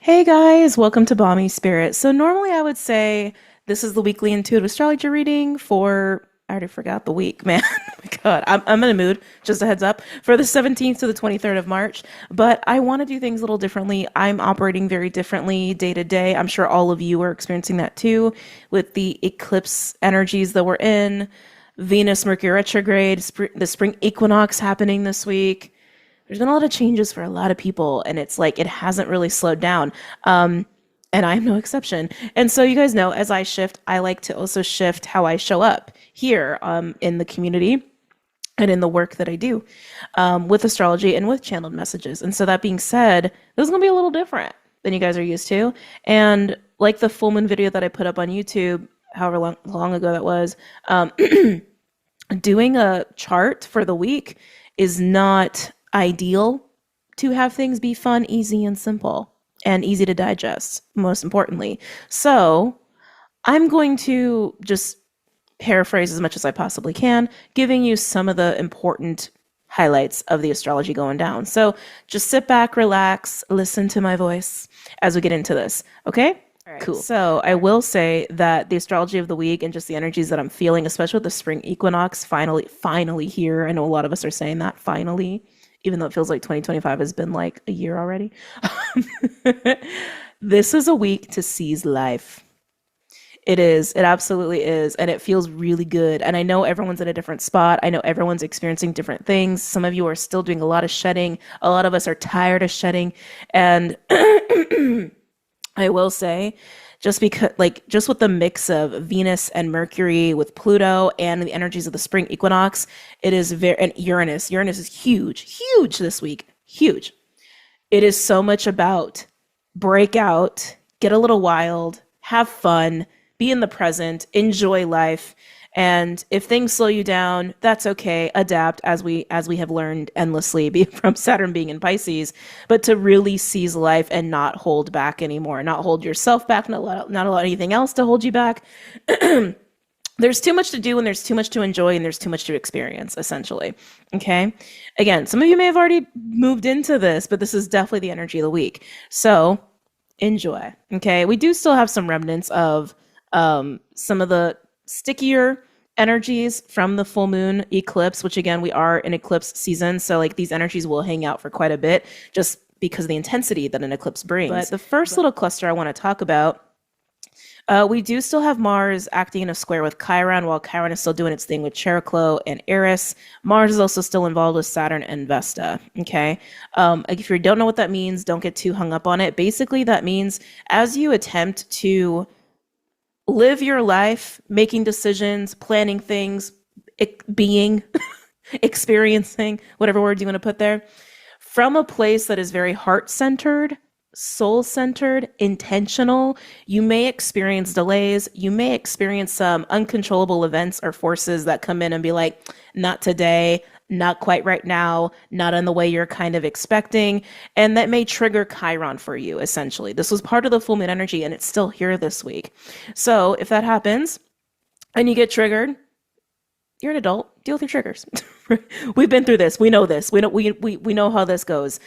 Hey guys, welcome to BOMISpirit. So normally I would say this is the weekly intuitive astrology reading for, I already forgot the week, man. Oh my God, I'm in a mood, just a heads up, for the 17th to the 23rd of March. But I want to do things a little differently. I'm operating very differently day to day. I'm sure all of you are experiencing that too with the eclipse energies that we're in, Venus, Mercury retrograde, the spring equinox happening this week. There's been a lot of changes for a lot of people, and it's like it hasn't really slowed down. And I'm no exception. And so you guys know, as I shift, I like to also shift how I show up here in the community and in the work that I do with astrology and with channeled messages. And so that being said, this is going to be a little different than you guys are used to. And like the full moon video that I put up on YouTube, however long ago that was, doing a chart for the week is not ideal to have things be fun, easy, and simple, and easy to digest, most importantly. So I'm going to just paraphrase as much as I possibly can, giving you some of the important highlights of the astrology going down. So just sit back, relax, listen to my voice as we get into this, okay? All right, cool. So I will say that the astrology of the week and just the energies that I'm feeling, especially with the spring equinox finally here. I know a lot of us are saying that finally, even though it feels like 2025 has been like a year already. This is a week to seize life. It is. It absolutely is. And it feels really good. And I know everyone's in a different spot. I know everyone's experiencing different things. Some of you are still doing a lot of shedding. A lot of us are tired of shedding. And I will say, just because, like, just with the mix of Venus and Mercury with Pluto and the energies of the spring equinox, it is and Uranus is huge this week, huge. It is so much about break out, get a little wild, have fun, be in the present, enjoy life. And if things slow you down, that's okay. Adapt, as we have learned endlessly from Saturn being in Pisces, but to really seize life and not hold back anymore, not hold yourself back, not allow anything else to hold you back. There's too much to do and there's too much to enjoy and there's too much to experience, essentially. Okay. Again, some of you may have already moved into this, but this is definitely the energy of the week. So enjoy. Okay. We do still have some remnants of some of the stickier energies from the full moon eclipse, which again, we are in eclipse season. So like these energies will hang out for quite a bit just because of the intensity that an eclipse brings. But the first little cluster I want to talk about, we do still have Mars acting in a square with Chiron, while Chiron is still doing its thing with Cheroklo and Eris. Mars is also still involved with Saturn and Vesta. Okay. If you don't know what that means, don't get too hung up on it. Basically, that means as you attempt to live your life, making decisions, planning things, being, experiencing, whatever word you want to put there, from a place that is very heart-centered, soul-centered, intentional. You may experience delays. You may experience some uncontrollable events or forces that come in and be like, not today, not quite right now, not in the way you're kind of expecting. And that may trigger Chiron for you, essentially. This was part of the full moon energy and it's still here this week. So if that happens and you get triggered, you're an adult, deal with your triggers. We've been through this. We know this. We know how this goes.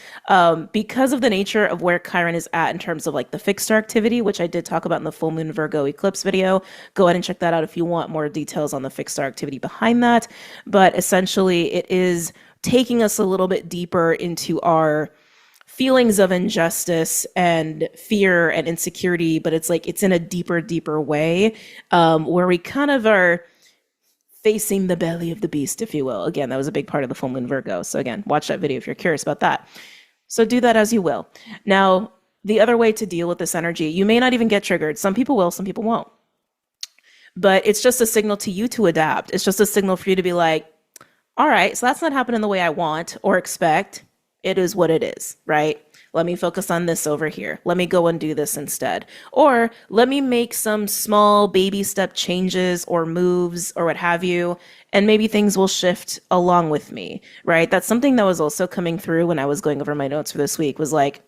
Because of the nature of where Chiron is at in terms of like the fixed star activity, which I did talk about in the full moon Virgo eclipse video. Go ahead and check that out if you want more details on the fixed star activity behind that. But essentially it is taking us a little bit deeper into our feelings of injustice and fear and insecurity, but it's like it's in a deeper way, where we kind of are facing the belly of the beast, if you will. Again, that was a big part of the full moon Virgo. So again, watch that video if you're curious about that. So do that as you will. Now, the other way to deal with this energy, you may not even get triggered. Some people will, some people won't. But it's just a signal to you to adapt. It's just a signal for you to be like, all right, so that's not happening the way I want or expect. It is what it is, right? Let me focus on this over here. Let me go and do this instead. Or let me make some small baby step changes or moves or what have you, and maybe things will shift along with me, right? That's something that was also coming through when I was going over my notes for this week was like,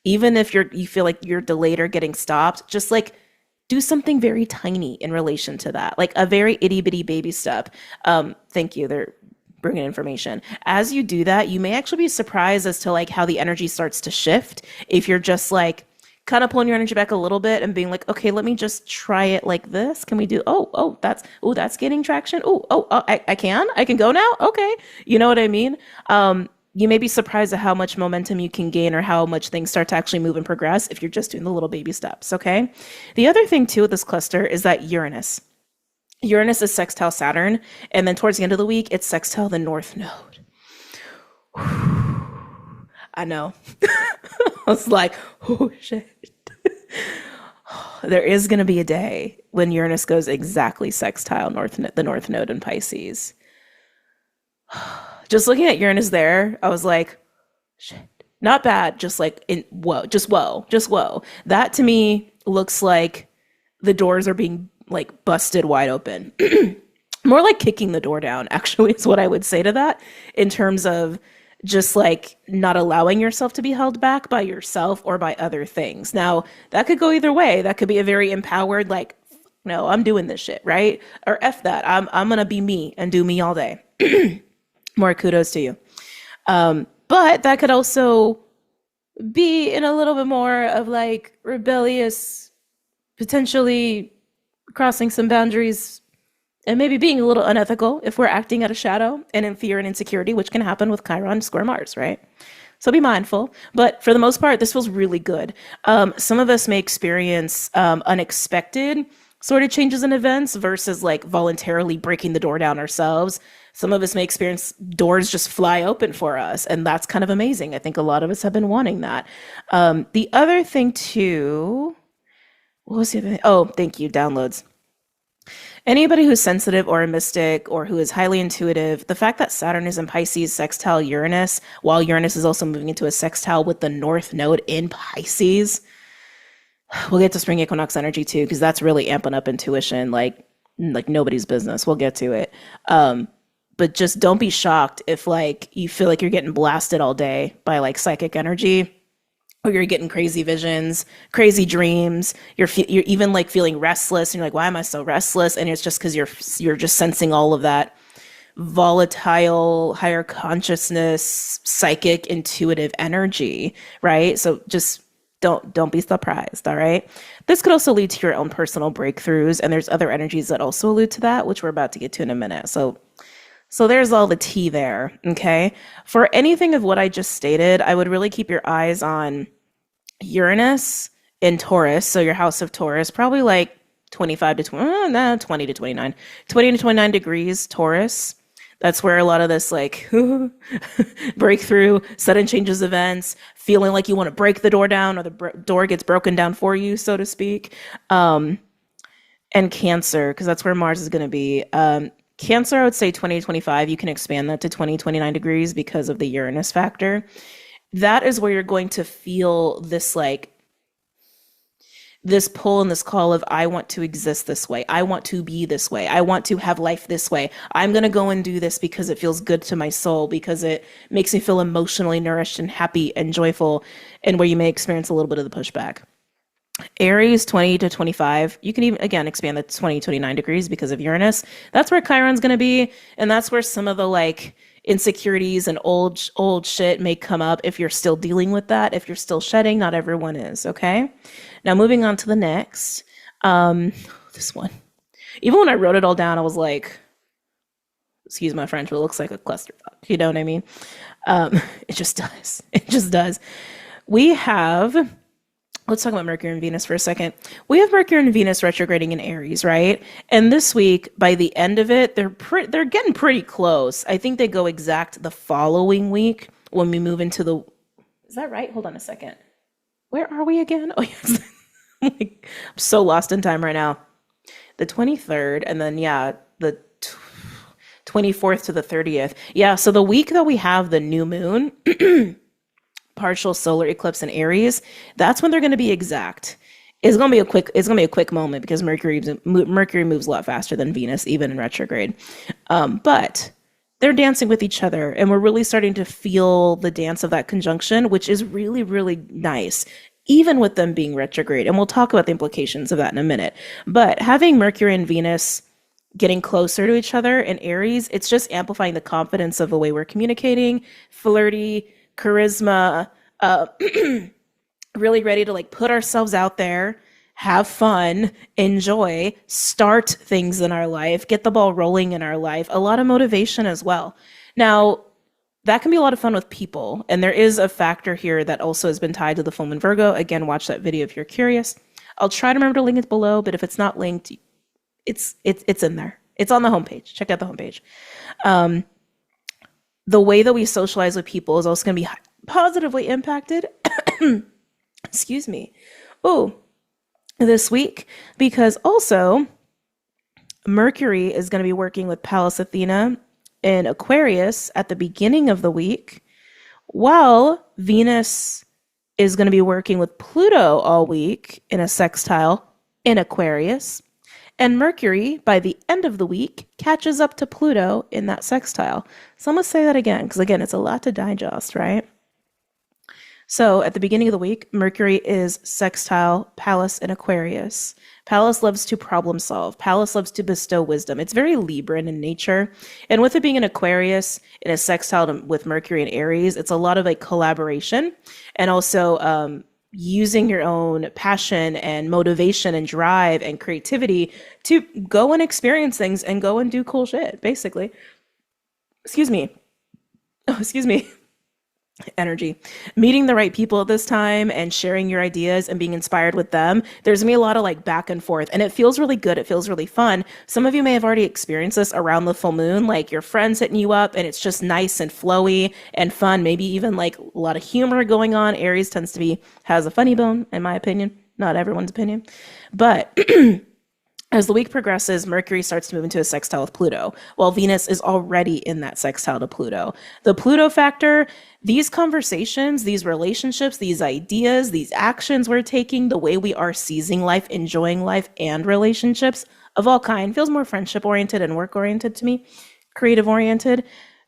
even if you feel like you're delayed or getting stopped, just like do something very tiny in relation to that, like a very itty bitty baby step. Thank you. They're bring in information. As you do that, you may actually be surprised as to like how the energy starts to shift if you're just like kind of pulling your energy back a little bit and being like, okay, let me just try it like this. Can we do, that's gaining traction. I can go now. Okay. You know what I mean? You may be surprised at how much momentum you can gain or how much things start to actually move and progress if you're just doing the little baby steps. Okay. The other thing too with this cluster is that Uranus is sextile Saturn. And then towards the end of the week, it's sextile the North Node. I know. I was like, oh shit. There is going to be a day when Uranus goes exactly sextile the North Node in Pisces. Just looking at Uranus there, I was like, shit. Not bad, just like, whoa. That to me looks like the doors are being like busted wide open. More like kicking the door down, actually, is what I would say to that, in terms of just like not allowing yourself to be held back by yourself or by other things. Now, that could go either way. That could be a very empowered, like, no, I'm doing this shit, right? Or F that, I'm gonna be me and do me all day. More kudos to you. But that could also be in a little bit more of like rebellious, potentially crossing some boundaries, and maybe being a little unethical if we're acting out of shadow and in fear and insecurity, which can happen with Chiron square Mars, right? So be mindful. But for the most part, this feels really good. Some of us may experience unexpected sort of changes in events versus like voluntarily breaking the door down ourselves. Some of us may experience doors just fly open for us, and that's kind of amazing. I think a lot of us have been wanting that. The other thing too, what was the other thing? Oh, thank you, downloads. Anybody who's sensitive or a mystic or who is highly intuitive, the fact that Saturn is in Pisces sextile Uranus, while Uranus is also moving into a sextile with the North Node in Pisces, we'll get to spring equinox energy too, because that's really amping up intuition like nobody's business. We'll get to it. But just don't be shocked if like you feel like you're getting blasted all day by like psychic energy, or you're getting crazy visions, crazy dreams. You're even like feeling restless, and you're like, why am I so restless? And it's just because you're just sensing all of that volatile, higher consciousness, psychic, intuitive energy, right? So just don't be surprised, all right? This could also lead to your own personal breakthroughs, and there's other energies that also allude to that, which we're about to get to in a minute. So there's all the tea there, okay? For anything of what I just stated, I would really keep your eyes on Uranus in Taurus, so your house of Taurus, probably like 20 to 29. 20 to 29 degrees Taurus. That's where a lot of this like breakthrough, sudden changes events, feeling like you want to break the door down or the door gets broken down for you, so to speak. And Cancer, because that's where Mars is going to be. Cancer, I would say 20 to 25. You can expand that to 20, 29 degrees because of the Uranus factor. That is where you're going to feel this like this pull and this call of, I want to exist this way. I want to be this way. I want to have life this way. I'm going to go and do this because it feels good to my soul, because it makes me feel emotionally nourished and happy and joyful, and where you may experience a little bit of the pushback. Aries, 20 to 25. You can even, again, expand the 20, 29 degrees because of Uranus. That's where Chiron's going to be. And that's where some of the like insecurities and old shit may come up if you're still dealing with that. If you're still shedding, not everyone is, okay? Now moving on to the next. This one. Even when I wrote it all down, I was like, excuse my French, but it looks like a clusterfuck. You know what I mean? It just does. It just does. We have... Let's talk about Mercury and Venus for a second. We have Mercury and Venus retrograding in Aries, right? And this week, by the end of it, they're getting pretty close. I think they go exact the following week when we move into the... Is that right? Hold on a second. Where are we again? Oh, yes. I'm so lost in time right now. The 23rd, and then, yeah, the 24th to the 30th. Yeah, so the week that we have the new moon... partial solar eclipse in Aries, that's when they're going to be exact. It's going to be a quick moment because Mercury moves a lot faster than Venus, even in retrograde. But they're dancing with each other, and we're really starting to feel the dance of that conjunction, which is really, really nice, even with them being retrograde. And we'll talk about the implications of that in a minute. But having Mercury and Venus getting closer to each other in Aries, it's just amplifying the confidence of the way we're communicating, flirty, charisma, really ready to like put ourselves out there, have fun, enjoy, start things in our life, get the ball rolling in our life, a lot of motivation as well. Now, that can be a lot of fun with people. And there is a factor here that also has been tied to the full moon Virgo. Again, watch that video if you're curious. I'll try to remember to link it below, but if it's not linked, it's in there. It's on the homepage. Check out the homepage. The way that we socialize with people is also going to be positively impacted. Excuse me. Oh, this week, because also Mercury is going to be working with Pallas Athena in Aquarius at the beginning of the week, while Venus is going to be working with Pluto all week in a sextile in Aquarius. And Mercury, by the end of the week, catches up to Pluto in that sextile. So I'm going to say that again, because again, it's a lot to digest, right? So at the beginning of the week, Mercury is sextile Pallas in Aquarius. Pallas loves to problem solve. Pallas loves to bestow wisdom. It's very Libran in nature. And with it being an Aquarius in a sextile with Mercury and Aries, it's a lot of like collaboration and also using your own passion and motivation and drive and creativity to go and experience things and go and do cool shit, basically. Excuse me. Oh, excuse me. Energy. Meeting the right people at this time and sharing your ideas and being inspired with them. There's gonna be a lot of like back and forth, and it feels really good. It feels really fun. Some of you may have already experienced this around the full moon, like your friends hitting you up and it's just nice and flowy and fun. Maybe even like a lot of humor going on. Aries tends to has a funny bone, in my opinion. Not everyone's opinion, but as the week progresses, Mercury starts to move into a sextile with Pluto, while Venus is already in that sextile to Pluto. The Pluto factor, these conversations, these relationships, these ideas, these actions we're taking, the way we are seizing life, enjoying life, and relationships of all kind, feels more friendship-oriented and work-oriented to me, creative-oriented,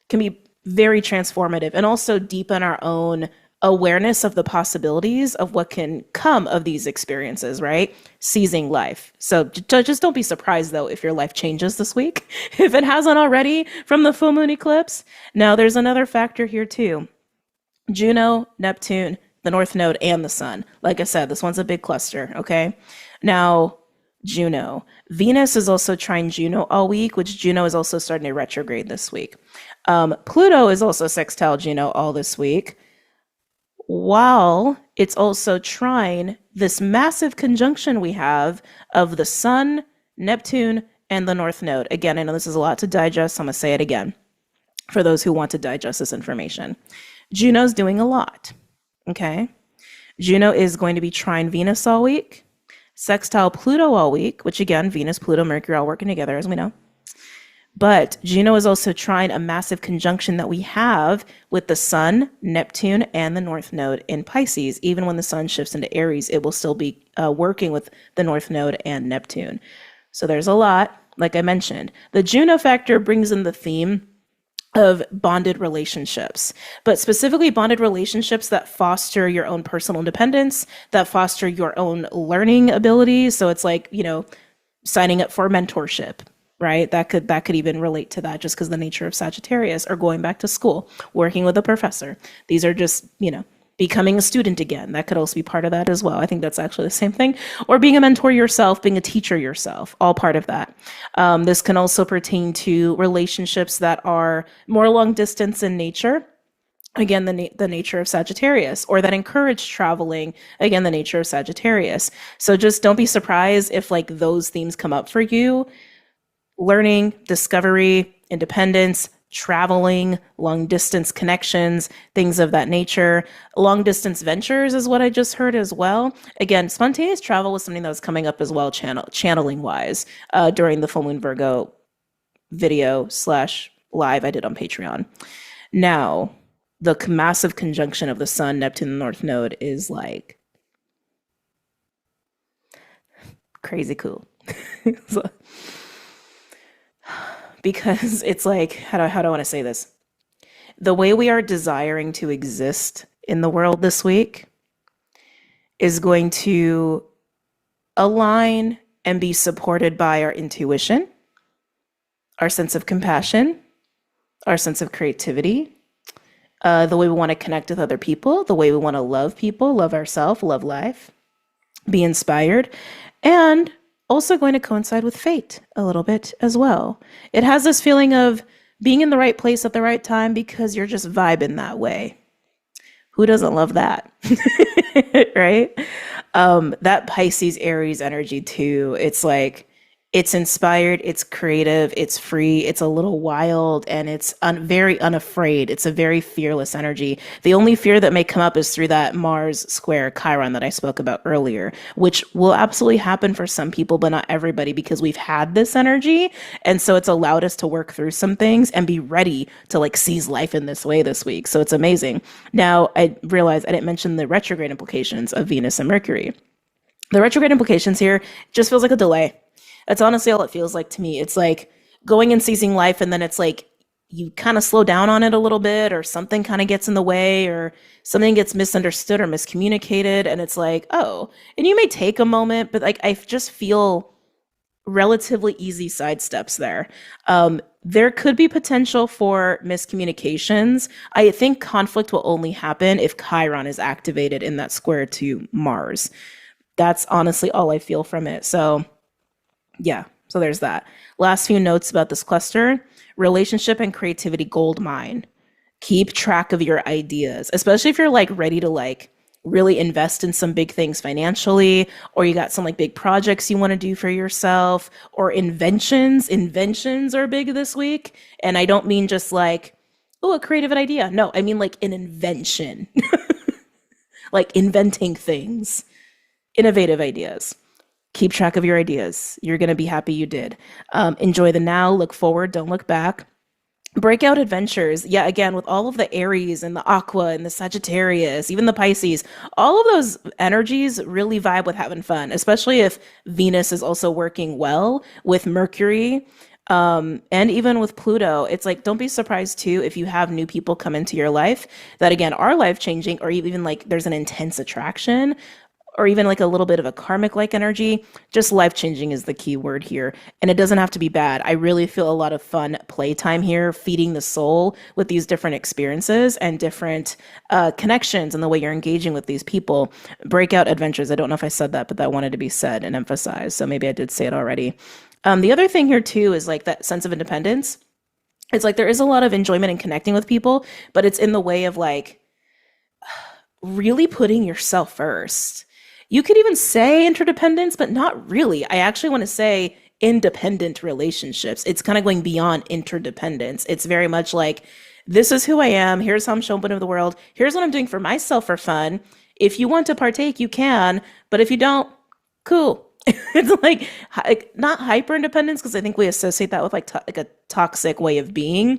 can be very transformative and also deepen our own awareness of the possibilities of what can come of these experiences, right? Seizing life. So just don't be surprised though if your life changes this week, if it hasn't already from the full moon eclipse. Now there's another factor here too. Juno, Neptune, the North Node, and the Sun. Like I said, this one's a big cluster, okay? Now, Juno. Venus is also trine Juno all week, which Juno is also starting to retrograde this week. Pluto is also sextile Juno all this week, while it's also trine this massive conjunction we have of the Sun, Neptune, and the North Node. Again, I know this is a lot to digest, so I'm going to say it again for those who want to digest this information. Juno's doing a lot, okay? Juno is going to be trine Venus all week, sextile Pluto all week, which again, Venus, Pluto, Mercury all working together, as we know. But Juno is also trine a massive conjunction that we have with the Sun, Neptune, and the North Node in Pisces. Even when the Sun shifts into Aries, it will still be working with the North Node and Neptune. So there's a lot, like I mentioned. The Juno factor brings in the theme of bonded relationships, but specifically bonded relationships that foster your own personal independence, that foster your own learning abilities. So it's like, you know, signing up for mentorship, right? That could even relate to that just because the nature of Sagittarius, or going back to school, working with a professor. These are just, you know, becoming a student again. That could also be part of that as well. I think that's actually the same thing. Or being a mentor yourself, being a teacher yourself, all part of that. This can also pertain to relationships that are more long distance in nature. Again, the nature of Sagittarius, or that encourage traveling. Again, the nature of Sagittarius. So just don't be surprised if like those themes come up for you. Learning, discovery, independence, traveling, long distance connections, things of that nature. Long distance ventures is what I just heard as well. Again, spontaneous travel was something that was coming up as well, channeling wise, during the full moon Virgo video / live I did on Patreon. Now, the massive conjunction of the Sun, Neptune, and North Node is like crazy cool. Because it's like, how do I want to say this? The way we are desiring to exist in the world this week is going to align and be supported by our intuition, our sense of compassion, our sense of creativity, the way we want to connect with other people, the way we want to love people, love ourselves, love life, be inspired, and also going to coincide with fate a little bit as well. It has this feeling of being in the right place at the right time because you're just vibing that way. Who doesn't love that? Right? That Pisces Aries energy too. It's like, it's inspired, it's creative, it's free, it's a little wild, and it's very unafraid. It's a very fearless energy. The only fear that may come up is through that Mars square Chiron that I spoke about earlier, which will absolutely happen for some people, but not everybody, because we've had this energy. And so it's allowed us to work through some things and be ready to like seize life in this way this week. So it's amazing. Now, I realized I didn't mention the retrograde implications of Venus and Mercury. The retrograde implications here just feels like a delay. That's honestly all it feels like to me. It's like going and seizing life, and then it's like you kind of slow down on it a little bit, or something kind of gets in the way, or something gets misunderstood or miscommunicated. And it's like, oh, and you may take a moment, but like I just feel relatively easy sidesteps there. There could be potential for miscommunications. I think conflict will only happen if Chiron is activated in that square to Mars. That's honestly all I feel from it. So yeah, so there's that. Last few notes about this cluster: relationship and creativity gold mine. Keep track of your ideas, especially if you're like ready to like really invest in some big things financially, or you got some like big projects you want to do for yourself, or inventions. Inventions are big this week. And I don't mean just like, oh, a creative idea. No, I mean like an invention, like inventing things, innovative ideas. Keep track of your ideas. You're going to be happy you did. Enjoy the now, look forward, don't look back. Breakout adventures. Yeah, again, with all of the Aries and the Aqua and the Sagittarius, even the Pisces, all of those energies really vibe with having fun, especially if Venus is also working well with Mercury. And even with Pluto. It's like, don't be surprised too if you have new people come into your life that again are life changing, or even like there's an intense attraction, or even like a little bit of a karmic like energy. Just life changing is the key word here. And it doesn't have to be bad. I really feel a lot of fun playtime here, feeding the soul with these different experiences and different connections and the way you're engaging with these people. Breakout adventures. I don't know if I said that, but that wanted to be said and emphasized. So maybe I did say it already. The other thing here too is like that sense of independence. It's like there is a lot of enjoyment in connecting with people, but it's in the way of like really putting yourself first. You could even say interdependence, but not really. I actually want to say independent relationships. It's kind of going beyond interdependence. It's very much like, this is who I am. Here's how I'm showing up into the world. Here's what I'm doing for myself for fun. If you want to partake, you can. But if you don't, cool. It's like not hyper independence, because I think we associate that with like a toxic way of being.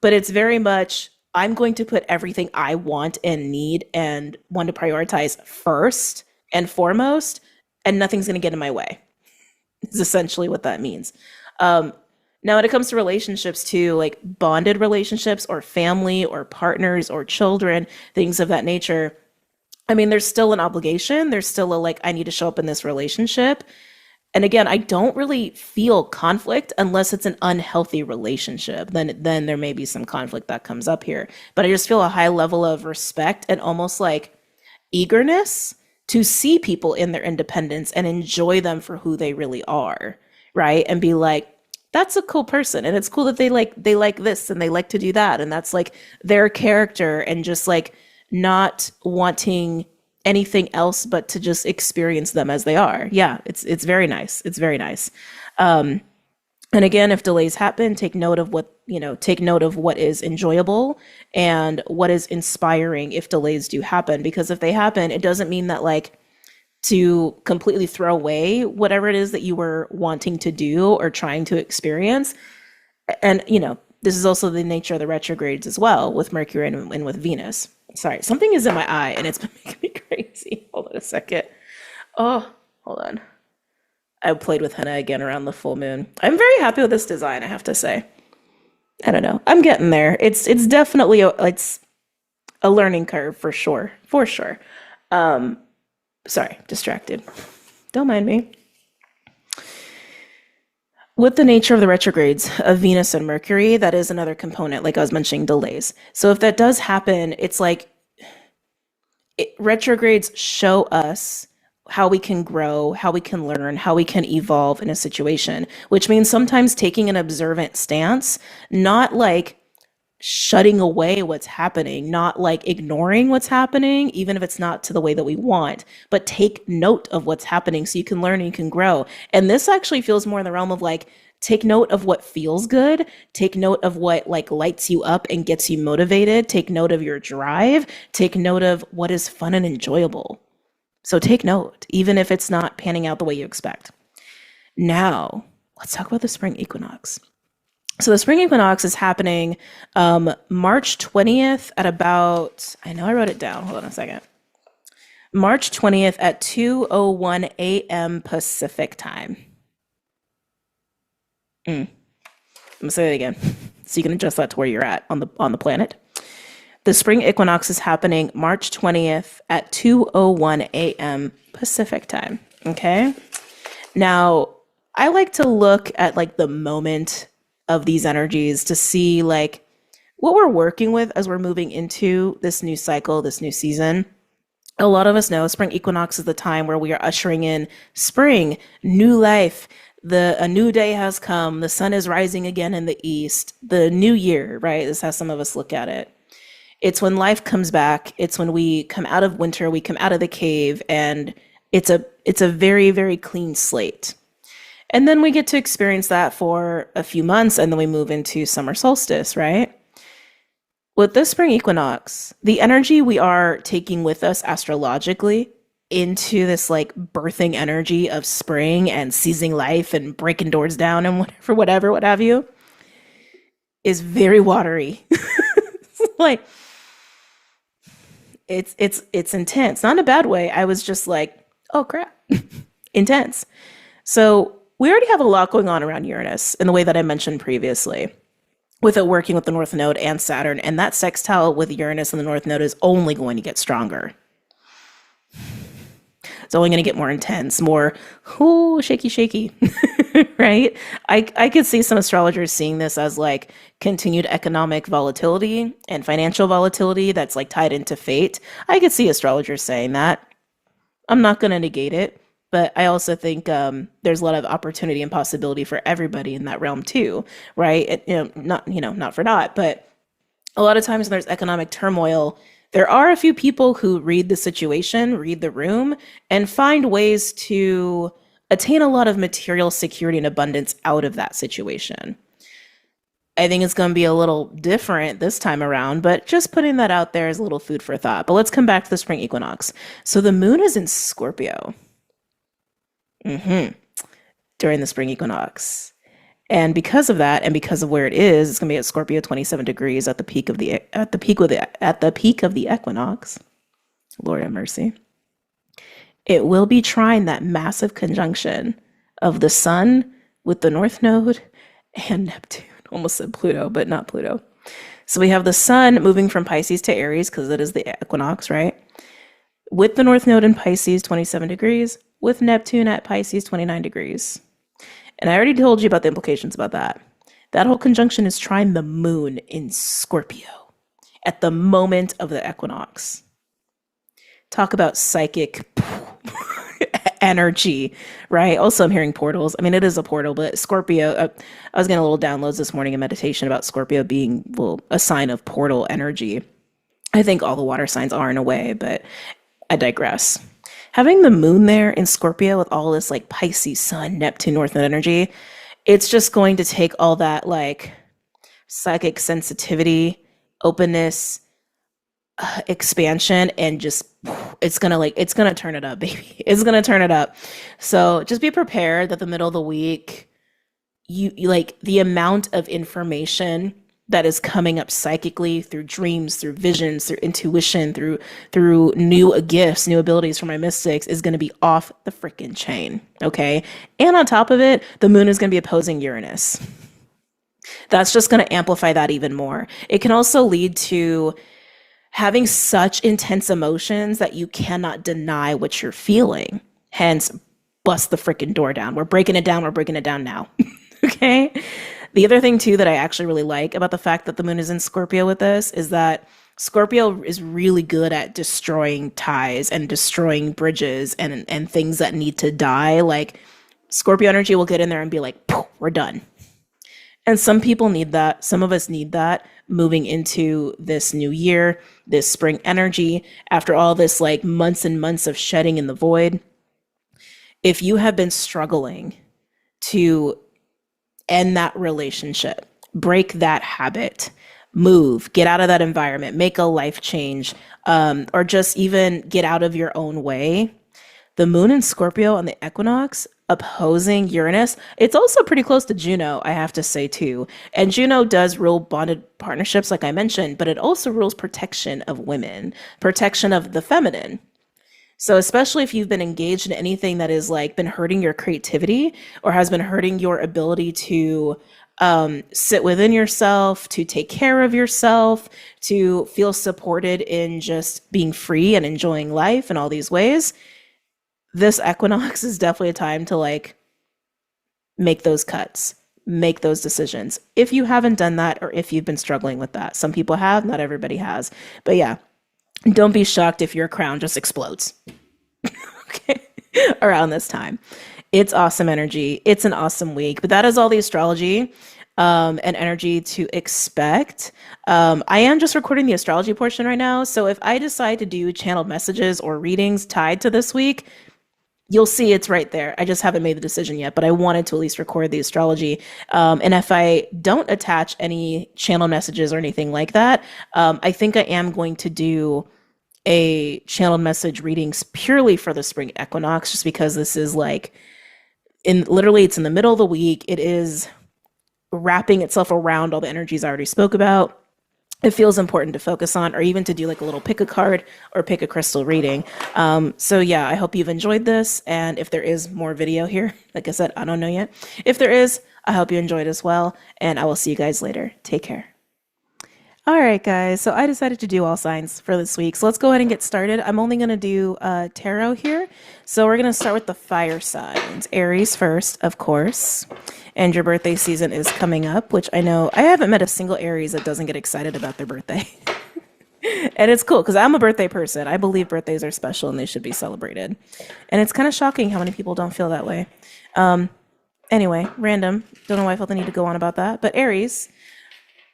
But it's very much, I'm going to put everything I want and need and want to prioritize first and foremost, and nothing's going to get in my way. Is essentially what that means. Now, when it comes to relationships too, like bonded relationships or family or partners or children, things of that nature, I mean, there's still an obligation. There's still a like, I need to show up in this relationship. And again, I don't really feel conflict unless it's an unhealthy relationship. Then there may be some conflict that comes up here. But I just feel a high level of respect and almost like eagerness to see people in their independence and enjoy them for who they really are, right? And be like, that's a cool person, and it's cool that they like this and they like to do that, and that's like their character, and just like not wanting anything else but to just experience them as they are. Yeah, it's very nice. It's very nice. And again, if delays happen, take note of what is enjoyable and what is inspiring if delays do happen. Because if they happen, it doesn't mean that like to completely throw away whatever it is that you were wanting to do or trying to experience. And, this is also the nature of the retrogrades as well with Mercury and with Venus. Sorry, something is in my eye and it's been making me crazy. Hold on a second. Oh, hold on. I played with henna again around the full moon. I'm very happy with this design, I have to say. I don't know. I'm getting there. It's definitely it's a learning curve for sure. For sure. Sorry, distracted. Don't mind me. With the nature of the retrogrades of Venus and Mercury, that is another component, like I was mentioning, delays. So if that does happen, it's like retrogrades show us how we can grow, how we can learn, how we can evolve in a situation, which means sometimes taking an observant stance, not like shutting away what's happening, not like ignoring what's happening, even if it's not to the way that we want, but take note of what's happening so you can learn and you can grow. And this actually feels more in the realm of like, take note of what feels good, take note of what like lights you up and gets you motivated, take note of your drive, take note of what is fun and enjoyable. So take note, even if it's not panning out the way you expect. Now, let's talk about the spring equinox. So the spring equinox is happening March 20th at about, I know I wrote it down, hold on a second. March 20th at 2:01 a.m. Pacific time. I'm gonna say it again, so you can adjust that to where you're at on the planet. The spring equinox is happening March 20th at 2:01 a.m. Pacific time, okay? Now, I like to look at like the moment of these energies to see like what we're working with as we're moving into this new cycle, this new season. A lot of us know spring equinox is the time where we are ushering in spring, new life. A new day has come. The sun is rising again in the east. The new year, right? This is how some of us look at it. It's when life comes back. It's when we come out of winter, we come out of the cave, and it's a very, very clean slate. And then we get to experience that for a few months, and then we move into summer solstice, right? With this spring equinox, the energy we are taking with us astrologically into this like birthing energy of spring and seizing life and breaking doors down and whatever, what have you, is very watery. Like, it's intense, not in a bad way. I was just like, oh crap, intense. So we already have a lot going on around Uranus in the way that I mentioned previously, with it working with the North Node and Saturn, and that sextile with Uranus and the North Node is only going to get stronger. It's only going to get more intense, more, shaky, right? I could see some astrologers seeing this as like continued economic volatility and financial volatility that's like tied into fate. I could see astrologers saying that. I'm not going to negate it, but I also think there's a lot of opportunity and possibility for everybody in that realm too, right? Not for naught, but a lot of times when there's economic turmoil, there are a few people who read the situation, read the room, and find ways to attain a lot of material security and abundance out of that situation. I think it's going to be a little different this time around, but just putting that out there is a little food for thought. But let's come back to the spring equinox. So the moon is in Scorpio during the spring equinox. And because of that, and because of where it is, it's going to be at Scorpio 27 degrees at the peak of the equinox. Lord have mercy. It will be trying that massive conjunction of the sun with the North Node and Neptune. Almost said Pluto, but not Pluto. So we have the sun moving from Pisces to Aries because it is the equinox, right? With the North Node in Pisces 27 degrees, with Neptune at Pisces 29 degrees. And I already told you about the implications about that. That whole conjunction is trying the moon in Scorpio at the moment of the equinox. Talk about psychic energy, right? Also, I'm hearing portals. I mean, it is a portal, but Scorpio, I was getting a little downloads this morning in meditation about Scorpio being, a sign of portal energy. I think all the water signs are in a way, but I digress. Having the moon there in Scorpio with all this like Pisces, Sun, Neptune, North Node energy, it's just going to take all that like psychic sensitivity, openness, expansion, and just it's gonna turn it up, baby. It's gonna turn it up. So just be prepared that the middle of the week, you like the amount of information that is coming up psychically through dreams, through visions, through intuition, through new gifts, new abilities from my mystics is going to be off the freaking chain, okay? And on top of it, the moon is going to be opposing Uranus. That's just going to amplify that even more. It can also lead to having such intense emotions that you cannot deny what you're feeling. Hence, bust the freaking door down. We're breaking it down now. Okay. The other thing too that I actually really like about the fact that the moon is in Scorpio with this is that Scorpio is really good at destroying ties and destroying bridges and things that need to die. Like Scorpio energy will get in there and be like, "Poof, we're done." And some people need that. Some of us need that moving into this new year, this spring energy, after all this like months and months of shedding in the void. If you have been struggling to end that relationship, break that habit, move, get out of that environment, make a life change, or just even get out of your own way. The moon in Scorpio on the equinox opposing Uranus, it's also pretty close to Juno, I have to say too. And Juno does rule bonded partnerships, like I mentioned, but it also rules protection of women, protection of the feminine. So especially if you've been engaged in anything that is like been hurting your creativity or has been hurting your ability to sit within yourself, to take care of yourself, to feel supported in just being free and enjoying life in all these ways, this equinox is definitely a time to like make those cuts, make those decisions. If you haven't done that or if you've been struggling with that, some people have, not everybody has. But yeah, don't be shocked if your crown just explodes. Okay. Around this time. It's awesome energy. It's an awesome week. But that is all the astrology and energy to expect. I am just recording the astrology portion right now. So if I decide to do channeled messages or readings tied to this week, you'll see it's right there. I just haven't made the decision yet, but I wanted to at least record the astrology. And if I don't attach any channel messages or anything like that, I think I am going to do a channeled message readings purely for the spring equinox, just because this is like literally it's in the middle of the week. It is wrapping itself around all the energies I already spoke about. It feels important to focus on, or even to do like a little pick a card or pick a crystal reading. So yeah, I hope you've enjoyed this. And if there is more video here, like I said, I don't know yet. If there is, I hope you enjoyed as well. And I will see you guys later. Take care. All right, guys. So I decided to do all signs for this week. So let's go ahead and get started. I'm only going to do tarot here. So we're going to start with the fire signs. Aries first, of course. And your birthday season is coming up, which I know I haven't met a single Aries that doesn't get excited about their birthday. And it's cool because I'm a birthday person. I believe birthdays are special and they should be celebrated. And it's kind of shocking how many people don't feel that way. Anyway, random. Don't know why I felt the need to go on about that. But Aries,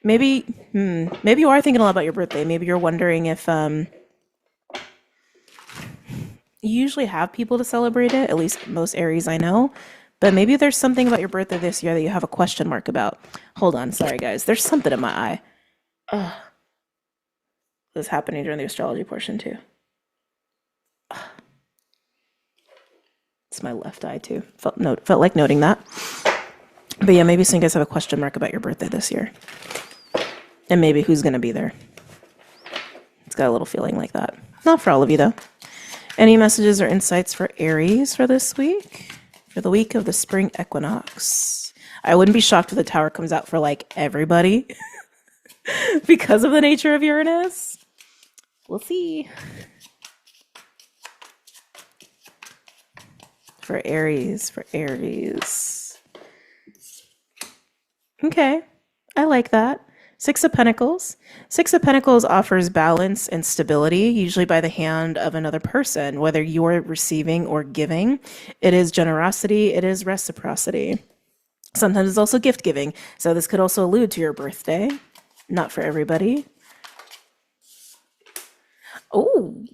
maybe you are thinking a lot about your birthday. Maybe you're wondering if you usually have people to celebrate it, at least most Aries I know. But maybe there's something about your birthday this year that you have a question mark about. Hold on. Sorry, guys. There's something in my eye. Ugh. This is happening during the astrology portion, too. Ugh. It's my left eye, too. Felt like noting that. But yeah, maybe some guys have a question mark about your birthday this year. And maybe who's going to be there. It's got a little feeling like that. Not for all of you, though. Any messages or insights for Aries for this week? For the week of the spring equinox. I wouldn't be shocked if the tower comes out for like everybody because of the nature of Uranus. We'll see. For Aries. Okay, I like that. Six of Pentacles. Six of Pentacles offers balance and stability, usually by the hand of another person, whether you're receiving or giving. It is generosity. It is reciprocity. Sometimes it's also gift giving. So this could also allude to your birthday. Not for everybody. Oh,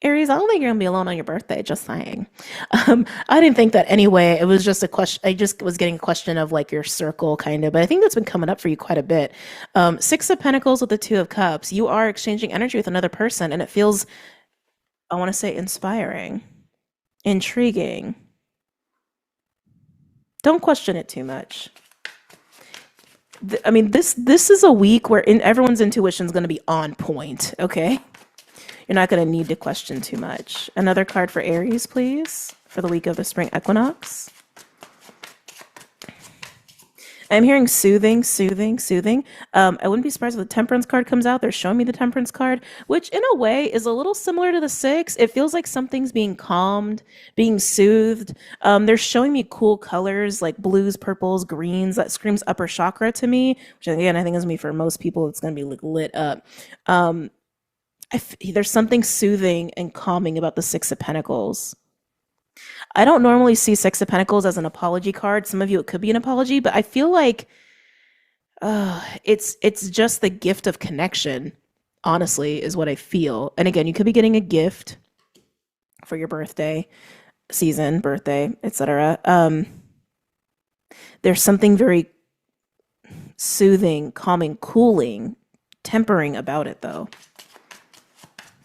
Aries, I don't think you're going to be alone on your birthday, just saying. I didn't think that anyway. It was just a question. I just was getting a question of like your circle kind of, but I think that's been coming up for you quite a bit. Six of Pentacles with the Two of Cups. You are exchanging energy with another person and it feels, I want to say inspiring, intriguing. Don't question it too much. I mean, this is a week where everyone's intuition is going to be on point, okay? You're not going to need to question too much. Another card for Aries, please, for the week of the spring equinox. I'm hearing soothing, soothing, soothing. I wouldn't be surprised if the Temperance card comes out. They're showing me the Temperance card, which in a way is a little similar to the Six. It feels like something's being calmed, being soothed. They're showing me cool colors like blues, purples, greens. That screams upper chakra to me, which again, I think is gonna be for most people, it's going to be like lit up. Um, there's something soothing and calming about the Six of Pentacles. I don't normally see Six of Pentacles as an apology card. Some of you, it could be an apology, but I feel like it's just the gift of connection, honestly, is what I feel. And again, you could be getting a gift for your birthday season, birthday, etc. There's something very soothing, calming, cooling, tempering about it, though.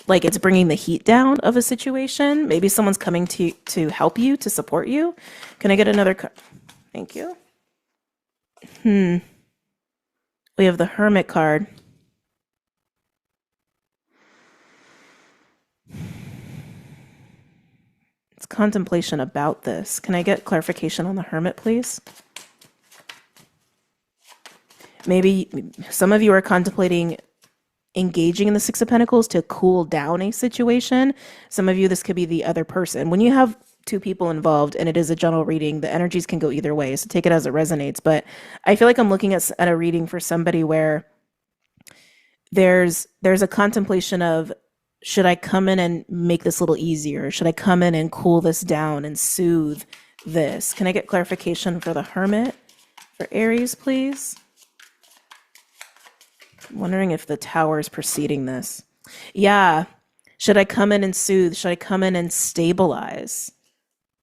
Like it's bringing the heat down of a situation. Maybe someone's coming to help you, to support you. Can I get another card? Thank you. We have the Hermit card. It's contemplation about this. Can I get clarification on the Hermit, please? Maybe some of you are contemplating engaging in the Six of Pentacles to cool down a situation. Some of you, this could be the other person. When you have two people involved and it is a general reading, the energies can go either way. So take it as it resonates. But I feel like I'm looking at a reading for somebody where there's a contemplation of, should I come in and make this a little easier? Should I come in and cool this down and soothe this? Can I get clarification for the Hermit for Aries, please? I'm wondering if the Tower is preceding this. Yeah. Should I come in and soothe? Should I come in and stabilize?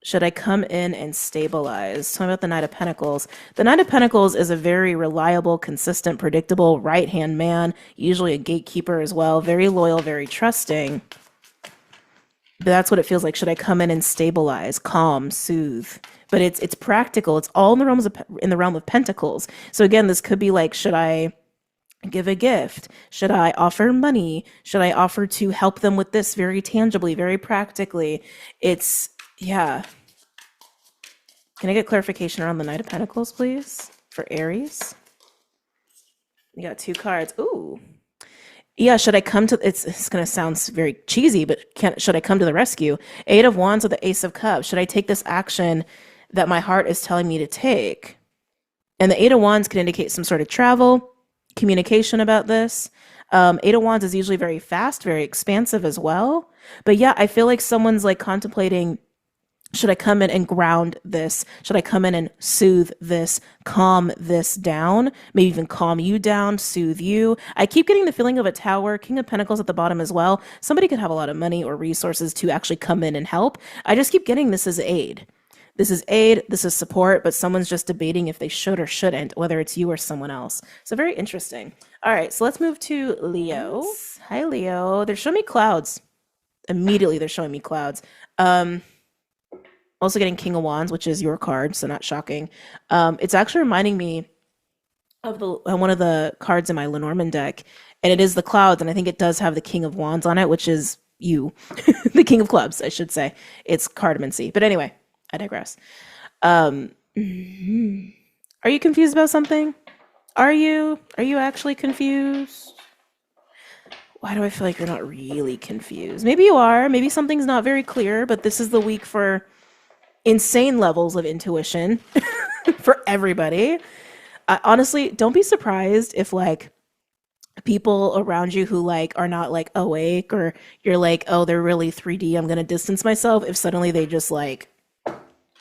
Should I come in and stabilize? Tell me about the Knight of Pentacles. The Knight of Pentacles is a very reliable, consistent, predictable right-hand man, usually a gatekeeper as well, very loyal, very trusting. But that's what it feels like. Should I come in and stabilize, calm, soothe? But it's practical. It's all in the realm of Pentacles. So again, this could be like, should I give a gift? Should I offer money? Should I offer to help them with this very tangibly, very practically? Yeah. Can I get clarification around the Knight of Pentacles, please, for Aries? You got two cards. Ooh. Yeah, should I come to, it's going to sound very cheesy, but should I come to the rescue? Eight of Wands with the Ace of Cups. Should I take this action that my heart is telling me to take? And the Eight of Wands can indicate some sort of travel, communication about this. Eight of Wands is usually very fast, very expansive as well. But yeah, I feel like someone's like contemplating, should I come in and ground this? Should I come in and soothe this, calm this down? Maybe even calm you down, soothe you. I keep getting the feeling of a Tower, King of Pentacles at the bottom as well. Somebody could have a lot of money or resources to actually come in and help. I just keep getting this as aid. This is aid, this is support, but someone's just debating if they should or shouldn't, whether it's you or someone else. So very interesting. All right, so let's move to Leo. Hi, Leo. They're showing me clouds. Immediately, they're showing me clouds. Also getting King of Wands, which is your card, so not shocking. It's actually reminding me of one of the cards in my Lenormand deck, and it is the clouds, and I think it does have the King of Wands on it, which is you. The King of Clubs, I should say. It's cardamancy. But anyway, I digress. Are you confused about something? Are you actually confused? Why do I feel like you're not really confused? Maybe you are. Maybe something's not very clear, but this is the week for insane levels of intuition for everybody. Honestly, don't be surprised if like people around you who like are not like awake, or you're like, oh, they're really 3D, I'm gonna distance myself, if suddenly they just like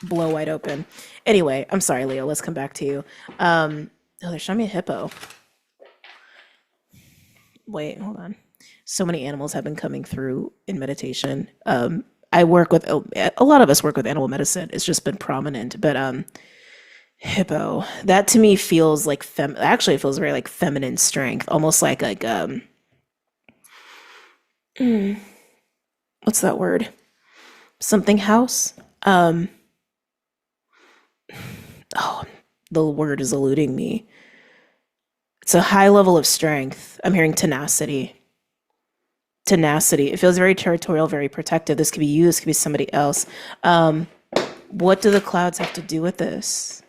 blow wide open. Anyway, I'm sorry, Leo, let's come back to you. Oh, they're showing me a hippo. Wait, hold on. So many animals have been coming through in meditation. I work with, a lot of us work with animal medicine. It's just been prominent, but hippo, that to me feels like actually it feels very like feminine strength, almost like what's that word? Something house. Oh, the word is eluding me. It's a high level of strength. I'm hearing tenacity. It feels very territorial, very protective. This could be you, this could be somebody else. What do the clouds have to do with this?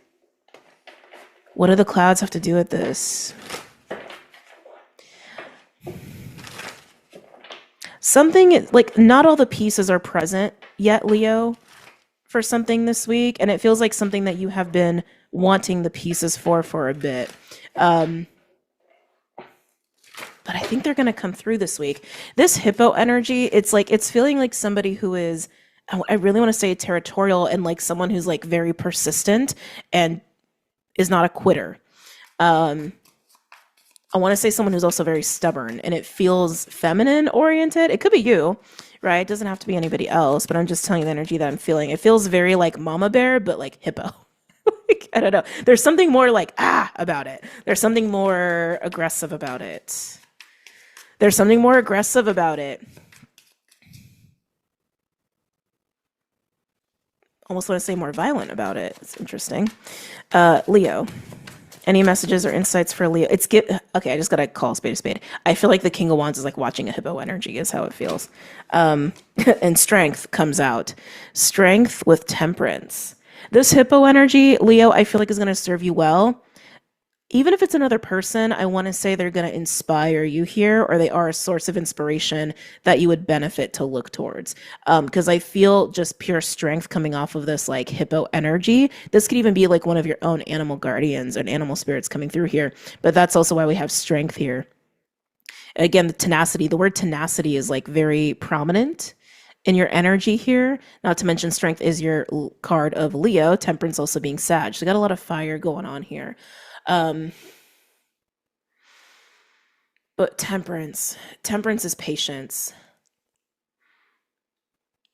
What do the clouds have to do with this? Something like not all the pieces are present yet, Leo, for something this week. And it feels like something that you have been wanting the pieces for a bit. But I think they're going to come through this week. This hippo energy, it's like, it's feeling like somebody who is, I really want to say territorial, and like someone who's like very persistent and is not a quitter. I want to say someone who's also very stubborn, and it feels feminine oriented. It could be you, right? It doesn't have to be anybody else, but I'm just telling you the energy that I'm feeling. It feels very like mama bear, but like hippo. Like, I don't know. There's something more like about it. There's something more aggressive about it. There's something more aggressive about it. Almost want to say more violent about it. It's interesting. Leo. Any messages or insights for Leo? Okay, I just gotta call a spade a spade. I feel like the King of Wands is like watching a hippo energy is how it feels. And strength comes out. Strength with temperance. This hippo energy, Leo, I feel like is gonna serve you well. Even if it's another person, I want to say they're going to inspire you here, or they are a source of inspiration that you would benefit to look towards. Because I feel just pure strength coming off of this like hippo energy. This could even be like one of your own animal guardians and animal spirits coming through here. But that's also why we have strength here. Again, the tenacity, the word tenacity is like very prominent in your energy here. Not to mention strength is your card of Leo, temperance also being Sag. So you got a lot of fire going on here. But temperance is patience.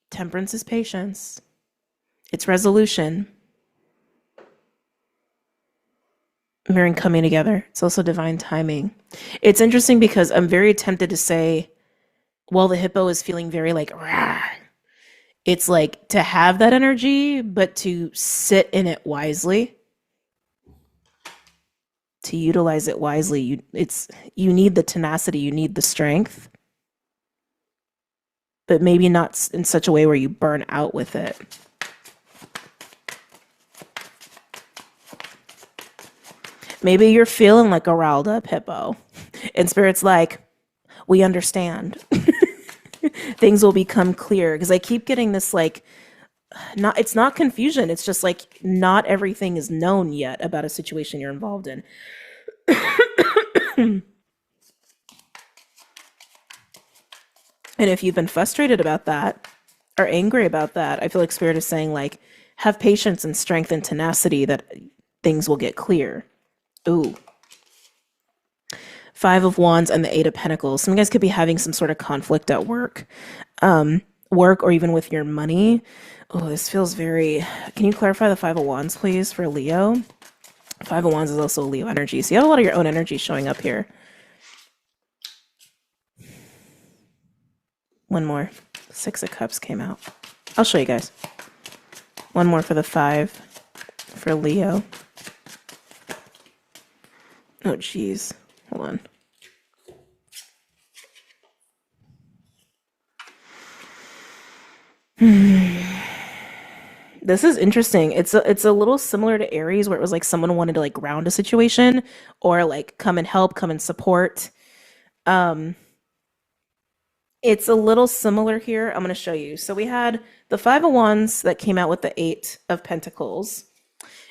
Temperance is patience. It's resolution. Mirroring coming together. It's also divine timing. It's interesting because I'm very tempted to say, well, the hippo is feeling very like, rah. It's like to have that energy, but to sit in it wisely. To utilize it wisely, you need the tenacity, you need the strength, but maybe not in such a way where you burn out with it. Maybe you're feeling like a riled up hippo, and Spirit's like, we understand. Things will become clear, because I keep getting this like, it's not confusion. It's just like not everything is known yet about a situation you're involved in. And if you've been frustrated about that or angry about that, I feel like Spirit is saying like, have patience and strength and tenacity that things will get clear. Ooh. 5 of Wands and the 8 of Pentacles. Some of you guys could be having some sort of conflict at work. Work or even with your money. Oh, this feels very... Can you clarify the 5 of Wands, please, for Leo? 5 of Wands is also Leo energy. So you have a lot of your own energy showing up here. One more. 6 of Cups came out. I'll show you guys. One more for the 5 for Leo. Oh, geez. Hold on. This is interesting. It's a little similar to Aries, where it was like someone wanted to like ground a situation or like come and help, come and support. It's a little similar here. I'm going to show you. So we had the 5 of Wands that came out with the 8 of Pentacles.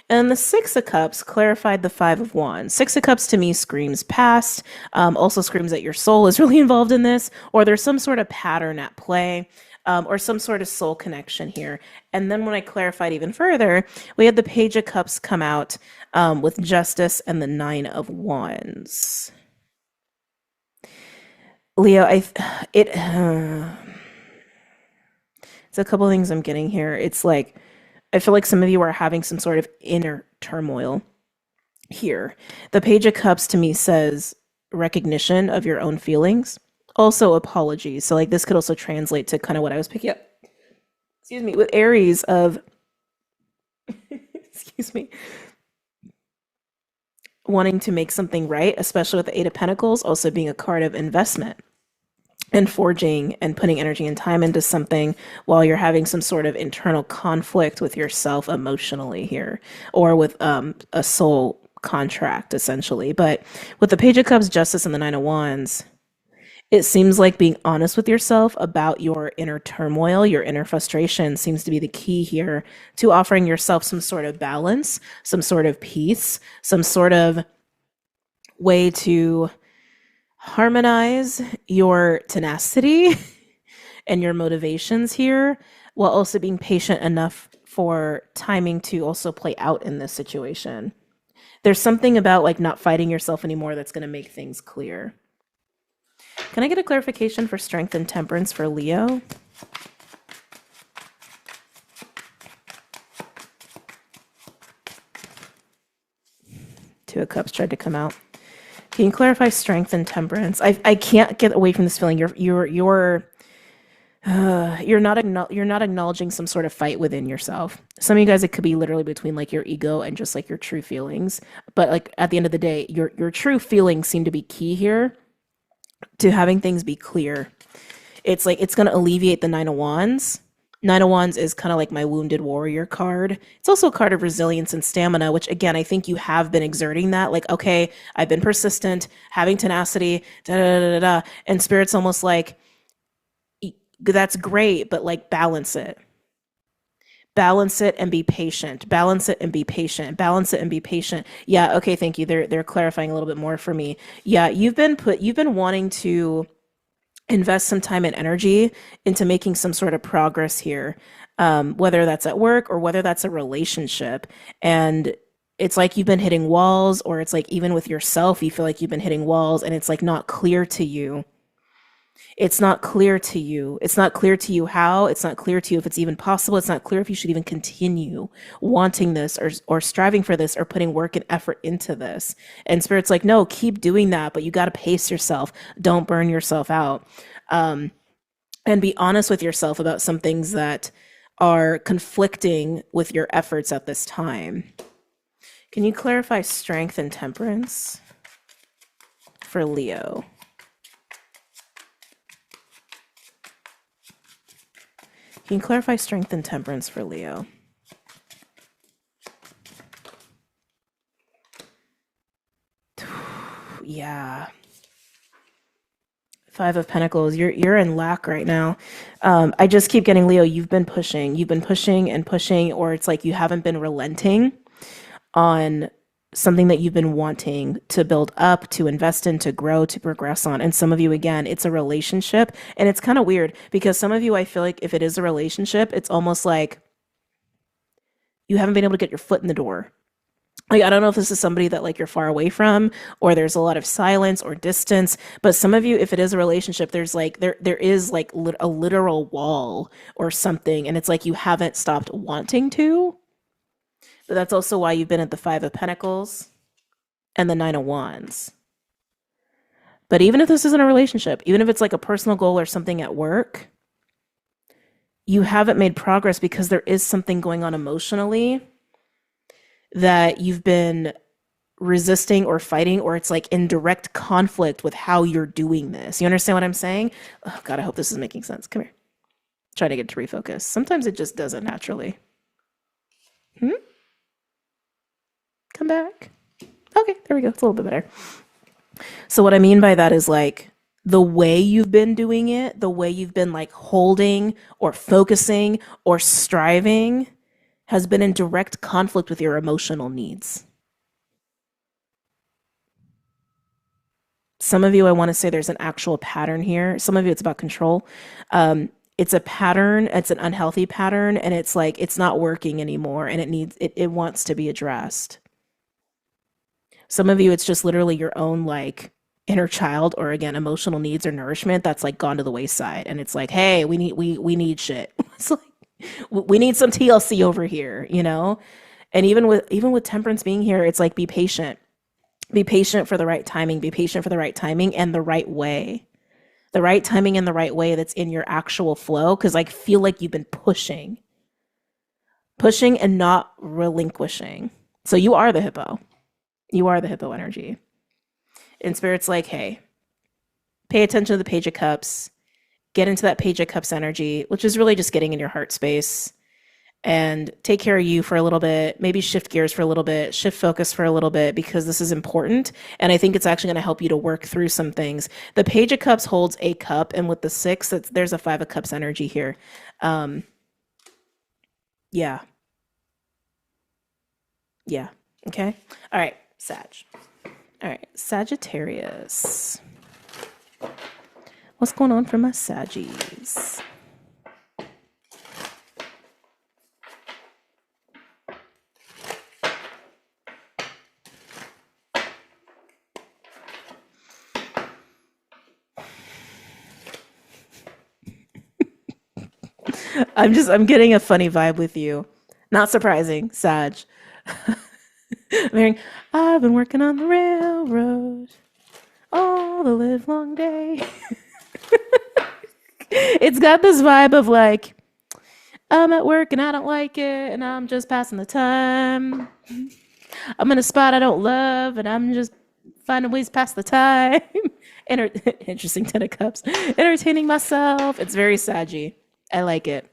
And the 6 of Cups clarified the 5 of Wands. 6 of Cups to me screams past, also screams that your soul is really involved in this, or there's some sort of pattern at play, or some sort of soul connection here. And then when I clarified even further, we had the Page of Cups come out with Justice and the 9 of Wands. Leo, it's a couple things I'm getting here. It's like, I feel like some of you are having some sort of inner turmoil here. The Page of Cups to me says recognition of your own feelings, also apologies. So like this could also translate to kind of what I was picking up, excuse me, with Aries of, excuse me, wanting to make something right, especially with the 8 of Pentacles also being a card of investment and forging and putting energy and time into something while you're having some sort of internal conflict with yourself emotionally here, or with a soul contract essentially. But with the Page of Cups, Justice, and the Nine of Wands, it seems like being honest with yourself about your inner turmoil, your inner frustration seems to be the key here to offering yourself some sort of balance, some sort of peace, some sort of way to harmonize your tenacity and your motivations here, while also being patient enough for timing to also play out in this situation. There's something about like not fighting yourself anymore that's going to make things clear. Can I get a clarification for Strength and Temperance for Leo? Two of Cups tried to come out. Can you clarify Strength and Temperance? I can't get away from this feeling. You're not acknowledging some sort of fight within yourself. Some of you guys, it could be literally between like your ego and just like your true feelings. But like at the end of the day, your true feelings seem to be key here to having things be clear. It's like it's going to alleviate the Nine of Wands. Nine of Wands is kind of like my wounded warrior card. It's also a card of resilience and stamina, which again, I think you have been exerting that. Like, okay, I've been persistent, having tenacity, da da da da da. And Spirit's almost like, that's great, but like balance it. Balance it and be patient. Balance it and be patient. Balance it and be patient. Yeah, okay, thank you. They're clarifying a little bit more for me. Yeah, you've been wanting to invest some time and energy into making some sort of progress here, whether that's at work or whether that's a relationship. And it's like you've been hitting walls, or it's like even with yourself, you feel like you've been hitting walls and it's like not clear to you. It's not clear to you. It's not clear to you how. It's not clear to you if it's even possible. It's not clear if you should even continue wanting this or striving for this or putting work and effort into this. And Spirit's like, no, keep doing that, but you got to pace yourself. Don't burn yourself out. And be honest with yourself about some things that are conflicting with your efforts at this time. Can you clarify Strength and Temperance for Leo? Can you clarify Strength and Temperance for Leo? Yeah. Five of Pentacles. You're in lack right now. I just keep getting, Leo, you've been pushing and pushing, or it's like you haven't been relenting on something that you've been wanting to build up, to invest in, to grow, to progress on. And some of you, again, it's a relationship. And it's kind of weird because some of you, I feel like if it is a relationship, it's almost like you haven't been able to get your foot in the door. Like, I don't know if this is somebody that like you're far away from, or there's a lot of silence or distance, but some of you, if it is a relationship, there's like, there is like a literal wall or something. And it's like, you haven't stopped wanting to. But that's also why you've been at the Five of Pentacles and the Nine of Wands. But even if this isn't a relationship, even if it's like a personal goal or something at work, you haven't made progress because there is something going on emotionally that you've been resisting or fighting, or it's like in direct conflict with how you're doing this. You understand what I'm saying? Oh God, I hope this is making sense. Come here. Try to get to refocus. Sometimes it just doesn't naturally. Come back. Okay, there we go. It's a little bit better. So what I mean by that is like the way you've been doing it, the way you've been like holding or focusing or striving has been in direct conflict with your emotional needs. Some of you, I want to say there's an actual pattern here. Some of you, it's about control. It's a pattern. It's an unhealthy pattern. And it's like, it's not working anymore. And it wants to be addressed. Some of you, it's just literally your own like inner child, or again, emotional needs or nourishment that's like gone to the wayside. And it's like, hey, we need shit. It's like, we need some TLC over here, you know? And even with Temperance being here, it's like, be patient. Be patient for the right timing. Be patient for the right timing and the right way. The right timing and the right way that's in your actual flow. Because I feel like you've been pushing and not relinquishing. So you are the hippo. You are the hippo energy. And Spirit's like, hey, pay attention to the Page of Cups. Get into that Page of Cups energy, which is really just getting in your heart space and take care of you for a little bit, maybe shift gears for a little bit, shift focus for a little bit, because this is important. And I think it's actually going to help you to work through some things. The Page of Cups holds a cup, and with the six, there's a Five of Cups energy here. Um, yeah, yeah. Okay. All right, Sag. All right, Sagittarius. What's going on for my Saggies? I'm getting a funny vibe with you. Not surprising, Sag. I'm hearing, I've been working on the railroad all the live long day. It's got this vibe of like, I'm at work and I don't like it and I'm just passing the time. I'm in a spot I don't love and I'm just finding ways past the time. Interesting Ten of Cups. Entertaining myself. It's very saggy. I like it.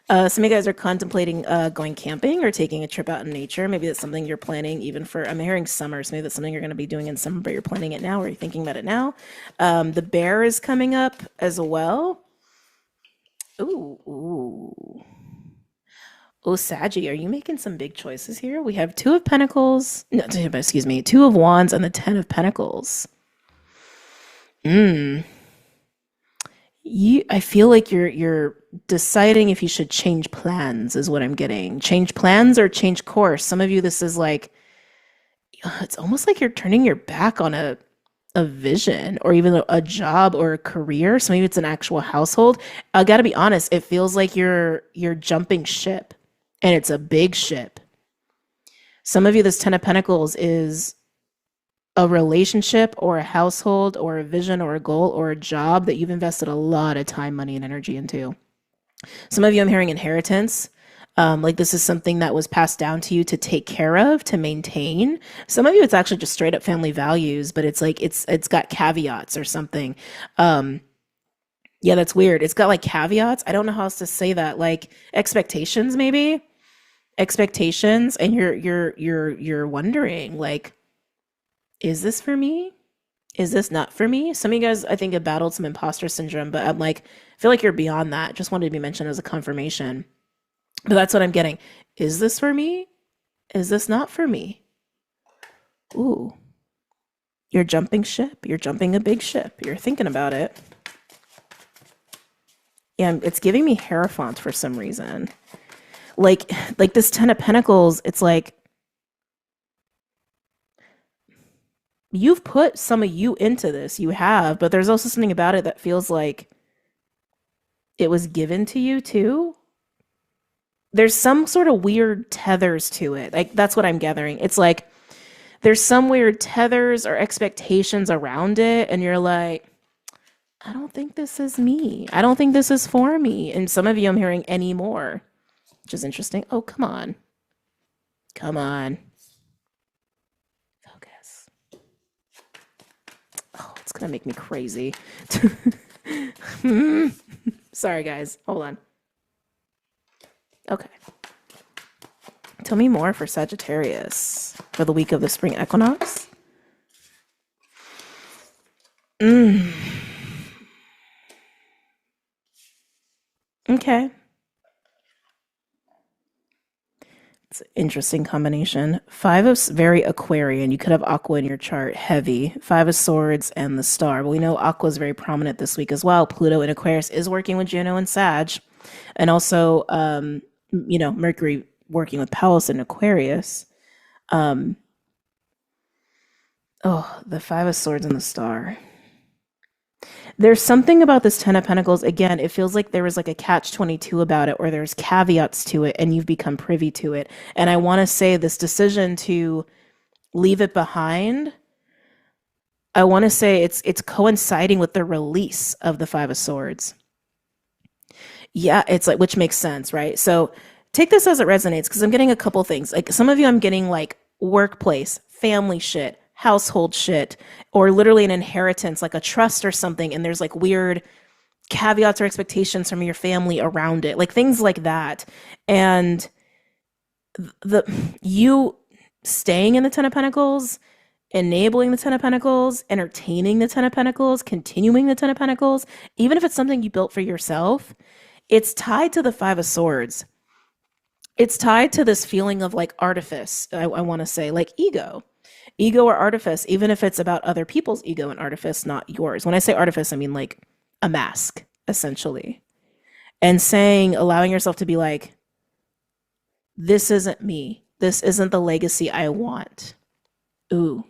Some of you guys are contemplating going camping or taking a trip out in nature. Maybe that's something you're planning even for, I'm hearing summer, so maybe that's something you're going to be doing in summer, but you're planning it now or you're thinking about it now. The bear is coming up as well. Ooh, ooh. Oh, Saggy, are you making some big choices here? We have Two of Pentacles, no, excuse me, Two of Wands and the Ten of Pentacles. I feel like you're deciding if you should change plans is what I'm getting. Change plans or change course. Some of you, this is like, it's almost like you're turning your back on a vision or even a job or a career. So maybe it's an actual household. I got to be honest, it feels like you're jumping ship, and it's a big ship. Some of you, this Ten of Pentacles is a relationship or a household or a vision or a goal or a job that you've invested a lot of time, money, and energy into. Some of you, I'm hearing inheritance. Like this is something that was passed down to you to take care of, to maintain. Some of you, it's actually just straight up family values, but it's like it's got caveats or something. Yeah, that's weird. It's got like caveats. I don't know how else to say that. Like expectations, maybe expectations, and you're wondering like, is this for me? Is this not for me? Some of you guys, I think, have battled some imposter syndrome, but I'm like, I feel like you're beyond that. Just wanted to be mentioned as a confirmation. But that's what I'm getting. Is this for me? Is this not for me? Ooh. You're jumping ship. You're jumping a big ship. You're thinking about it. Yeah, it's giving me Hierophant for some reason. Like this Ten of Pentacles, it's like, you've put some of you into this. You have, but there's also something about it that feels like it was given to you too. There's some sort of weird tethers to it. Like that's what I'm gathering. It's like there's some weird tethers or expectations around it, and you're like, I don't think this is me. I don't think this is for me. And some of you, I'm hearing anymore, which is interesting. Oh, come on. Come on. Focus. Oh, it's going to make me crazy. Sorry, guys. Hold on. Okay. Tell me more for Sagittarius for the week of the spring equinox. Okay. It's an interesting combination. Five of very Aquarian. You could have Aqua in your chart. Heavy. Five of Swords and the Star. But we know Aqua is very prominent this week as well. Pluto in Aquarius is working with Juno and Sag. And also, Mercury working with Pallas in Aquarius. The Five of Swords and the Star. There's something about this Ten of Pentacles. Again, it feels like there was like a catch-22 about it, or there's caveats to it, and you've become privy to it. And I want to say this decision to leave it behind, I want to say it's coinciding with the release of the Five of Swords. Yeah, it's like, which makes sense, right? So take this as it resonates, because I'm getting a couple things. Like some of you, I'm getting like workplace, family shit, household shit, or literally an inheritance, like a trust or something. And there's like weird caveats or expectations from your family around it, like things like that. And the you staying in the Ten of Pentacles, enabling the Ten of Pentacles, entertaining the Ten of Pentacles, continuing the Ten of Pentacles, even if it's something you built for yourself, it's tied to the Five of Swords. It's tied to this feeling of like artifice, I want to say, like ego or artifice, even if it's about other people's ego and artifice, not yours. When I say artifice, I mean like a mask, essentially. And saying, allowing yourself to be like, this isn't me. This isn't the legacy I want. Ooh,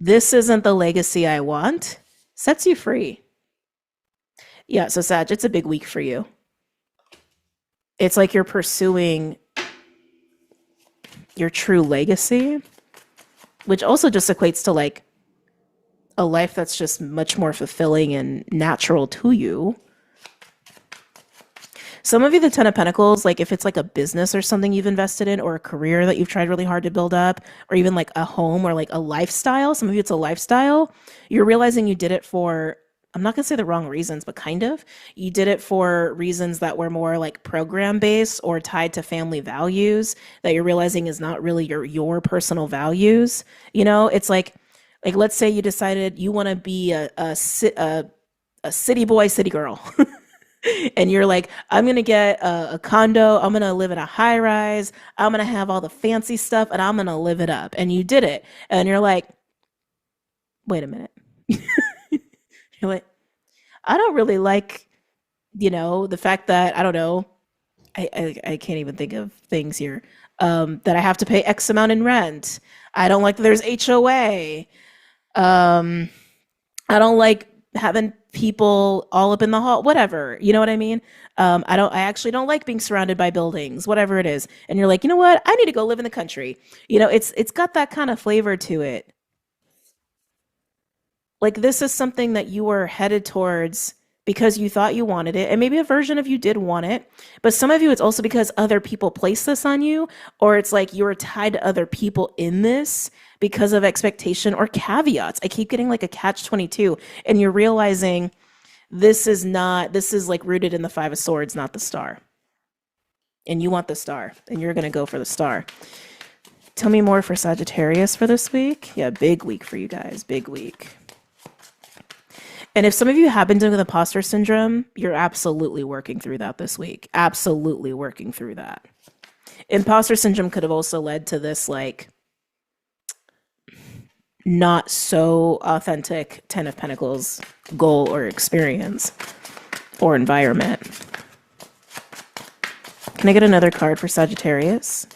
this isn't the legacy I want. Sets you free. Yeah, so Sag, it's a big week for you. It's like you're pursuing your true legacy, which also just equates to like a life that's just much more fulfilling and natural to you. Some of you, the Ten of Pentacles, like if it's like a business or something you've invested in, or a career that you've tried really hard to build up, or even like a home or like a lifestyle, some of you it's a lifestyle, you're realizing you did it for, I'm not going to say the wrong reasons, but kind of. You did it for reasons that were more like program based or tied to family values that you're realizing is not really your personal values. You know, it's like let's say you decided you want to be a city boy, city girl. And you're like, I'm going to get a condo. I'm going to live in a high rise. I'm going to have all the fancy stuff and I'm going to live it up. And you did it. And you're like, wait a minute. You're like, I don't really like, the fact that, I don't know, I can't even think of things here, that I have to pay X amount in rent. I don't like that there's HOA. I don't like having people all up in the hall, whatever. You know what I mean? I actually don't like being surrounded by buildings, whatever it is. And you're like, you know what? I need to go live in the country. It's got that kind of flavor to it. Like this is something that you were headed towards because you thought you wanted it, and maybe a version of you did want it, but some of you it's also because other people place this on you, or it's like you're tied to other people in this because of expectation or caveats. I keep getting like a catch-22, and you're realizing this is like rooted in the Five of Swords, not the Star. And you want the Star, and you're going to go for the Star. Tell me more for Sagittarius for this week. Yeah, big week for you guys. Big week. And if some of you have been dealing with imposter syndrome, you're absolutely working through that this week. Absolutely working through that. Imposter syndrome could have also led to this like not so authentic Ten of Pentacles goal or experience or environment. Can I get another card for Sagittarius?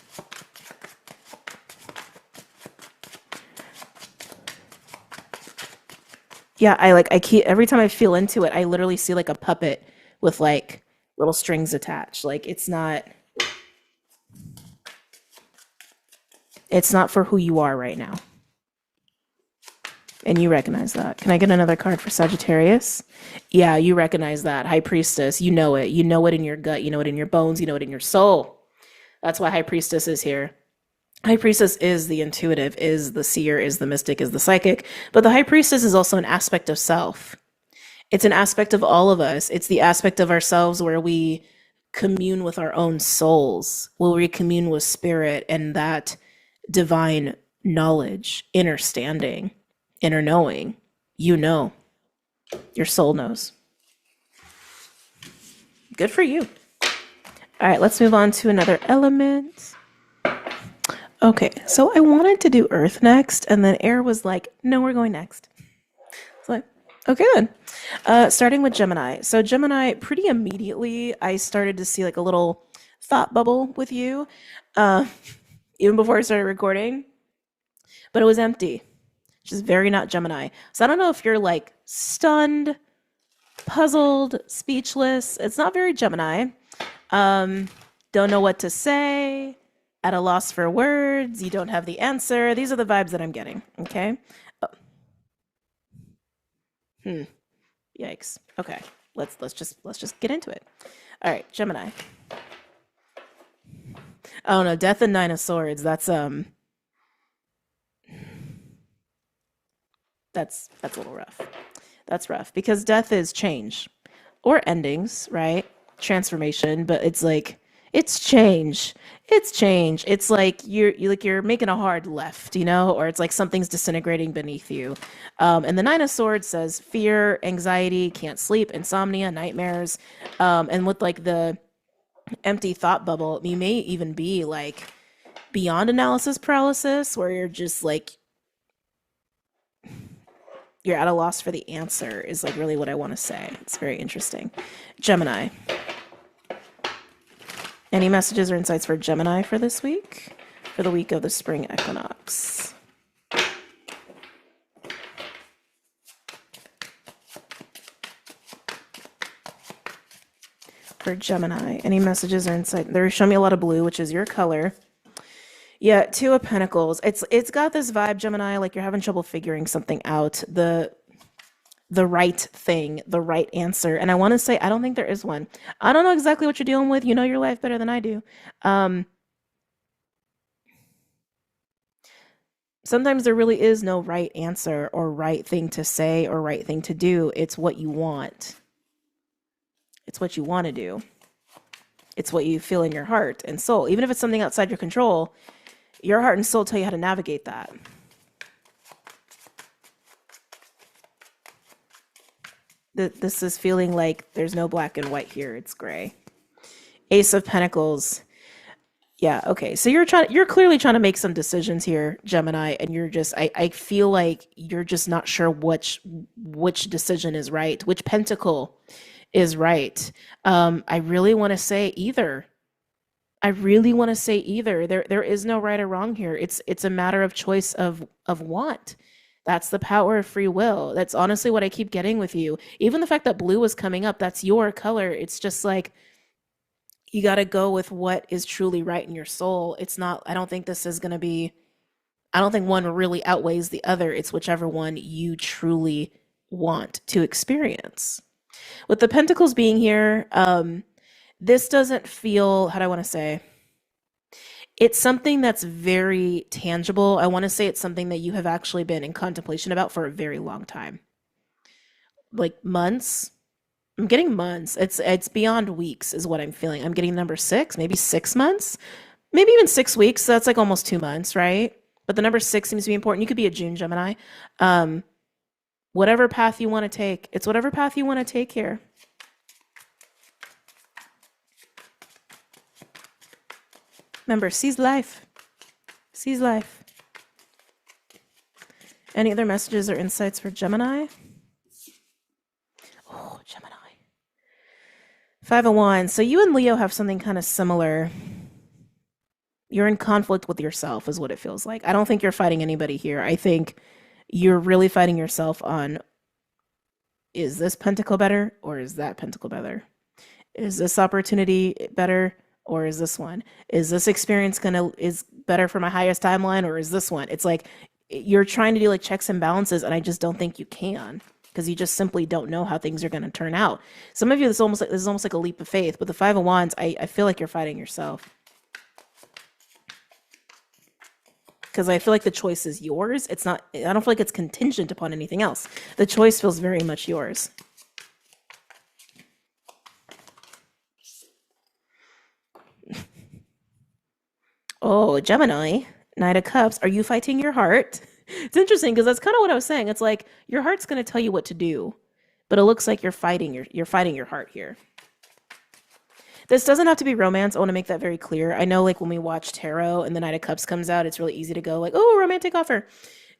Yeah, I keep, every time I feel into it, I literally see like a puppet with like little strings attached. Like it's not for who you are right now. And you recognize that. Can I get another card for Sagittarius? Yeah, you recognize that. High Priestess, you know it. You know it in your gut. You know it in your bones. You know it in your soul. That's why High Priestess is here. High Priestess is the intuitive, is the seer, is the mystic, is the psychic. But the High Priestess is also an aspect of self. It's an aspect of all of us. It's the aspect of ourselves where we commune with our own souls, where we commune with spirit and that divine knowledge, inner standing, inner knowing. You know. Your soul knows. Good for you. All right, let's move on to another element. Okay, so I wanted to do Earth next, and then Air was like, no, we're going next. It's like, okay then. Starting with Gemini. So Gemini, pretty immediately, I started to see like a little thought bubble with you, even before I started recording, but it was empty, which is very not Gemini. So I don't know if you're like stunned, puzzled, speechless. It's not very Gemini. Don't know what to say. At a loss for words, you don't have the answer. These are the vibes that I'm getting, okay? Yikes. Okay. Let's just get into it. All right, Gemini. Oh no, Death and Nine of Swords. That's a little rough. That's rough because death is change. or endings, right? Transformation, but it's like it's change. It's change. It's like you're making a hard left, or it's like something's disintegrating beneath you. And the Nine of Swords says fear, anxiety, can't sleep, insomnia, nightmares, and with like the empty thought bubble, you may even be like beyond analysis paralysis, where you're just like you're at a loss for the answer is like really what I want to say. It's very interesting. Gemini. Any messages or insights for Gemini for this week? For the week of the spring equinox. For Gemini, any messages or insight? They're showing me a lot of blue, which is your color. Yeah, Two of Pentacles. It's got this vibe, Gemini, like you're having trouble figuring something out. The right thing, the right answer. And I want to say, I don't think there is one. I don't know exactly what you're dealing with. You know your life better than I do. Sometimes there really is no right answer or right thing to say or right thing to do. It's what you want. It's what you want to do. It's what you feel in your heart and soul. Even if it's something outside your control, your heart and soul tell you how to navigate that. This is feeling like there's no black and white here. It's gray. Ace of Pentacles. Yeah, okay. So you're clearly trying to make some decisions here, Gemini, and you're just I feel like you're just not sure which decision is right, which pentacle is right. I really want to say either. I really want to say either. There is no right or wrong here. It's a matter of choice of want. That's the power of free will. That's honestly what I keep getting with you. Even the fact that blue is coming up, that's your color. It's just like you got to go with what is truly right in your soul. It's not, I don't think this is going to be, I don't think one really outweighs the other. It's whichever one you truly want to experience. With the Pentacles being here, this doesn't feel, how do I want to say? It's something that's very tangible. I want to say it's something that you have actually been in contemplation about for a very long time. Like months. I'm getting months. It's beyond weeks is what I'm feeling. I'm getting number 6, maybe 6 months, maybe even 6 weeks. So that's like almost 2 months, right? But the number 6 seems to be important. You could be a June Gemini. Whatever path you want to take. It's whatever path you want to take here. Remember, seize life. Seize life. Any other messages or insights for Gemini? Oh, Gemini. 5 of Wands. So you and Leo have something kind of similar. You're in conflict with yourself is what it feels like. I don't think you're fighting anybody here. I think you're really fighting yourself on, is this pentacle better or is that pentacle better? Is this opportunity better or is this one? Is this experience is better for my highest timeline or is this one? It's like you're trying to do like checks and balances and I just don't think you can because you just simply don't know how things are going to turn out. Some of you, this is almost like a leap of faith, but the 5 of Wands, I feel like you're fighting yourself. Because I feel like the choice is yours. It's not, I don't feel like it's contingent upon anything else. The choice feels very much yours. Oh, Gemini, Knight of Cups. Are you fighting your heart? It's interesting because that's kind of what I was saying. It's like your heart's going to tell you what to do, but it looks like you're fighting your heart here. This doesn't have to be romance. I want to make that very clear. I know like when we watch tarot and the Knight of Cups comes out, it's really easy to go like, oh, romantic offer.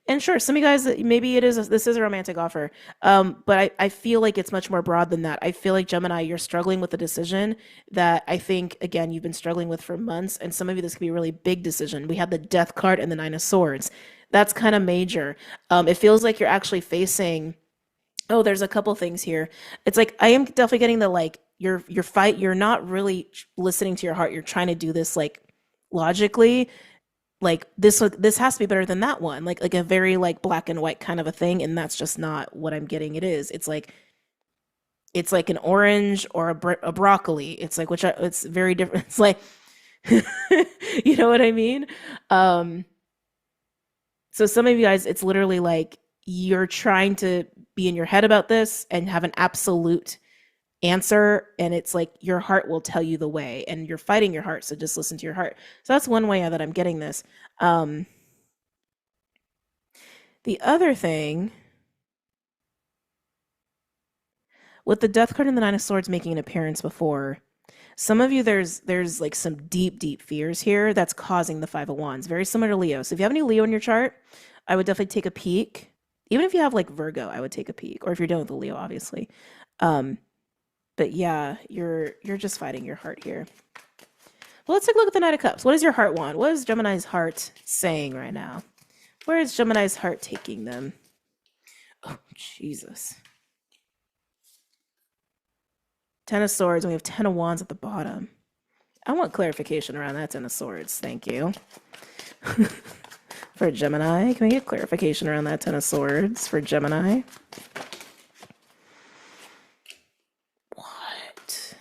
And sure, some of you guys, maybe this is a romantic offer. But I feel like it's much more broad than that. I feel like Gemini, you're struggling with a decision that I think, again, you've been struggling with for months. And some of you, this could be a really big decision. We had the Death card and the 9 of Swords. That's kind of major. It feels like you're actually facing, oh, there's a couple things here. It's like, I am definitely getting the like, you're not really listening to your heart. You're trying to do this like logically. Like this has to be better than that one. Like a very like black and white kind of a thing. And that's just not what I'm getting. It is. It's like an orange or a broccoli. It's like, it's very different. It's like, you know what I mean? So some of you guys, it's literally like you're trying to be in your head about this and have an absolute answer, and it's like your heart will tell you the way, and you're fighting your heart, so just listen to your heart. So that's one way that I'm getting this. The other thing with the Death card and the Nine of Swords making an appearance before, some of you, there's like some deep fears here that's causing the Five of Wands, very similar to Leo. So if you have any Leo in your chart, I would definitely take a peek. Even if you have like Virgo, I would take a peek, or if you're dealing with a Leo, obviously. But yeah, you're just fighting your heart here. Well, let's take a look at the Knight of Cups. What does your heart want? What is Gemini's heart saying right now? Where is Gemini's heart taking them? Oh, Jesus. Ten of Swords, and we have Ten of Wands at the bottom. I want clarification around that Ten of Swords. Thank you. For Gemini, can we get clarification around that Ten of Swords for Gemini? What?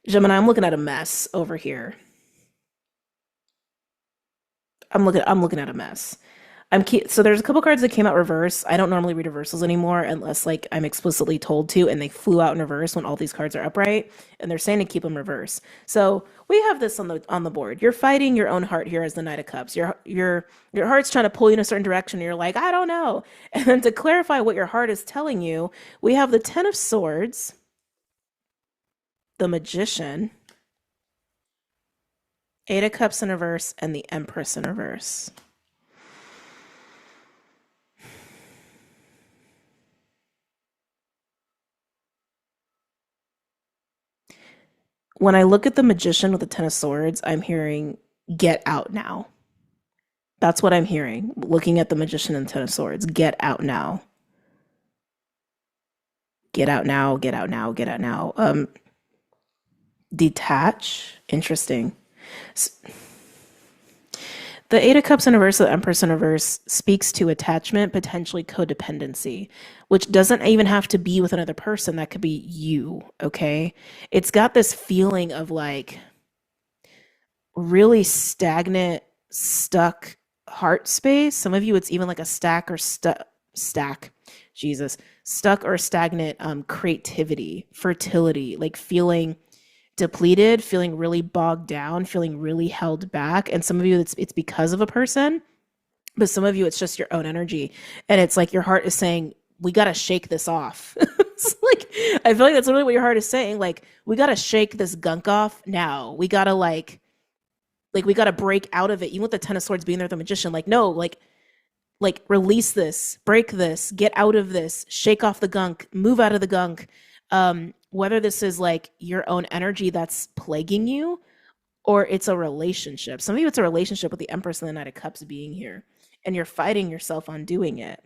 Gemini, I'm looking at a mess over here. I'm looking at a mess. So there's a couple cards that came out reverse. I don't normally read reversals anymore unless like I'm explicitly told to, and they flew out in reverse when all these cards are upright, and they're saying to keep them reverse. So we have this on the board. You're fighting your own heart here as the Knight of Cups. Your heart's trying to pull you in a certain direction, and you're like, I don't know. And then to clarify what your heart is telling you, we have the Ten of Swords, the Magician, Eight of Cups in reverse, and the Empress in reverse. When I look at the Magician with the Ten of Swords, I'm hearing, get out now. That's what I'm hearing, looking at the Magician and the Ten of Swords. Get out now. Get out now, get out now, get out now. Detach. Interesting. The Eight of Cups in reverse, the Empress in reverse, speaks to attachment, potentially codependency, which doesn't even have to be with another person. That could be you, okay? It's got this feeling of like really stagnant, stuck heart space. Some of you, it's even like a stuck or stagnant creativity, fertility, like feeling depleted, feeling really bogged down, feeling really held back. And some of you, it's because of a person, but some of you, it's just your own energy. And it's like your heart is saying, we got to shake this off. It's like, I feel like that's literally what your heart is saying. Like, we got to shake this gunk off now. We got to like we got to break out of it. Even with the Ten of Swords being there, the Magician, like, no, like release this, break this, get out of this, shake off the gunk, move out of the gunk. Whether this is like your own energy that's plaguing you, or it's a relationship. Some of you, it's a relationship with the Empress and the Knight of Cups being here, and you're fighting yourself on doing it.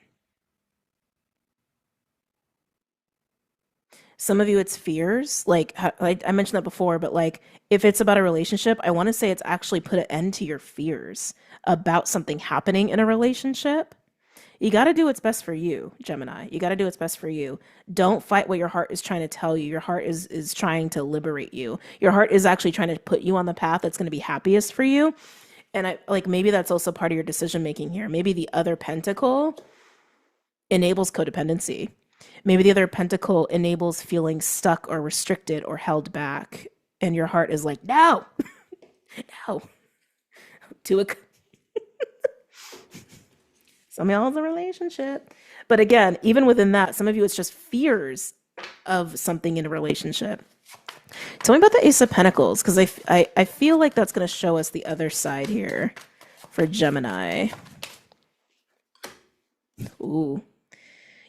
Some of you, it's fears. Like I mentioned that before, but like if it's about a relationship, I want to say it's actually put an end to your fears about something happening in a relationship. You got to do what's best for you, Gemini. You got to do what's best for you. Don't fight what your heart is trying to tell you. Your heart is trying to liberate you. Your heart is actually trying to put you on the path that's going to be happiest for you. And maybe that's also part of your decision making here. Maybe the other pentacle enables codependency. Maybe the other pentacle enables feeling stuck or restricted or held back. And your heart is like, no, no, to a some of y'all is a relationship. But again, even within that, some of you, it's just fears of something in a relationship. Tell me about the Ace of Pentacles, because I feel like that's going to show us the other side here for Gemini. Ooh.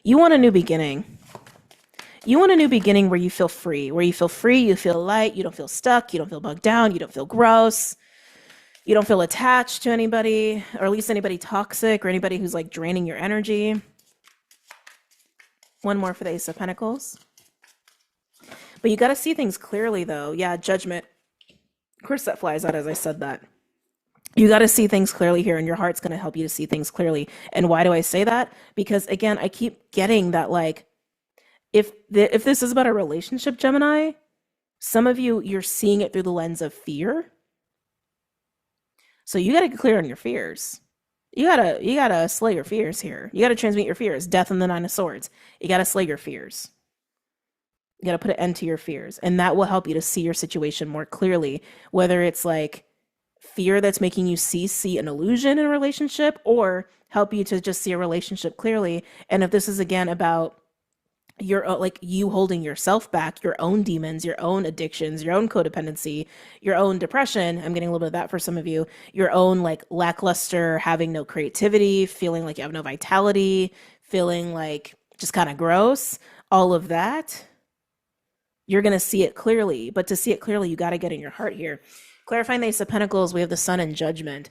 You want a new beginning. You want a new beginning where you feel free. Where you feel light, you don't feel stuck, you don't feel bogged down, you don't feel gross. You don't feel attached to anybody, or at least anybody toxic or anybody who's like draining your energy. One more for the Ace of Pentacles. But you got to see things clearly, though. Yeah, judgment. Of course, that flies out as I said that. You got to see things clearly here, and your heart's going to help you to see things clearly. And why do I say that? Because, again, I keep getting that, like, if this is about a relationship, Gemini, some of you, you're seeing it through the lens of fear. So you got to get clear on your fears. You gotta slay your fears here. You gotta transmute your fears. Death and the Nine of Swords. You gotta slay your fears. You gotta put an end to your fears. And that will help you to see your situation more clearly. Whether it's like fear that's making you see an illusion in a relationship, or help you to just see a relationship clearly. And if this is again about your like you holding yourself back, your own demons, your own addictions, your own codependency, your own depression, I'm getting a little bit of that for some of you, your own like lackluster, having no creativity, feeling like you have no vitality, feeling like just kind of gross, all of that, you're going to see it clearly. But to see it clearly, you got to get in your heart here. Clarifying the Ace of Pentacles, we have the Sun and Judgment.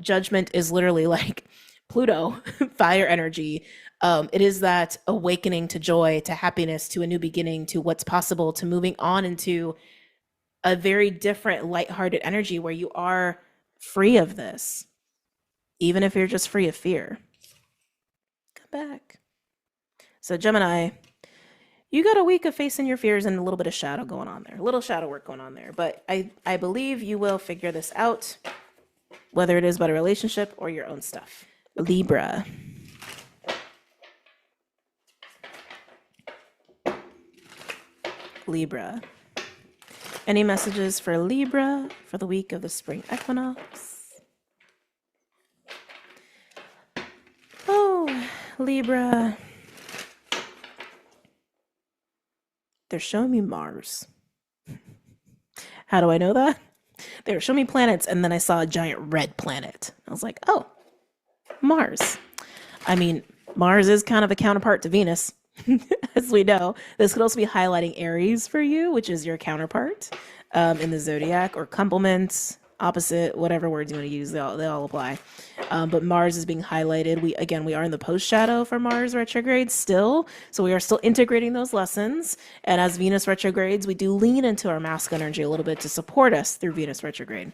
Judgment is literally like Pluto, fire energy. It is that awakening to joy, to happiness, to a new beginning, to what's possible, to moving on into a very different, lighthearted energy where you are free of this, even if you're just free of fear. Come back. So, Gemini, you got a week of facing your fears and a little bit of shadow going on there, a little shadow work going on there. But I believe you will figure this out, whether it is about a relationship or your own stuff. Libra. Libra. Any messages for Libra for the week of the spring equinox? Oh, Libra. They're showing me Mars. How do I know that? They were showing me planets, and then I saw a giant red planet. I was like, oh, Mars. I mean, Mars is kind of a counterpart to Venus, as we know. This could also be highlighting Aries for you, which is your counterpart in the zodiac, or complement, opposite, whatever words you want to use, they all apply. But Mars is being highlighted. We are in the post shadow for Mars retrograde still, so we are still integrating those lessons. And as Venus retrogrades, we do lean into our masculine energy a little bit to support us through Venus retrograde.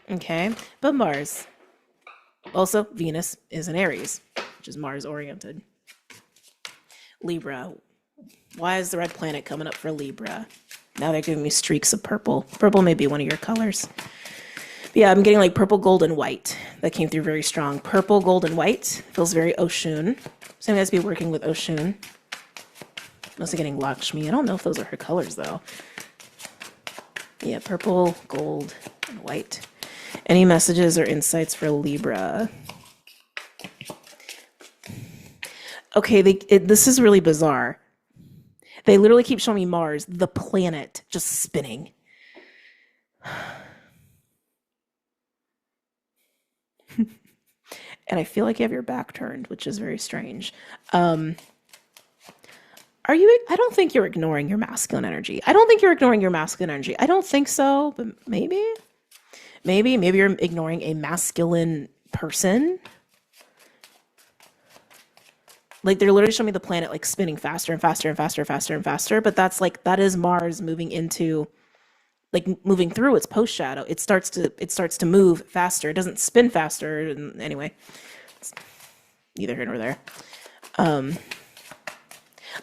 Okay, but Mars, also Venus is in Aries, which is Mars oriented. Libra. Why is the red planet coming up for Libra? Now they're giving me streaks of purple. Purple may be one of your colors. But yeah, I'm getting like purple, gold, and white. That came through very strong. Purple, gold, and white. Feels very Oshun. So I'm going to be working with Oshun. Mostly getting Lakshmi. I don't know if those are her colors though. Yeah, purple, gold, and white. Any messages or insights for Libra? Okay, this is really bizarre. They literally keep showing me Mars, the planet, just spinning. And I feel like you have your back turned, which is very strange. I don't think you're ignoring your masculine energy. I don't think you're ignoring your masculine energy. I don't think so, but maybe you're ignoring a masculine person. Like they're literally showing me the planet like spinning faster and faster and faster and faster and faster. But that is Mars moving into, like moving through its post shadow. It starts to move faster. It doesn't spin faster. And anyway, it's neither here nor there.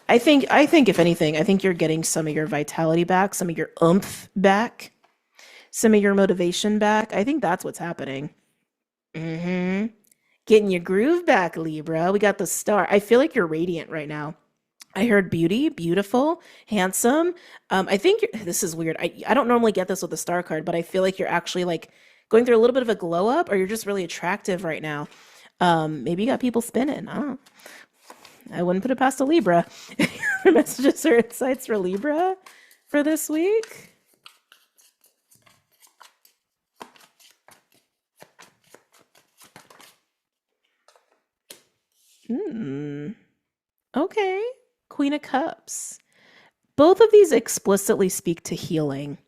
I think if anything, I think you're getting some of your vitality back, some of your oomph back, some of your motivation back. I think that's what's happening. Getting your groove back, Libra. We got the star. I feel like you're radiant right now. I heard beauty, beautiful, handsome. I think this is weird. I don't normally get this with the star card, but I feel like you're actually like going through a little bit of a glow up, or you're just really attractive right now. Maybe you got people spinning. I don't know. I wouldn't put it past a Libra. Messages or insights for Libra for this week? Okay. Queen of Cups. Both of these explicitly speak to healing.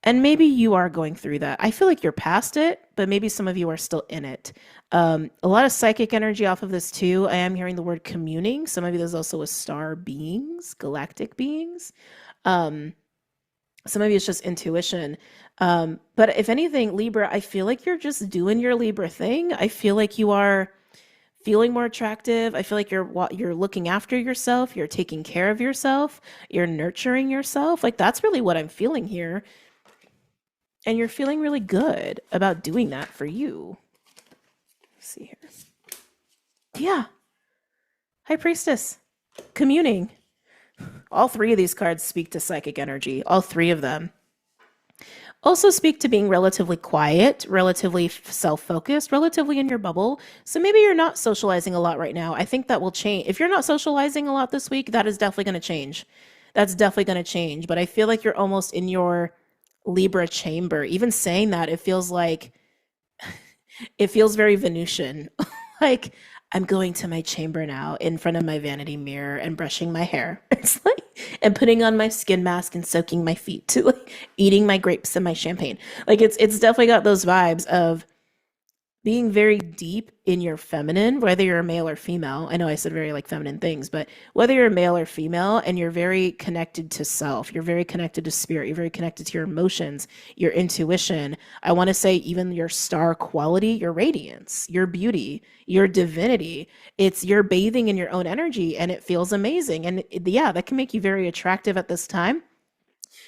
And maybe you are going through that. I feel like you're past it, but maybe some of you are still in it. A lot of psychic energy off of this too. I am hearing the word communing. Some of you, there's also a star beings, galactic beings. Some of you, it's just intuition. But if anything, Libra, I feel like you're just doing your Libra thing. I feel like you are feeling more attractive. I feel like you're looking after yourself. You're taking care of yourself. You're nurturing yourself. Like that's really what I'm feeling here. And you're feeling really good about doing that for you. see here. Yeah. High Priestess. Communing. All three of these cards speak to psychic energy. All three of them. Also speak to being relatively quiet, relatively self-focused, relatively in your bubble. So maybe you're not socializing a lot right now. I think that will change. If you're not socializing a lot this week, that is definitely going to change. That's definitely going to change. But I feel like you're almost in your Libra chamber. Even saying that, it feels very Venusian. Like, I'm going to my chamber now in front of my vanity mirror and brushing my hair. It's like, and putting on my skin mask and soaking my feet to like eating my grapes and my champagne. Like it's definitely got those vibes of being very deep in your feminine, whether you're a male or female. I know I said very like feminine things, but whether you're a male or female, and you're very connected to self, you're very connected to spirit, you're very connected to your emotions, your intuition. I want to say even your star quality, your radiance, your beauty, your divinity. You're bathing in your own energy and it feels amazing. And yeah, that can make you very attractive at this time.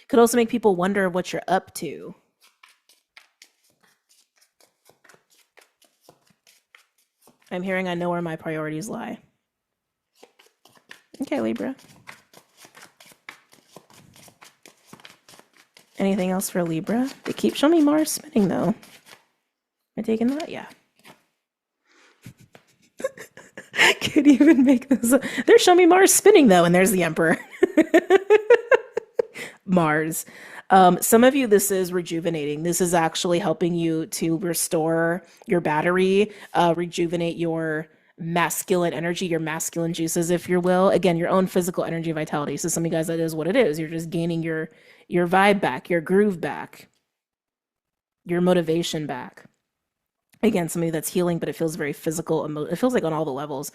Could also make people wonder what you're up to. I'm hearing I know where my priorities lie. Okay, Libra. Anything else for Libra? They keep showing me Mars spinning, though. Am I taking that? Yeah. Can't even make this up. They're showing me Mars spinning, though, and there's the Emperor. Mars. Some of you, this is rejuvenating. This is actually helping you to restore your battery, rejuvenate your masculine energy, your masculine juices, if you will. Again, your own physical energy vitality. So some of you guys, that is what it is. You're just gaining your vibe back, your groove back, your motivation back. Again, some of you that's healing, but it feels very physical. It feels like on all the levels.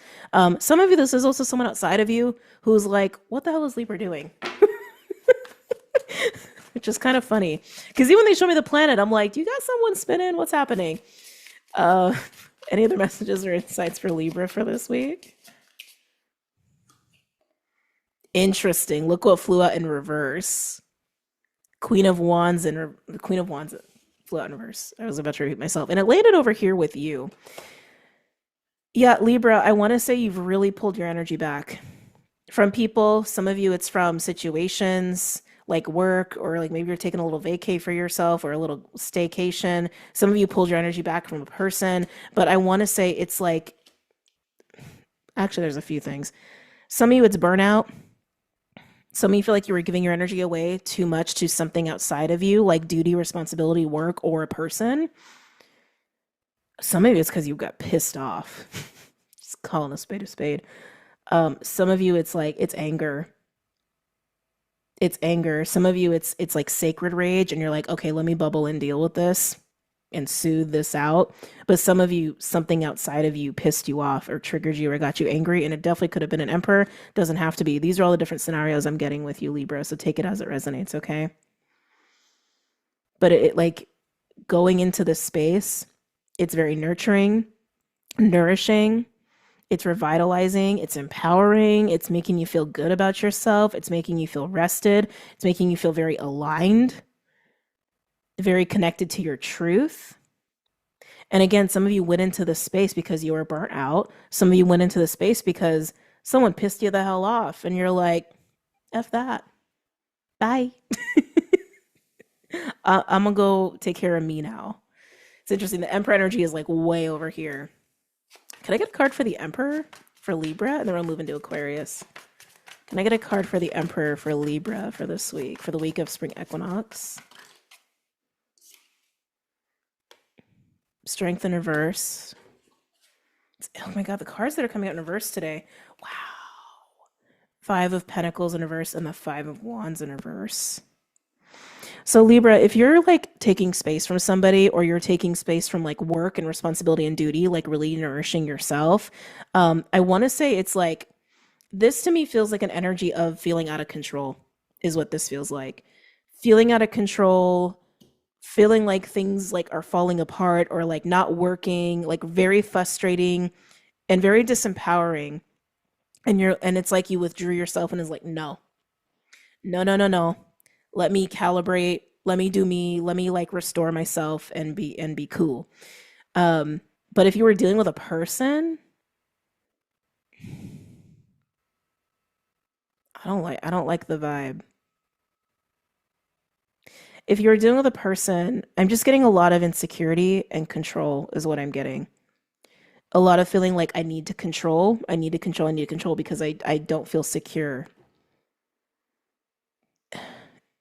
Some of you, this is also someone outside of you who's like, what the hell is Libra doing? Which is kind of funny. Because even when they show me the planet, I'm like, do you got someone spinning? What's happening? Any other messages or insights for Libra for this week? Interesting. Look what flew out in reverse. Queen of Wands flew out in reverse. I was about to repeat myself. And it landed over here with you. Yeah, Libra, I want to say you've really pulled your energy back from people. Some of you, it's from situations like work, or like maybe you're taking a little vacay for yourself or a little staycation. Some of you pulled your energy back from a person, but I want to say it's like, actually, there's a few things. Some of you, it's burnout. Some of you feel like you were giving your energy away too much to something outside of you, like duty, responsibility, work, or a person. Some of you, it's because you got pissed off. Just calling a spade a spade. Some of you, it's like, it's anger. It's anger. Some of you, it's like sacred rage, and you're like, okay, let me bubble and deal with this and soothe this out. But some of you, something outside of you pissed you off or triggered you or got you angry, and it definitely could have been an Emperor. Doesn't have to be. These are all the different scenarios I'm getting with you, Libra, so take it as it resonates, okay? But it like going into this space, it's very nurturing, nourishing. It's revitalizing, it's empowering, it's making you feel good about yourself, it's making you feel rested, it's making you feel very aligned, very connected to your truth. And again, some of you went into this space because you were burnt out. Some of you went into the space because someone pissed you the hell off, and you're like, F that. Bye. I'm gonna go take care of me now. It's interesting. The Emperor energy is like way over here. Can I get a card for the Emperor for Libra? And then we'll move into Aquarius. Can I get a card for the Emperor for Libra for this week, for the week of spring equinox? Strength in reverse. Oh my God, the cards that are coming out in reverse today. Wow. 5 of Pentacles in reverse and the 5 of Wands in reverse. So Libra, if you're like taking space from somebody, or you're taking space from like work and responsibility and duty, like really nourishing yourself, I want to say it's like, this to me feels like an energy of feeling out of control is what this feels like. Feeling out of control, feeling like things like are falling apart or like not working, like very frustrating and very disempowering. And it's like you withdrew yourself and is like, no. Let me calibrate, let me do me, let me like restore myself and be cool. But if you were dealing with a person, I don't like the vibe. If you're dealing with a person, I'm just getting a lot of insecurity and control is what I'm getting. A lot of feeling like I need to control, I need to control, I need to control because I don't feel secure.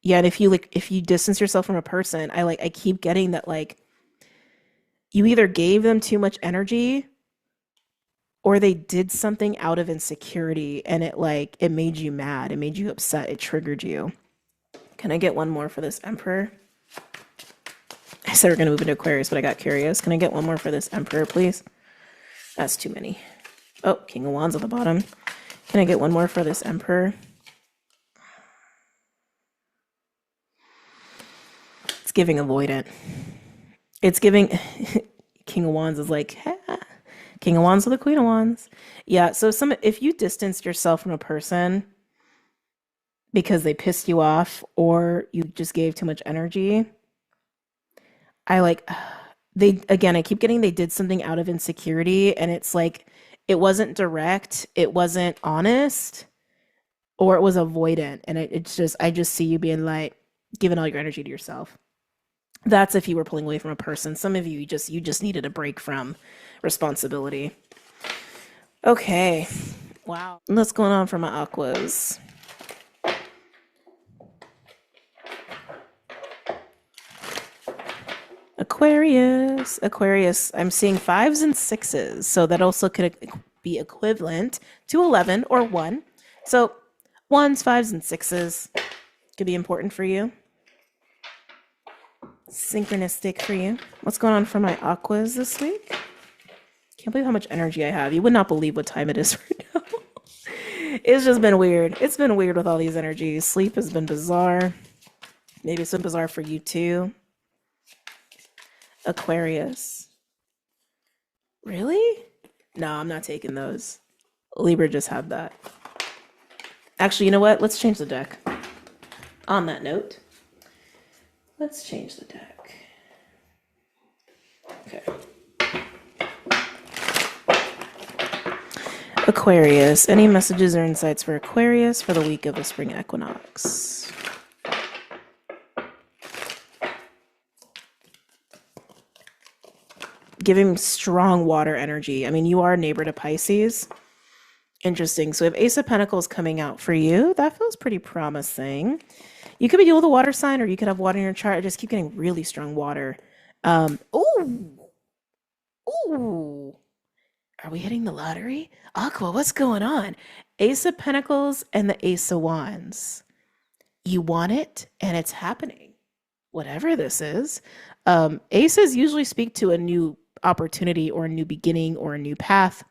Yeah, and if you distance yourself from a person, I keep getting that like you either gave them too much energy or they did something out of insecurity and it made you mad, it made you upset, it triggered you. Can I get one more for this Emperor? I said we're gonna move into Aquarius, but I got curious. Can I get one more for this Emperor, please? That's too many. Oh, King of Wands at the bottom. Can I get one more for this Emperor? It's giving avoidant. It's giving King of Wands is like, "Ha." King of Wands with the Queen of Wands. Yeah, so if you distanced yourself from a person because they pissed you off or you just gave too much energy, I like they again, I keep getting they did something out of insecurity and it's like it wasn't direct, it wasn't honest, or it was avoidant. And it's just I just see you being like giving all your energy to yourself. That's if you were pulling away from a person. Some of you just needed a break from responsibility. Okay. Wow. What's going on for my aquas? Aquarius. I'm seeing fives and sixes. So that also could be equivalent to 11 or 1. So ones, fives, and sixes could be important for you. Synchronistic for you. What's going on for my aquas this week? Can't believe how much energy I have. You would not believe what time it is right now. It's just been weird. It's been weird with all these energies. Sleep has been bizarre. Maybe it's been bizarre for you too. Aquarius. Really? No, I'm not taking those. Libra just had that. Actually, you know what? Let's change the deck. On that note, let's change the deck. Okay. Aquarius. Any messages or insights for Aquarius for the week of the spring equinox? Giving strong water energy. I mean, you are a neighbor to Pisces. Interesting. So we have Ace of Pentacles coming out for you. That feels pretty promising. You could be dealing with a water sign or you could have water in your chart. I just keep getting really strong water. Ooh. Ooh. Are we hitting the lottery? Aqua, what's going on? Ace of Pentacles and the Ace of Wands. You want it and it's happening. Whatever this is. Aces usually speak to a new opportunity or a new beginning or a new path.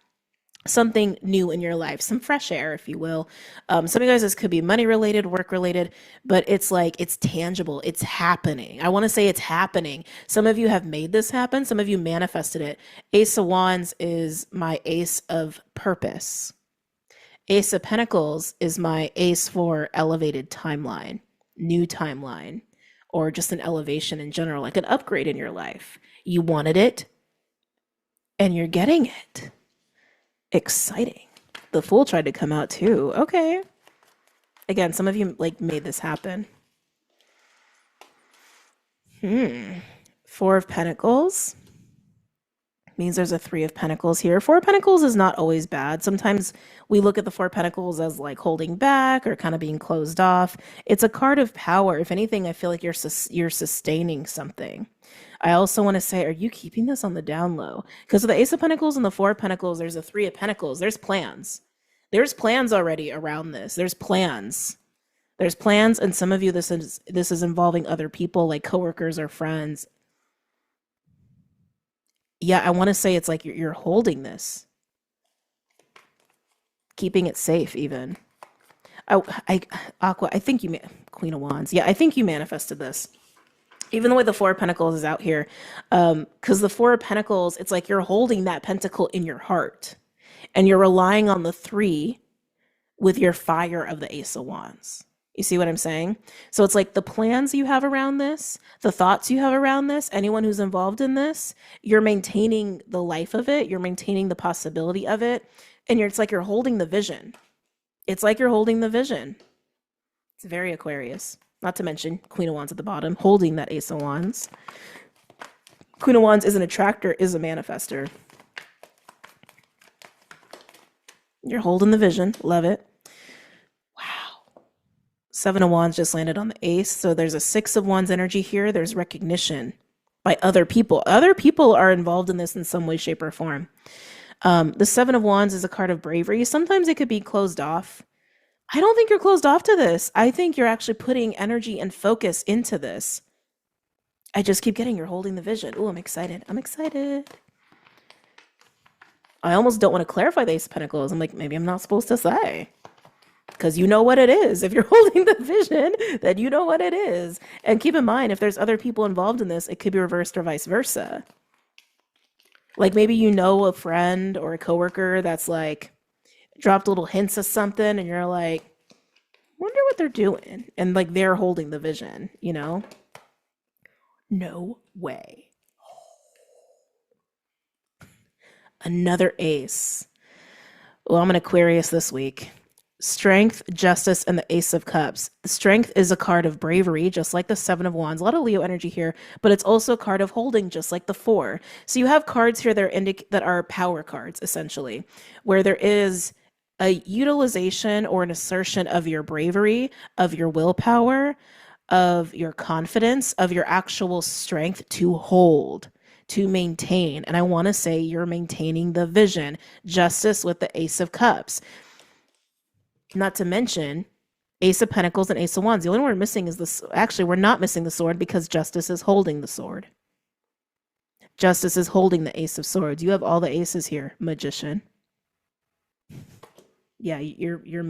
Something new in your life, some fresh air, if you will. Some of you guys, this could be money related, work related, but it's like it's tangible, it's happening. I want to say it's happening. Some of you have made this happen, some of you manifested it. Ace of Wands is my ace of purpose. Ace of Pentacles is my ace for elevated timeline, new timeline, or just an elevation in general, like an upgrade in your life. You wanted it, and you're getting it. Exciting. The Fool tried to come out too. Okay. Again, some of you like made this happen. Four of Pentacles means there's a Three of Pentacles here. Four of Pentacles is not always bad. Sometimes we look at the Four of Pentacles as like holding back or kind of being closed off. It's a card of power. If anything, I feel like you're sustaining something. I also want to say, are you keeping this on the down low? Because of the Ace of Pentacles and the Four of Pentacles, there's a Three of Pentacles. There's plans. There's plans already around this. There's plans. There's plans, and some of you, this is involving other people, like coworkers or friends. Yeah, I want to say it's like you're holding this, keeping it safe, even. Aqua, I think Queen of Wands. Yeah, I think you manifested this. Even the way the Four of Pentacles is out here, because the Four of Pentacles, it's like you're holding that pentacle in your heart, and you're relying on the Three with your fire of the Ace of Wands. You see what I'm saying? So it's like the plans you have around this, the thoughts you have around this, anyone who's involved in this, you're maintaining the life of it, you're maintaining the possibility of it, and it's like you're holding the vision. It's like you're holding the vision. It's very Aquarius. Not to mention Queen of Wands at the bottom, holding that Ace of Wands. Queen of Wands is an attractor, is a manifester. You're holding the vision. Love it. Wow. Seven of Wands just landed on the Ace. So there's a Six of Wands energy here. There's recognition by other people. Other people are involved in this in some way, shape, or form. The Seven of Wands is a card of bravery. Sometimes it could be closed off. I don't think you're closed off to this. I think you're actually putting energy and focus into this. I just keep getting you're holding the vision. Oh, I'm excited. I'm excited. I almost don't want to clarify the Ace of Pentacles. I'm like, maybe I'm not supposed to say. Because you know what it is. If you're holding the vision, then you know what it is. And keep in mind, if there's other people involved in this, it could be reversed or vice versa. Like maybe you know a friend or a coworker that's like dropped little hints of something and you're like, wonder what they're doing. And like they're holding the vision, you know? No way. Another Ace. Well, I'm an Aquarius this week. Strength, Justice, and the Ace of Cups. Strength is a card of bravery, just like the Seven of Wands. A lot of Leo energy here, but it's also a card of holding, just like the Four. So you have cards here that are power cards, essentially, where there is a utilization or an assertion of your bravery, of your willpower, of your confidence, of your actual strength to hold, to maintain. And I want to say you're maintaining the vision. Justice with the Ace of Cups. Not to mention Ace of Pentacles and Ace of Wands. The only one we're missing is this. Actually, we're not missing the sword because Justice is holding the sword. Justice is holding the Ace of Swords. You have all the aces here, Magician. Yeah, you're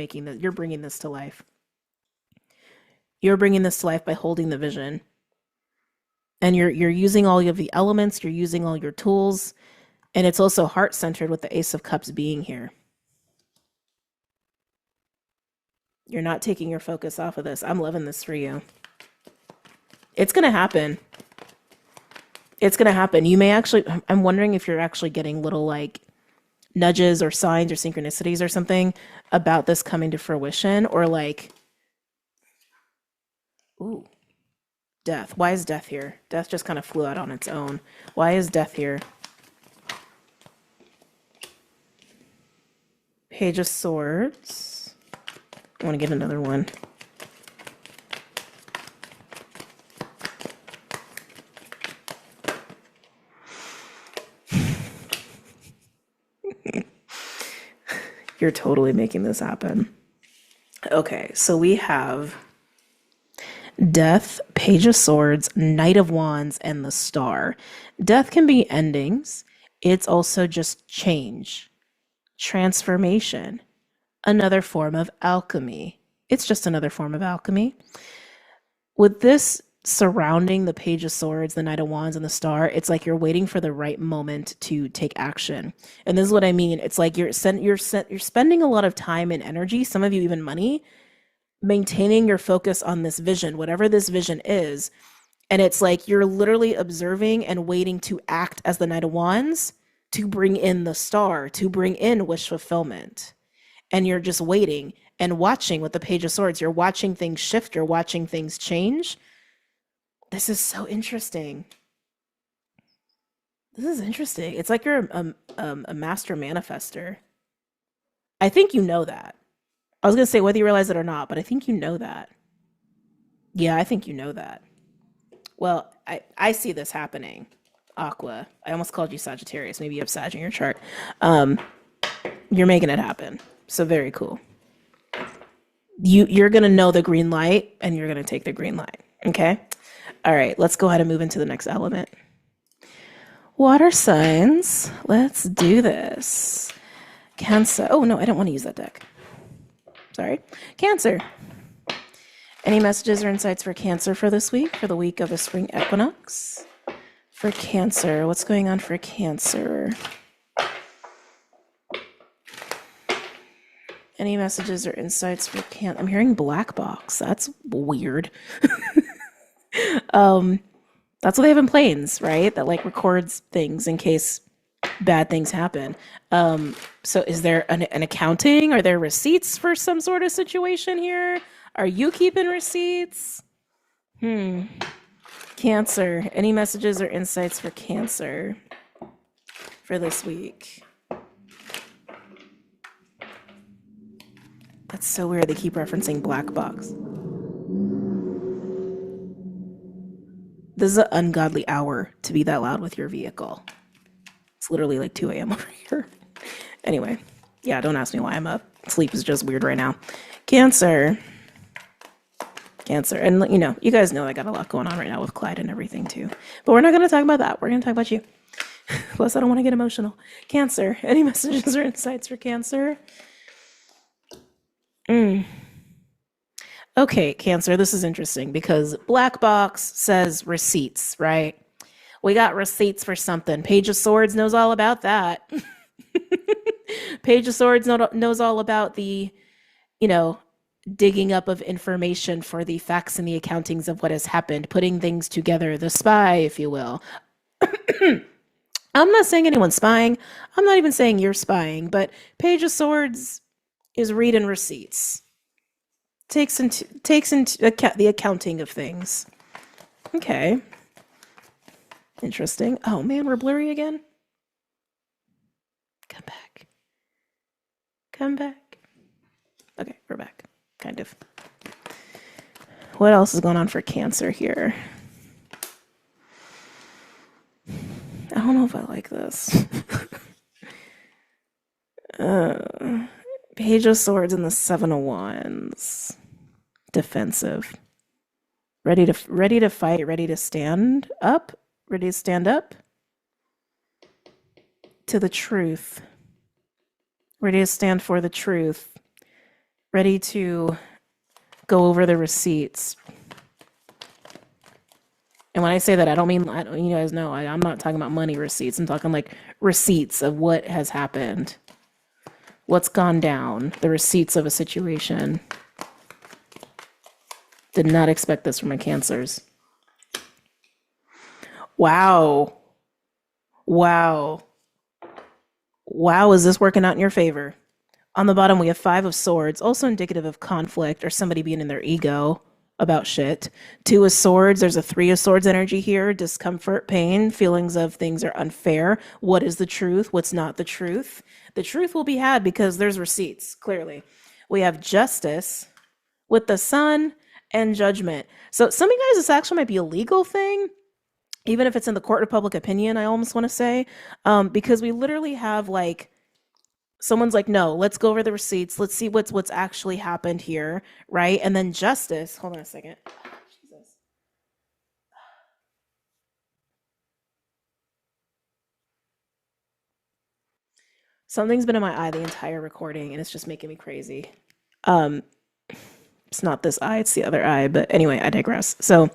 bringing this to life. You're bringing this to life by holding the vision. And you're using all of the elements, you're using all your tools, and it's also heart-centered with the Ace of Cups being here. You're not taking your focus off of this. I'm loving this for you. It's going to happen. It's going to happen. You may actually, I'm wondering if you're actually getting little like nudges or signs or synchronicities or something about this coming to fruition, or like, ooh, Death. Why is Death here? Death just kind of flew out on its own. Why is Death here? Page of Swords. I want to get another one. You're totally making this happen. Okay, so we have Death, Page of Swords, Knight of Wands, and the Star. Death can be endings. It's also just change, transformation, another form of alchemy. It's just another form of alchemy. With this surrounding the Page of Swords, the Knight of Wands, and the Star, it's like you're waiting for the right moment to take action. And this is what I mean. It's like you're spending a lot of time and energy, some of you even money, maintaining your focus on this vision, whatever this vision is. And it's like you're literally observing and waiting to act as the Knight of Wands to bring in the Star, to bring in wish fulfillment. And you're just waiting and watching with the Page of Swords. You're watching things shift. You're watching things change. This is so interesting. This is interesting. It's like you're a master manifester. I think you know that. I was going to say whether you realize it or not, but I think you know that. Yeah, I think you know that. Well, I see this happening. Aqua. I almost called you Sagittarius. Maybe you have Sag in your chart. You're making it happen. So very cool. You're going to know the green light and you're going to take the green light. Okay? All right, let's go ahead and move into the next element. Water signs. Let's do this. Cancer. Oh, no, I don't want to use that deck. Sorry. Cancer. Any messages or insights for Cancer for this week, for the week of the spring equinox? For Cancer, what's going on for Cancer? Any Any messages or insights for I'm hearing black box. That's weird. That's what they have in planes, right? That like records things in case bad things happen. So is there an accounting? Are there receipts for some sort of situation here? Are you keeping receipts? Cancer. Any messages or insights for Cancer for this week? That's so weird. They keep referencing black box. This is an ungodly hour to be that loud with your vehicle. It's literally like 2 a.m. over here. Anyway, yeah, don't ask me why I'm up. Sleep is just weird right now. Cancer. And you know, you guys know I got a lot going on right now with Clyde and everything too. But we're not going to talk about that. We're going to talk about you. Plus, I don't want to get emotional. Cancer. Any messages or insights for Cancer? Okay, Cancer, this is interesting because black box says receipts, right? We got receipts for something. Page of Swords knows all about that. Page of Swords knows all about the, you know, digging up of information for the facts and the accountings of what has happened, putting things together, the spy, if you will. I'm not saying anyone's spying. I'm not even saying you're spying, but Page of Swords is reading receipts. Takes into account the accounting of things. Okay. Interesting. Oh man, we're blurry again. Come back. Come back. Okay, we're back. Kind of. What else is going on for Cancer here? I don't know if I like this. Page of Swords and the Seven of Wands. Defensive. Ready to fight, ready to stand up to the truth. Ready to stand for the truth. Ready to go over the receipts. And when I say that, I don't mean, you guys know, I'm not talking about money receipts. I'm talking like receipts of what has happened. What's gone down. The receipts of a situation. Did not expect this from my Cancers. Wow. Is this working out in your favor? On the bottom, we have Five of Swords, also indicative of conflict or somebody being in their ego about shit. Two of Swords, there's a Three of Swords energy here, discomfort, pain, feelings of things are unfair. What is the truth? What's not the truth? The truth will be had because there's receipts, clearly. We have Justice with the Sun and Judgment. So some of you guys, this actually might be a legal thing, even if it's in the court of public opinion, I almost want to say, because we literally have like, someone's like, no, let's go over the receipts. Let's see what's actually happened here, right? And then Justice, hold on a second. Jesus. Something's been in my eye the entire recording, and it's just making me crazy. It's not this eye, it's the other eye. But anyway, I digress. So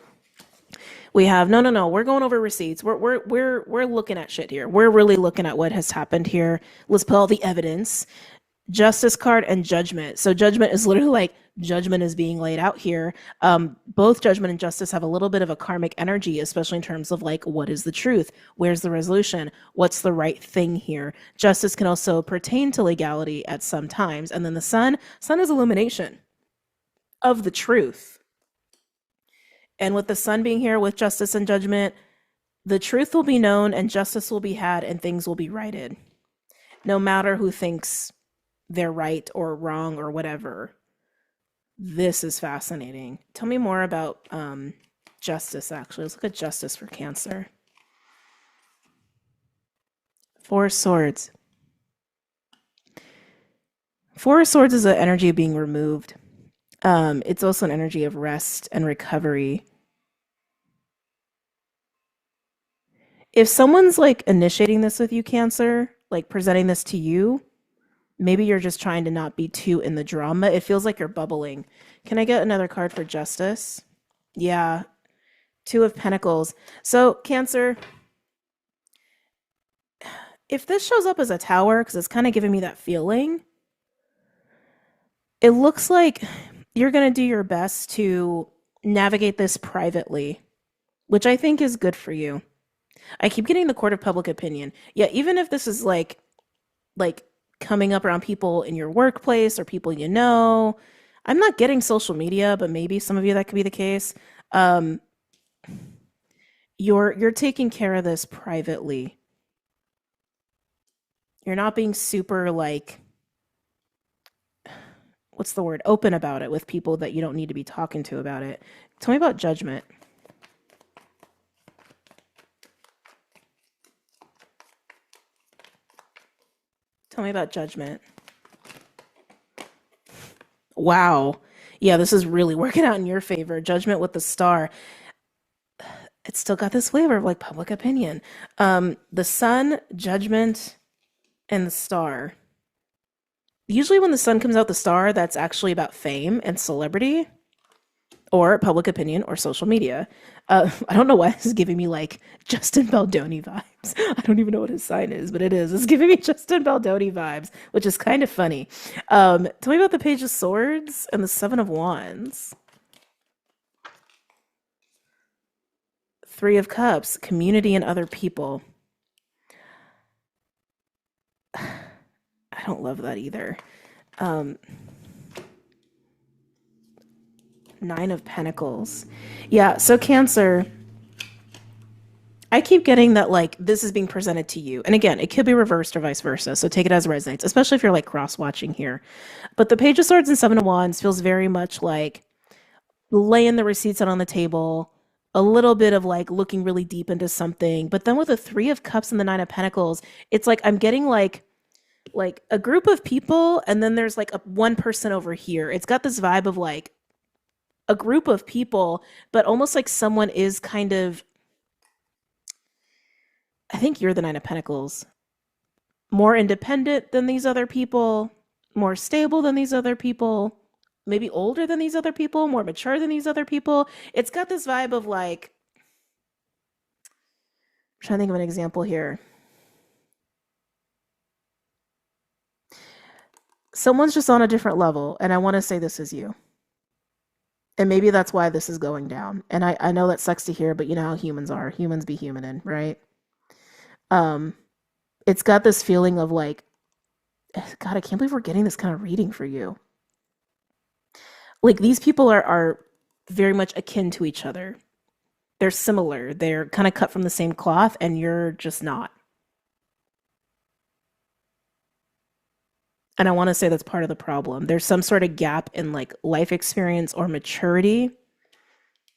we have no. We're going over receipts. We're looking at shit here. We're really looking at what has happened here. Let's put all the evidence. Justice card and Judgment. So Judgment is literally like judgment is being laid out here. Both Judgment and Justice have a little bit of a karmic energy, especially in terms of like, what is the truth? Where's the resolution? What's the right thing here? Justice can also pertain to legality at some times. And then the Sun is illumination of the truth. And with the Sun being here with Justice and Judgment, the truth will be known and justice will be had and things will be righted. No matter who thinks they're right or wrong or whatever. This is fascinating. Tell me more about Justice, actually. Let's look at Justice for Cancer. Four of Swords. Four of Swords is an energy of being removed. It's also an energy of rest and recovery. If someone's like initiating this with you, Cancer, like presenting this to you, maybe you're just trying to not be too in the drama. It feels like you're bubbling. Can I get another card for Justice? Yeah. Two of Pentacles. So Cancer, if this shows up as a Tower, because it's kind of giving me that feeling, it looks like you're going to do your best to navigate this privately, which I think is good for you. I keep getting the court of public opinion. Yeah, even if this is like coming up around people in your workplace or people you know. I'm not getting social media, but maybe some of you that could be the case. Um, you're taking care of this privately. You're not being super like what's the word? Open about it with people that you don't need to be talking to about it. Tell me about judgment. Tell me about judgment. Wow. Yeah, this is really working out in your favor. Judgment with the star. It's still got this flavor of like public opinion. The sun, judgment, and the star. Usually when the sun comes out the star, that's actually about fame and celebrity or public opinion or social media. I don't know why this is giving me like Justin Baldoni vibes. I don't even know what his sign is, but it is. It's giving me Justin Baldoni vibes, which is kind of funny. Tell me about the Page of Swords and the Seven of Wands. Three of Cups, community and other people. I don't love that either. Um, Nine of Pentacles. Yeah, so Cancer, I keep getting that like this is being presented to you. And again, it could be reversed or vice versa. So take it as it resonates, especially if you're like cross watching here. But the Page of Swords and Seven of Wands feels very much like laying the receipts out on the table, a little bit of like looking really deep into something. But then with the Three of Cups and the Nine of Pentacles, it's like I'm getting like a group of people and then there's like a one person over here. It's got this vibe of like a group of people, but almost like someone is kind of, I think you're the Nine of Pentacles, more independent than these other people, more stable than these other people, maybe older than these other people, more mature than these other people. It's got this vibe of like, I'm trying to think of an example here. Someone's just on a different level, and I want to say this is you. And maybe that's why this is going down. And I know that sucks to hear, but you know how humans are. Humans be humaning, right? Um, it's got this feeling of like, God, I can't believe we're getting this kind of reading for you. Like these people are very much akin to each other. They're similar. They're kind of cut from the same cloth, and you're just not. And I want to say that's part of the problem. There's some sort of gap in like life experience or maturity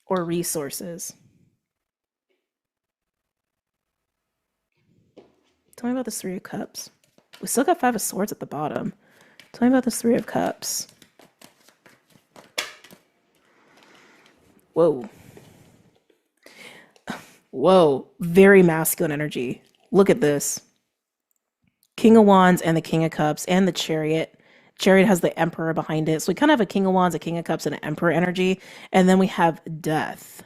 or resources. Tell me about this Three of Cups. We still got Five of Swords at the bottom. Tell me about this Three of Cups. Whoa. Whoa. Very masculine energy. Look at this. King of Wands and the King of Cups and the Chariot. Chariot has the Emperor behind it. So we kind of have a King of Wands, a King of Cups, and an Emperor energy. And then we have Death.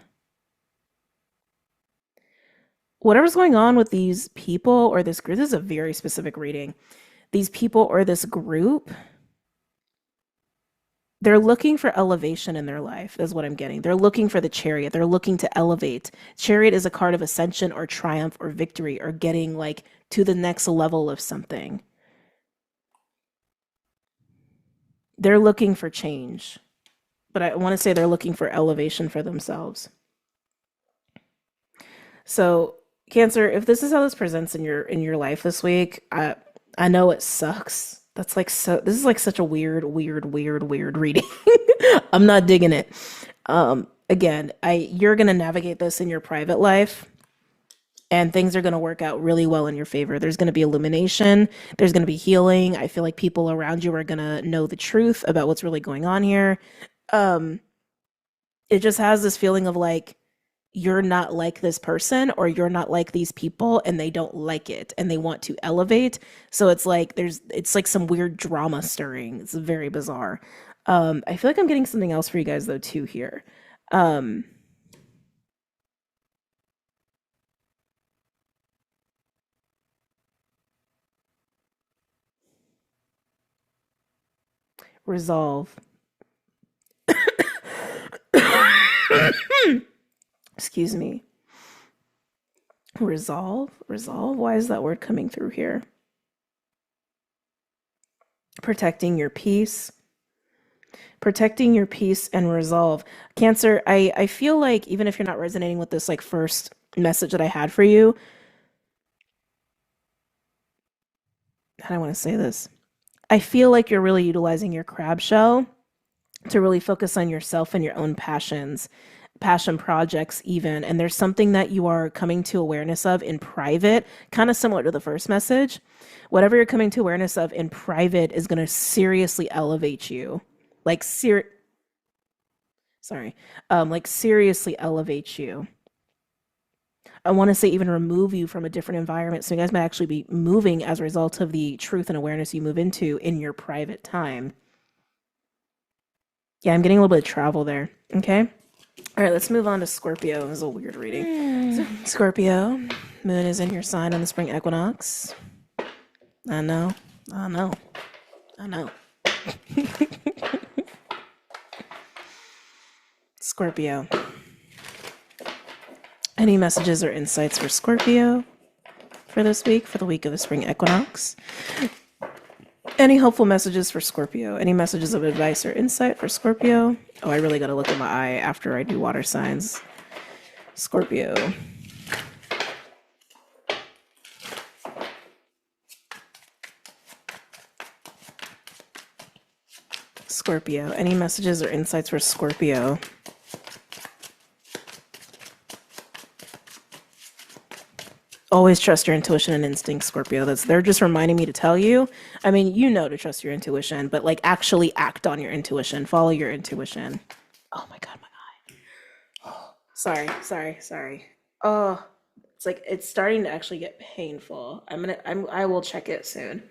Whatever's going on with these people or this group, this is a very specific reading. These people or this group, they're looking for elevation in their life, is what I'm getting. They're looking for the Chariot. They're looking to elevate. Chariot is a card of ascension or triumph or victory or getting like to the next level of something. They're looking for change, but I want to say they're looking for elevation for themselves. So, Cancer, if this is how this presents in your life this week, I know it sucks. That's like so this is like such a weird reading. I'm not digging it. Again, I you're going to navigate this in your private life and things are going to work out really well in your favor. There's going to be illumination, there's going to be healing. I feel like people around you are going to know the truth about what's really going on here. Um it just has this feeling of like you're not like this person or you're not like these people and they don't like it and they want to elevate. So it's like it's like some weird drama stirring. It's very bizarre. I feel like I'm getting something else for you guys though too here. Um resolve. Excuse me. Resolve? Resolve? Why is that word coming through here? Protecting your peace. Protecting your peace and resolve. Cancer, I feel like even if you're not resonating with this like first message that I had for you, how do I want to say this? I feel like you're really utilizing your crab shell to really focus on yourself and your own passions, passion projects, even. And there's something that you are coming to awareness of in private, kind of similar to the first message. Whatever you're coming to awareness of in private is going to seriously elevate you. Like, like seriously elevate you. I want to say even remove you from a different environment. So you guys might actually be moving as a result of the truth and awareness you move into in your private time. Yeah, I'm getting a little bit of travel there. Okay. All right, let's move on to Scorpio. This is a weird reading. So, Scorpio, moon is in your sign on the spring equinox. I know. Scorpio. Any messages or insights for Scorpio for this week, for the week of the spring equinox? Any helpful messages for Scorpio? Any messages of advice or insight for Scorpio? Oh, I really got to look at my eye after I do water signs. Scorpio. Scorpio. Any messages or insights for Scorpio? Always trust your intuition and instinct, Scorpio. They're just reminding me to tell you. I mean, you know to trust your intuition, but like actually act on your intuition. Follow your intuition. Oh my God, my eye. Oh, sorry. Oh, it's like it's starting to actually get painful. I will check it soon.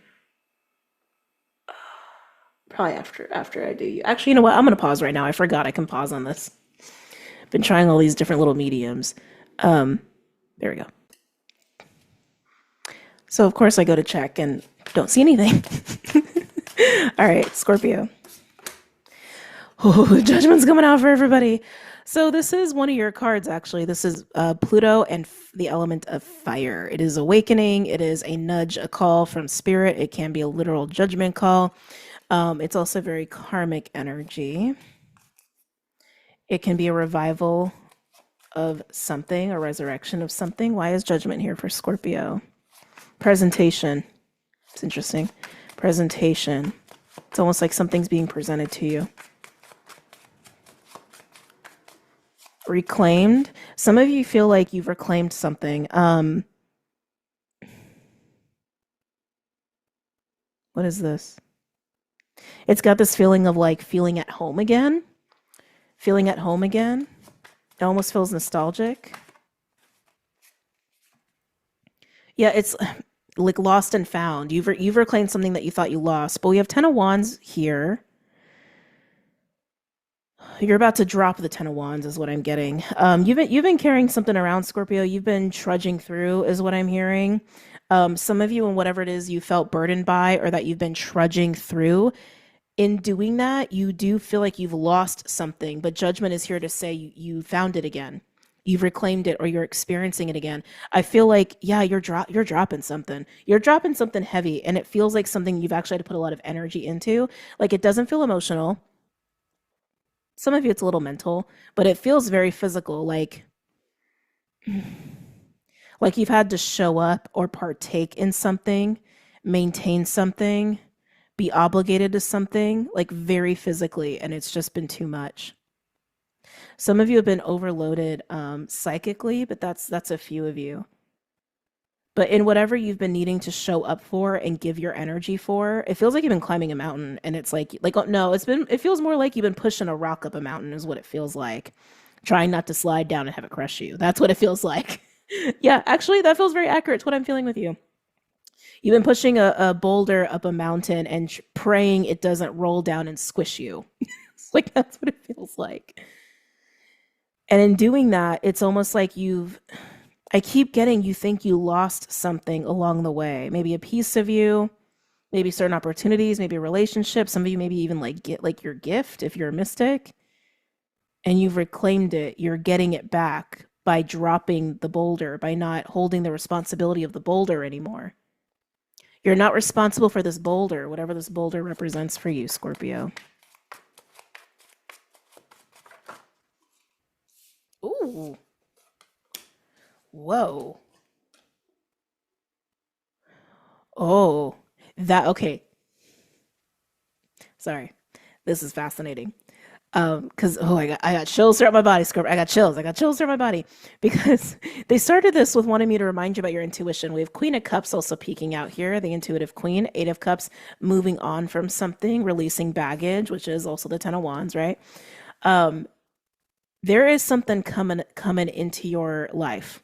Probably after I do you. Actually, you know what? I'm gonna pause right now. I forgot I can pause on this. Been trying all these different little mediums. There we go. So of course I go to check and don't see anything. All right, Scorpio. Oh, judgment's coming out for everybody. So this is one of your cards, actually. This is Pluto and the element of fire. It is awakening. It is a nudge, a call from spirit. It can be a literal judgment call. It's also very karmic energy. It can be a revival of something, a resurrection of something. Why is judgment here for Scorpio? Presentation. It's interesting. Presentation. It's almost like something's being presented to you. Reclaimed. Some of you feel like you've reclaimed something. What is this? It's got this feeling of like feeling at home again. Feeling at home again. It almost feels nostalgic. Yeah, it's like lost and found. You've reclaimed something that you thought you lost. But we have 10 of Wands here. You're about to drop the 10 of Wands is what I'm getting. You've been carrying something around, Scorpio. You've been trudging through is what I'm hearing. Some of you, and whatever it is you felt burdened by or that you've been trudging through, in doing that, you do feel like you've lost something, but judgment is here to say you found it again. You've reclaimed it or you're experiencing it again. I feel like, yeah, you're dropping something. You're dropping something heavy, and it feels like something you've actually had to put a lot of energy into. Like it doesn't feel emotional. Some of you it's a little mental, but it feels very physical, like you've had to show up or partake in something, maintain something, be obligated to something, like very physically, and it's just been too much. Some of you have been overloaded psychically, but that's a few of you. But in whatever you've been needing to show up for and give your energy for, it feels like you've been climbing a mountain, and it's like oh, no, it feels more like you've been pushing a rock up a mountain is what it feels like. Trying not to slide down and have it crush you. That's what it feels like. Yeah, actually, that feels very accurate to what I'm feeling with you. You've been pushing a boulder up a mountain and praying it doesn't roll down and squish you. It's like that's what it feels like. And in doing that, it's almost like I keep getting you think you lost something along the way. Maybe a piece of you, maybe certain opportunities, maybe a relationship. Some of you maybe even like get like your gift if you're a mystic and you've reclaimed it. You're getting it back by dropping the boulder, by not holding the responsibility of the boulder anymore. You're not responsible for this boulder, whatever this boulder represents for you, Scorpio. Ooh. Whoa. Oh, okay. Sorry. This is fascinating. Because I got chills throughout my body, Scorpio. I got chills throughout my body because they started this with wanting me to remind you about your intuition. We have Queen of Cups also peeking out here, the intuitive queen. Eight of Cups, moving on from something, releasing baggage, which is also the Ten of Wands, right? There is something coming into your life.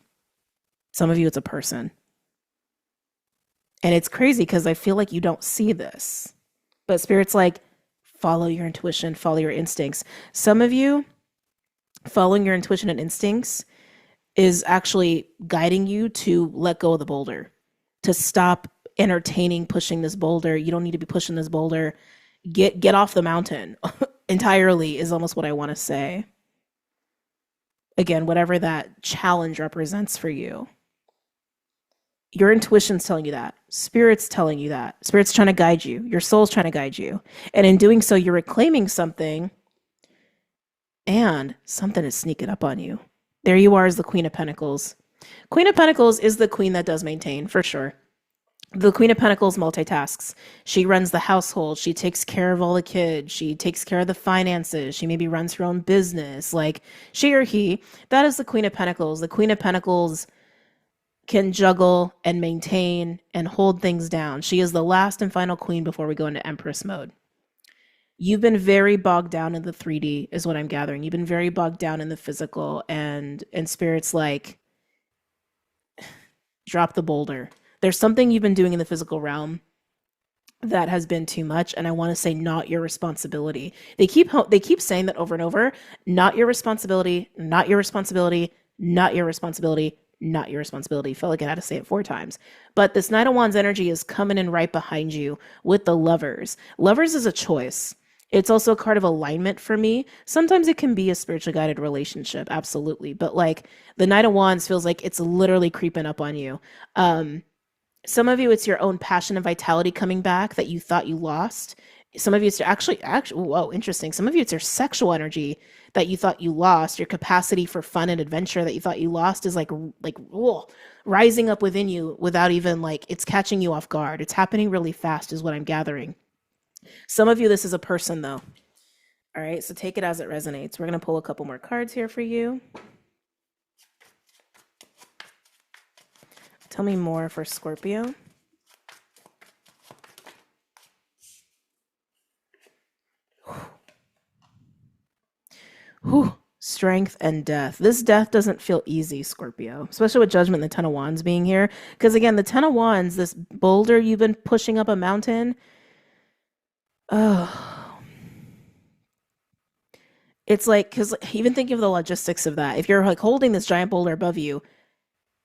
Some of you, it's a person. And it's crazy because I feel like you don't see this. But Spirit's like, follow your intuition, follow your instincts. Some of you, following your intuition and instincts is actually guiding you to let go of the boulder, to stop entertaining pushing this boulder. You don't need to be pushing this boulder. Get off the mountain entirely is almost what I want to say. Again, whatever that challenge represents for you. Your intuition's telling you that. Spirit's telling you that. Spirit's trying to guide you. Your soul's trying to guide you. And in doing so, you're reclaiming something and something is sneaking up on you. There you are as the Queen of Pentacles. Queen of Pentacles is the queen that does maintain, for sure. The Queen of Pentacles multitasks. She runs the household. She takes care of all the kids. She takes care of the finances. She maybe runs her own business. Like she or he, that is the Queen of Pentacles. The Queen of Pentacles can juggle and maintain and hold things down. She is the last and final queen before we go into Empress mode. You've been very bogged down in the 3D is what I'm gathering. You've been very bogged down in the physical and Spirit's like, drop the boulder. There's something you've been doing in the physical realm that has been too much, and I want to say not your responsibility. They keep saying that over and over, not your responsibility, not your responsibility, not your responsibility, not your responsibility. Felt like I had to say it 4 times. But this Knight of Wands energy is coming in right behind you with the Lovers. Lovers is a choice. It's also a card of alignment for me. Sometimes it can be a spiritually guided relationship, absolutely. But like the Knight of Wands feels like it's literally creeping up on you. Some of you, it's your own passion and vitality coming back that you thought you lost. Some of you, it's actually, whoa, interesting. Some of you, it's your sexual energy that you thought you lost. Your capacity for fun and adventure that you thought you lost is like whoa, rising up within you without even like, it's catching you off guard. It's happening really fast is what I'm gathering. Some of you, this is a person though. All right, so take it as it resonates. We're going to pull a couple more cards here for you. Tell me more for Scorpio. Whew. Strength and death. This death doesn't feel easy, Scorpio, especially with Judgment and the Ten of Wands being here. Because again, the Ten of Wands, this boulder you've been pushing up a mountain. Oh. It's like, because even thinking of the logistics of that, if you're like holding this giant boulder above you,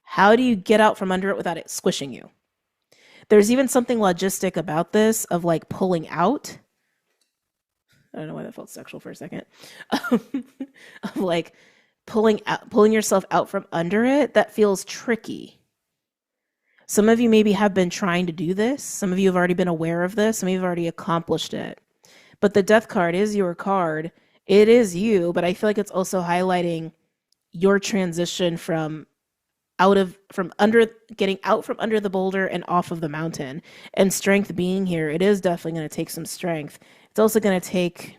how do you get out from under it without it squishing you? There's even something logistic about this of like pulling out. I don't know why that felt sexual for a second. Of like pulling yourself out from under it. That feels tricky. Some of you maybe have been trying to do this. Some of you have already been aware of this. Some of you have already accomplished it. But the Death card is your card. It is you, but I feel like it's also highlighting your transition from getting out from under the boulder and off of the mountain. And strength being here, it is definitely going to take some strength. It's also going to take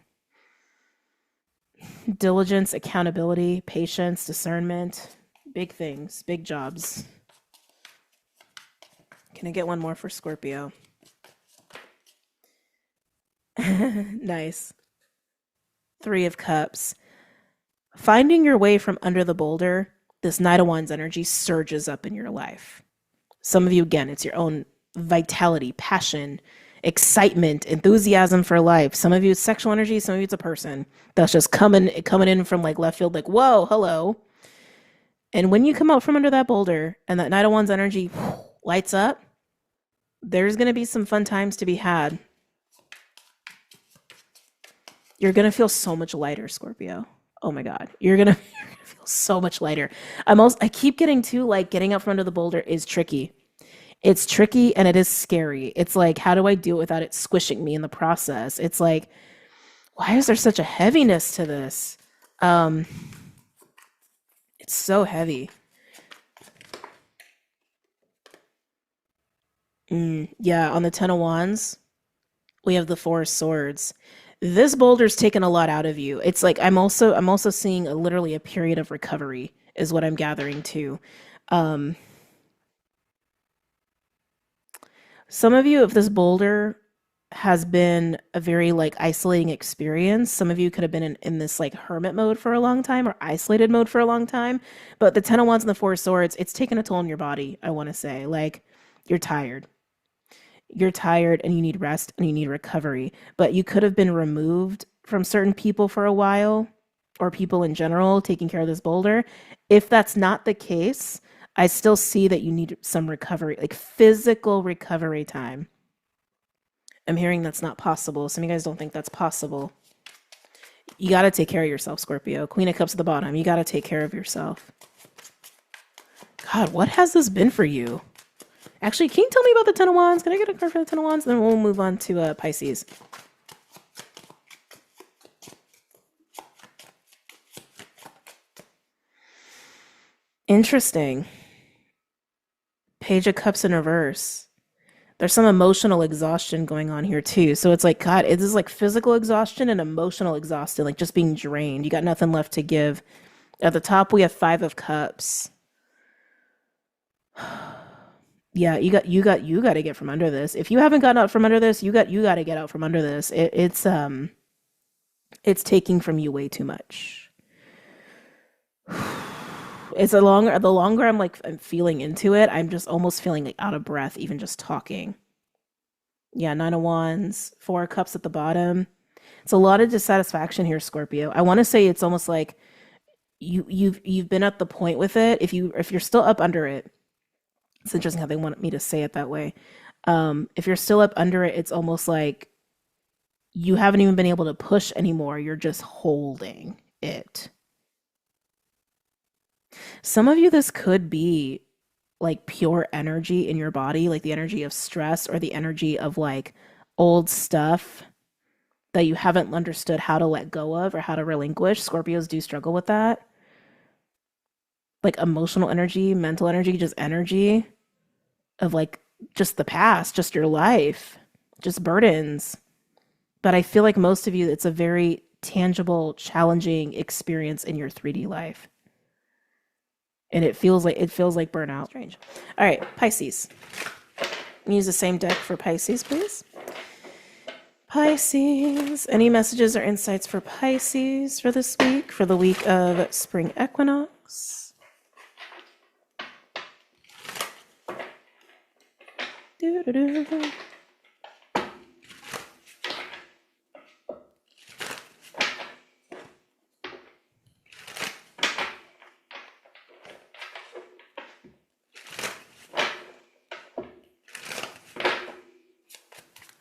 diligence, accountability, patience, discernment, big things, big jobs. Can I get one more for Scorpio? Nice. 3 of Cups. Finding your way from under the boulder, this Knight of Wands energy surges up in your life. Some of you, again, it's your own vitality, passion, excitement, enthusiasm for life. Some of you, it's sexual energy. Some of you, it's a person that's just coming in from like left field, like, whoa, hello. And when you come out from under that boulder and that Knight of Wands energy lights up, There's going to be some fun times to be had. You're going to feel so much lighter, Scorpio. Oh my God. You're gonna feel so much lighter. I keep getting too, like, getting out from under the boulder is tricky. It's tricky and it is scary. It's like, how do I do it without it squishing me in the process? It's like, why is there such a heaviness to this? Um, it's so heavy. Yeah, on the Ten of Wands, we have the Four of Swords. This boulder's taken a lot out of you. It's like I'm also seeing literally a period of recovery is what I'm gathering too. Um, some of you, if this boulder has been a very like isolating experience, some of you could have been in this like hermit mode for a long time or isolated mode for a long time. But the Ten of Wands and the Four of Swords, it's taken a toll on your body, I want to say. Like, you're tired. You're tired and you need rest and you need recovery. But you could have been removed from certain people for a while, or people in general taking care of this boulder. If that's not the case, I still see that you need some recovery, like physical recovery time. I'm hearing that's not possible. Some of you guys don't think that's possible. You got to take care of yourself, Scorpio. Queen of Cups at the bottom. You got to take care of yourself. God, what has this been for you? Actually, can you tell me about the Ten of Wands? Can I get a card for the Ten of Wands? Then we'll move on to Pisces. Interesting. Page of Cups in reverse. There's some emotional exhaustion going on here too. So it's like, God, it is like physical exhaustion and emotional exhaustion, like just being drained. You got nothing left to give. At the top, we have Five of Cups. Yeah, you got to get from under this. If you haven't gotten out from under this, you got to get out from under this. It's taking from you way too much. It's the longer I'm feeling into it, I'm just almost feeling like out of breath even just talking. Yeah, Nine of Wands, Four of Cups at the bottom. It's a lot of dissatisfaction here, Scorpio. I want to say it's almost like you've been at the point with it. If you're still up under it, it's interesting how they want me to say it that way. If you're still up under it, it's almost like you haven't even been able to push anymore. You're just holding it. Some of you, this could be like pure energy in your body, like the energy of stress or the energy of like old stuff that you haven't understood how to let go of or how to relinquish. Scorpios do struggle with that. Like emotional energy, mental energy, just energy of like just the past, just your life, just burdens. But I feel like most of you, it's a very tangible, challenging experience in your 3D life. And it feels like burnout. Strange. All right, Pisces. Use the same deck for Pisces, please. Pisces. Any messages or insights for Pisces for this week, for the week of spring equinox? Doo-doo-doo.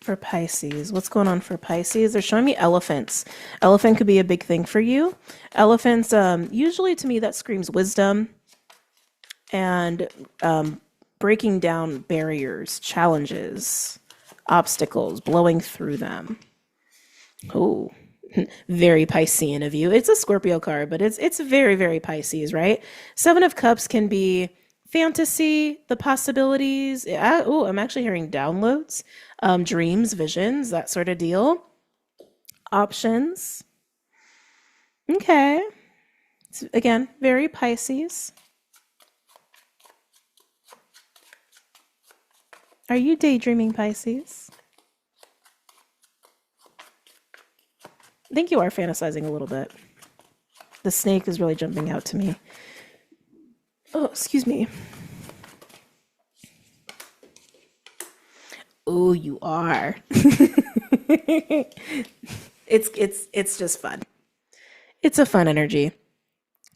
For Pisces, what's going on for Pisces? They're showing me elephants. Elephant could be a big thing for you. Elephants, usually to me, that screams wisdom and breaking down barriers, challenges, obstacles, blowing through them. Oh, very Piscean of you. It's a Scorpio card, but it's very, very Pisces, right? Seven of Cups can be fantasy, the possibilities. Oh, I'm actually hearing downloads, dreams, visions, that sort of deal. Options. Okay. It's, again, very Pisces. Are you daydreaming, Pisces? I think you are fantasizing a little bit. The snake is really jumping out to me. Oh, excuse me. Oh, you are. It's just fun. It's a fun energy.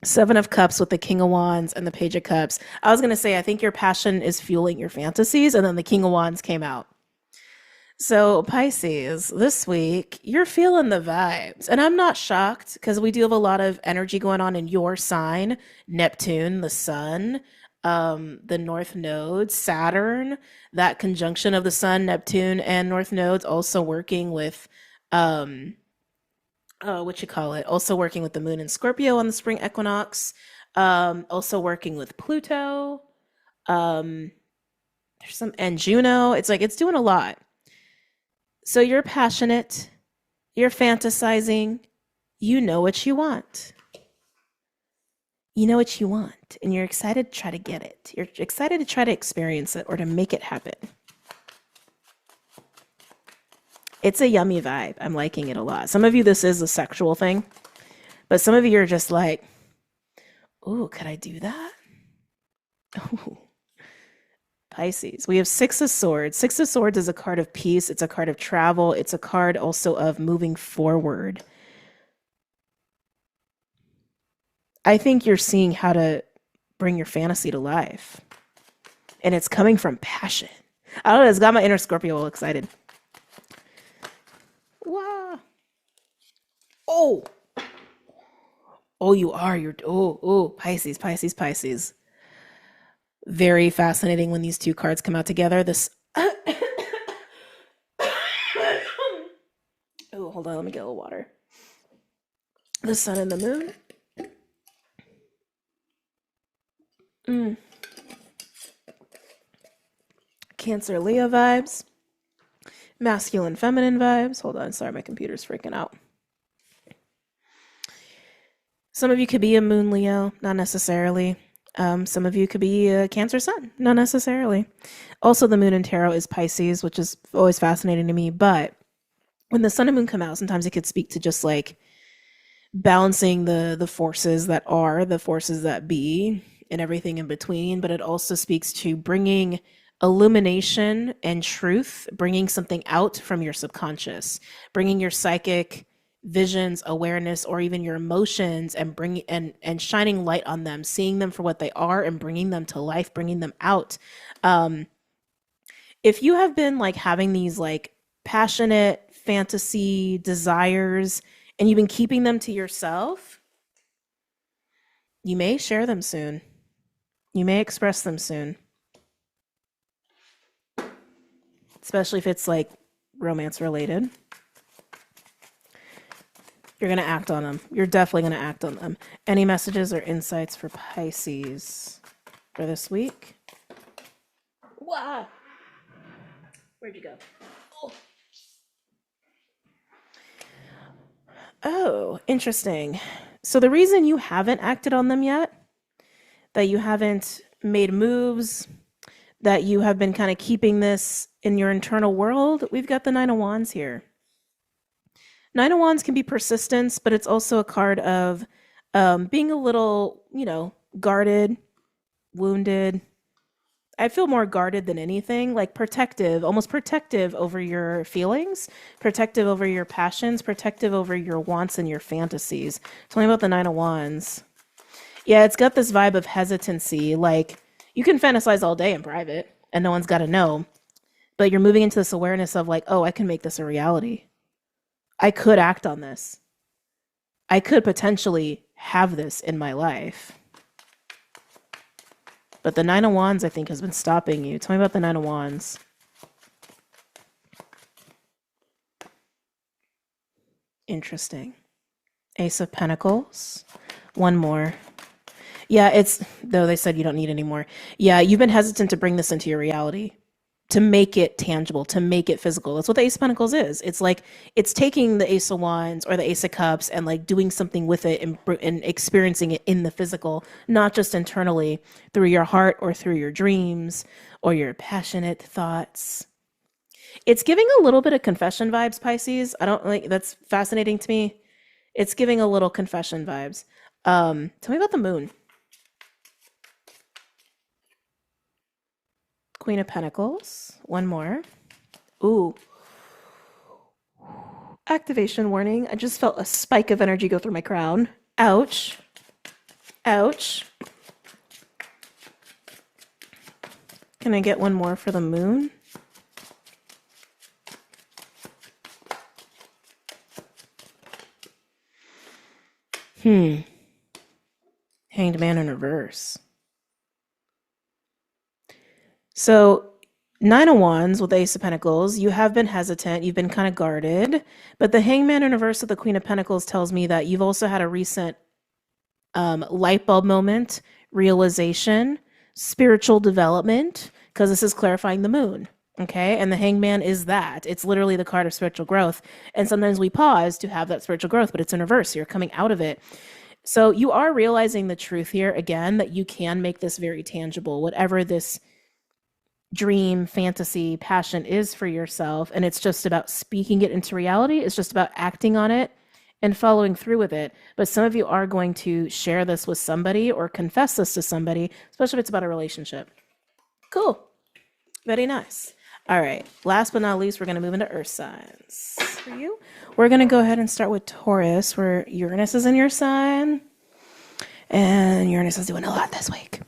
Seven of Cups with the King of Wands and the Page of Cups. I was going to say, I think your passion is fueling your fantasies, and then the King of Wands came out. So, Pisces, this week, you're feeling the vibes. And I'm not shocked because we do have a lot of energy going on in your sign. Neptune, the sun, the North Node, Saturn, that conjunction of the sun, Neptune, and North Nodes also working with, um, what you call it? Also working with the moon in Scorpio on the spring equinox. Also working with Pluto. Um, there's some, and Juno. It's like, it's doing a lot. So you're passionate, you're fantasizing, you know what you want. You know what you want, and you're excited to try to get it. You're excited to try to experience it or to make it happen. It's a yummy vibe. I'm liking it a lot. Some of you, this is a sexual thing, but some of you are just like, ooh, could I do that? Ooh. Pisces. We have Six of Swords. Six of Swords is a card of peace. It's a card of travel. It's a card also of moving forward. I think you're seeing how to bring your fantasy to life. And it's coming from passion. I don't know, it's got my inner Scorpio all excited. Wow. Oh. Oh, you are. Pisces, Pisces, Pisces. Very fascinating when these two cards come out together. This. Oh, hold on. Let me get a little water. The sun and the moon. Cancer, Leo vibes. Masculine, feminine vibes. Hold on. Sorry, my computer's freaking out. Some of you could be a moon Leo, not necessarily. Some of you could be a Cancer sun, not necessarily. Also, the moon in tarot is Pisces, which is always fascinating to me. But when the sun and moon come out, sometimes it could speak to just like balancing the forces that are, the forces that be, and everything in between. But it also speaks to bringing illumination and truth, bringing something out from your subconscious, bringing your psychic visions, awareness, or even your emotions, and bringing and shining light on them, seeing them for what they are and bringing them to life, bringing them out. If you have been like having these like passionate fantasy desires and you've been keeping them to yourself, you may share them soon. You may express them soon. Especially if it's like romance related. You're going to act on them. You're definitely going to act on them. Any messages or insights for Pisces for this week? Wow. Where'd you go? Oh, interesting. So the reason you haven't acted on them yet, that you haven't made moves, that you have been kind of keeping this in your internal world, we've got the Nine of Wands here. Nine of Wands can be persistence, but it's also a card of being a little, guarded, wounded. I feel more guarded than anything, like protective, almost protective over your feelings, protective over your passions, protective over your wants and your fantasies. Tell me about the Nine of Wands. Yeah, it's got this vibe of hesitancy. Like, you can fantasize all day in private and no one's got to know, but you're moving into this awareness of like, oh, I can make this a reality. I could act on this. I could potentially have this in my life. But the Nine of Wands, I think, has been stopping you. Tell me about the Nine of Wands. Interesting. Ace of Pentacles. One more. Yeah, though they said you don't need any more. Yeah, you've been hesitant to bring this into your reality, to make it tangible, to make it physical. That's what the Ace of Pentacles is. It's like, it's taking the Ace of Wands or the Ace of Cups and like doing something with it and experiencing it in the physical, not just internally through your heart or through your dreams or your passionate thoughts. It's giving a little bit of confession vibes, Pisces. That's fascinating to me. It's giving a little confession vibes. Tell me about the moon. Queen of Pentacles. One more. Ooh. Activation warning. I just felt a spike of energy go through my crown. Ouch. Ouch. Can I get one more for the moon? Hanged Man in reverse. So, Nine of Wands with Ace of Pentacles, you have been hesitant, you've been kind of guarded, but the Hangman in reverse with the Queen of Pentacles tells me that you've also had a recent light bulb moment, realization, spiritual development, because this is clarifying the moon. Okay. And the Hangman is that. It's literally the card of spiritual growth. And sometimes we pause to have that spiritual growth, but it's in reverse. You're coming out of it. So you are realizing the truth here again, that you can make this very tangible, whatever this dream, fantasy, passion is for yourself. And it's just about speaking it into reality. It's just about acting on it and following through with it. But some of you are going to share this with somebody or confess this to somebody, especially if it's about a relationship. Cool. Very nice. All right. Last but not least, we're going to move into earth signs for you. We're going to go ahead and start with Taurus, where Uranus is in your sign. And Uranus is doing a lot this week.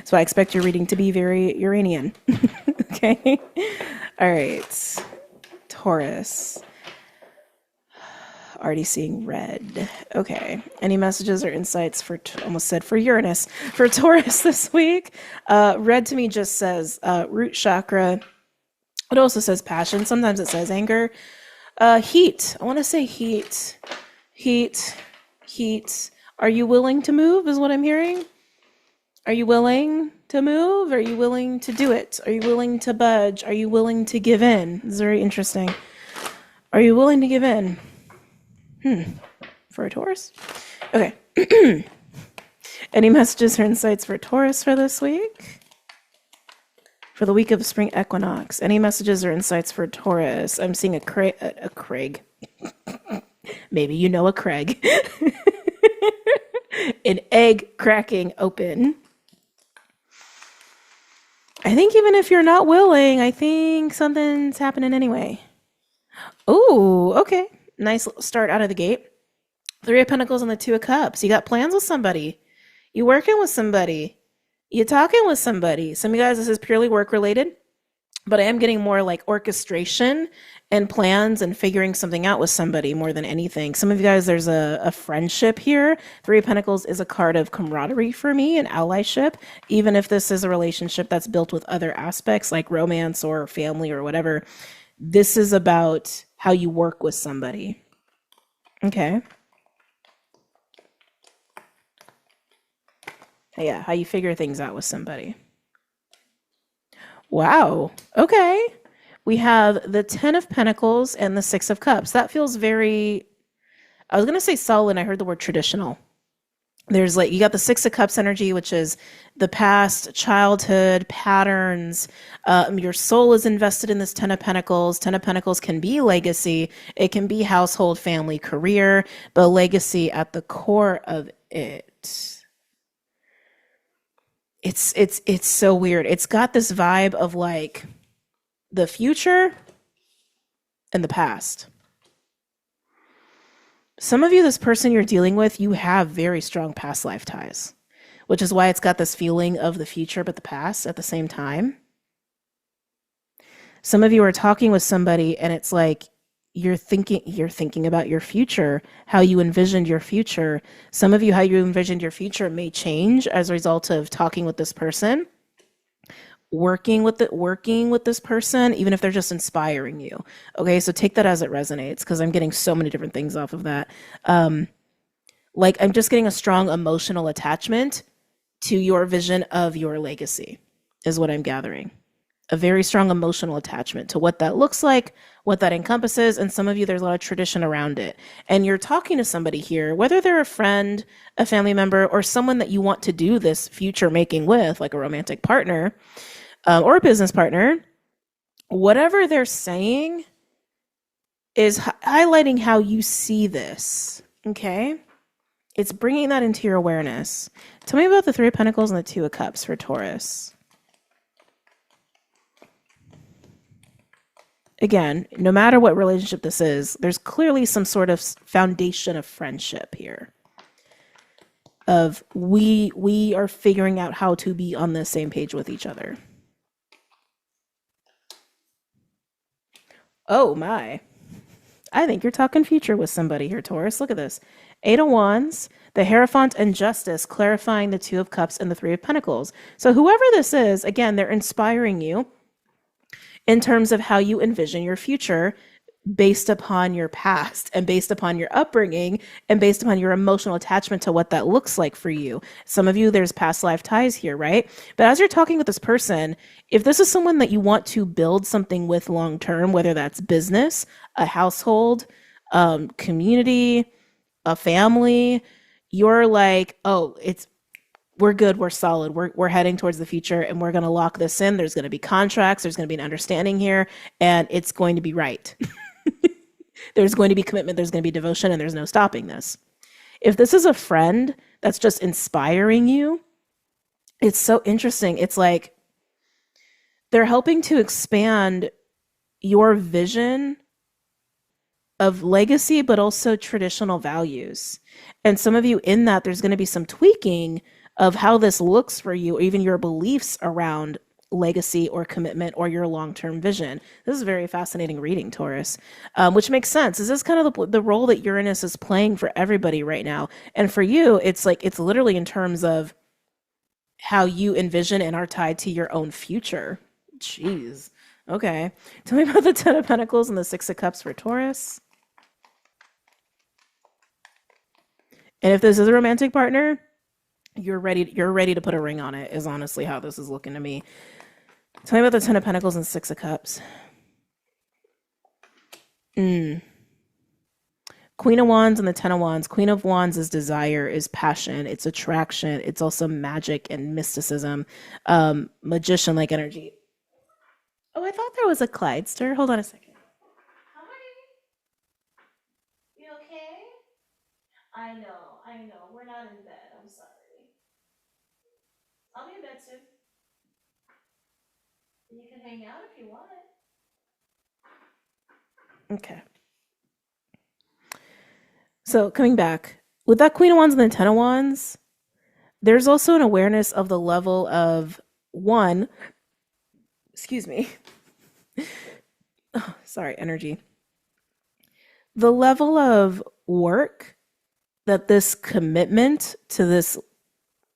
So I expect your reading to be very Uranian. Okay. All right. Taurus. Already seeing red. Okay. Any messages or insights for, almost said for Uranus, for Taurus this week? Red to me just says root chakra. It also says passion. Sometimes it says anger. Heat. I want to say heat. Heat. Are you willing to move is what I'm hearing. Are you willing to move? Are you willing to do it? Are you willing to budge? Are you willing to give in? It's very interesting. Are you willing to give in? For a Taurus? Okay. Any messages or insights for Taurus for this week? For the week of spring equinox. Any messages or insights for Taurus? I'm seeing a Craig. Maybe you know a Craig. An egg cracking open. I think even if you're not willing, I think something's happening anyway. Oh, okay. Nice start out of the gate. Three of Pentacles and the Two of Cups. You got plans with somebody. You working with somebody. You talking with somebody. Some of you guys, this is purely work related, but I am getting more like orchestration and plans and figuring something out with somebody more than anything. Some of you guys, there's a friendship here. Three of Pentacles is a card of camaraderie for me and allyship, even if this is a relationship that's built with other aspects like romance or family or whatever. This is about how you work with somebody. Okay. Yeah, how you figure things out with somebody. Wow. Okay. We have the 10 of Pentacles and the 6 of Cups. That feels very, I was going to say solid. I heard the word traditional. There's like, you got the 6 of Cups energy, which is the past, childhood, patterns. Your soul is invested in this 10 of Pentacles. 10 of Pentacles can be legacy. It can be household, family, career, but legacy at the core of it. It's so weird. It's got this vibe of like the future and the past. Some of you, this person you're dealing with, you have very strong past life ties, which is why it's got this feeling of the future but the past at the same time. Some of you are talking with somebody and it's like you're thinking about your future, how you envisioned your future. Some of you, how you envisioned your future may change as a result of talking with this person, working with this person, even if they're just inspiring you. Okay, so take that as it resonates, because I'm getting so many different things off of that. Like I'm just getting a strong emotional attachment to your vision of your legacy, is what I'm gathering. A very strong emotional attachment to what that looks like, what that encompasses, and some of you, there's a lot of tradition around it. And you're talking to somebody here, whether they're a friend, a family member, or someone that you want to do this future making with, like a romantic partner, or a business partner. Whatever they're saying is highlighting how you see this, okay? It's bringing that into your awareness. Tell me about the 3 of Pentacles and the 2 of Cups for Taurus. Again, no matter what relationship this is, there's clearly some sort of foundation of friendship here. of we are figuring out how to be on the same page with each other. Oh my. I think you're talking future with somebody here, Taurus. Look at this. Eight of Wands, the Hierophant and Justice, clarifying the Two of Cups and the Three of Pentacles. So whoever this is, again, they're inspiring you in terms of how you envision your future based upon your past and based upon your upbringing and based upon your emotional attachment to what that looks like for you. Some of you, there's past life ties here, right? But as you're talking with this person, if this is someone that you want to build something with long term, whether that's business, a household, community, a family, you're like, oh, we're good, we're solid, we're heading towards the future, and we're going to lock this in. There's going to be contracts, there's going to be an understanding here, and it's going to be right. There's going to be commitment, there's going to be devotion, and there's no stopping this. If this is a friend that's just inspiring you, it's so interesting. It's like they're helping to expand your vision of legacy, but also traditional values. And some of you in that, there's going to be some tweaking of how this looks for you, or even your beliefs around legacy or commitment or your long-term vision. This is a very fascinating reading, Taurus, which makes sense. This is kind of the role that Uranus is playing for everybody right now. And for you, it's literally in terms of how you envision and are tied to your own future. Jeez. Okay. Tell me about the Ten of Pentacles and the Six of Cups for Taurus. And if this is a romantic partner, you're ready to put a ring on it, is honestly how this is looking to me. Tell me about the Ten of Pentacles and Six of Cups. Queen of Wands and the Ten of Wands. Queen of Wands is desire, is passion, it's attraction, it's also magic and mysticism, magician-like energy. Oh, I thought there was a Clydester. Hold on a second. Hi. You okay? I know. We're not in bed. I'm sorry. I'll be in bed soon. You can hang out if you want. Okay. So coming back, with that Queen of Wands and the Ten of Wands, there's also an awareness of the level of one, excuse me. Oh, sorry, energy. The level of work that this commitment to this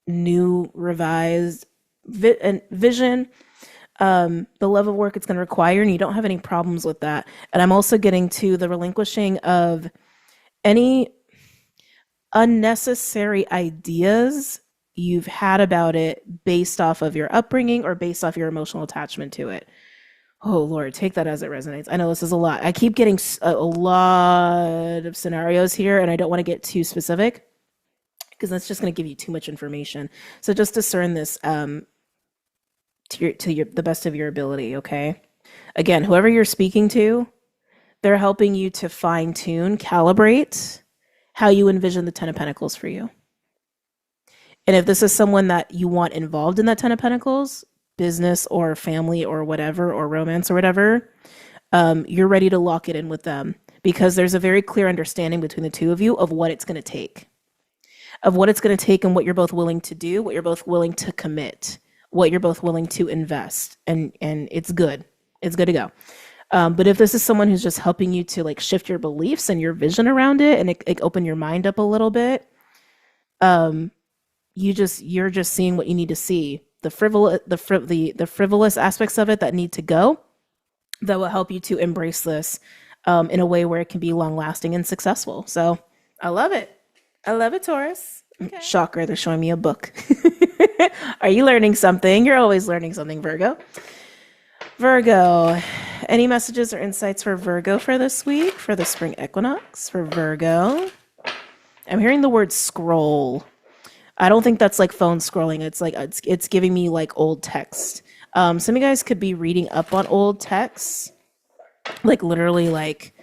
new revised vision, the level of work it's going to require, and you don't have any problems with that. And I'm also getting to the relinquishing of any unnecessary ideas you've had about it based off of your upbringing or based off your emotional attachment to it. Oh Lord, take that as it resonates. I know this is a lot. I keep getting a lot of scenarios here, and I don't want to get too specific because that's just going to give you too much information. So just discern this to the best of your ability, okay? Again, whoever you're speaking to, they're helping you to fine-tune, calibrate how you envision the Ten of Pentacles for you. And if this is someone that you want involved in that Ten of Pentacles, business or family or whatever, or romance or whatever, you're ready to lock it in with them because there's a very clear understanding between the two of you of what it's going to take. Of what it's going to take and what you're both willing to do, what you're both willing to commit, what you're both willing to invest. And it's good. It's good to go. But if this is someone who's just helping you to like shift your beliefs and your vision around it and it open your mind up a little bit, you're just seeing what you need to see. The frivolous aspects of it that need to go, that will help you to embrace this in a way where it can be long lasting and successful. So I love it. I love it, Taurus. Okay. Shocker, they're showing me a book. Are you learning something? You're always learning something, Virgo. Virgo, any messages or insights for Virgo for this week, for the spring equinox, for Virgo? I'm hearing the word scroll. I don't think that's like phone scrolling. It's like it's giving me like old text. Some of you guys could be reading up on old texts, like literally like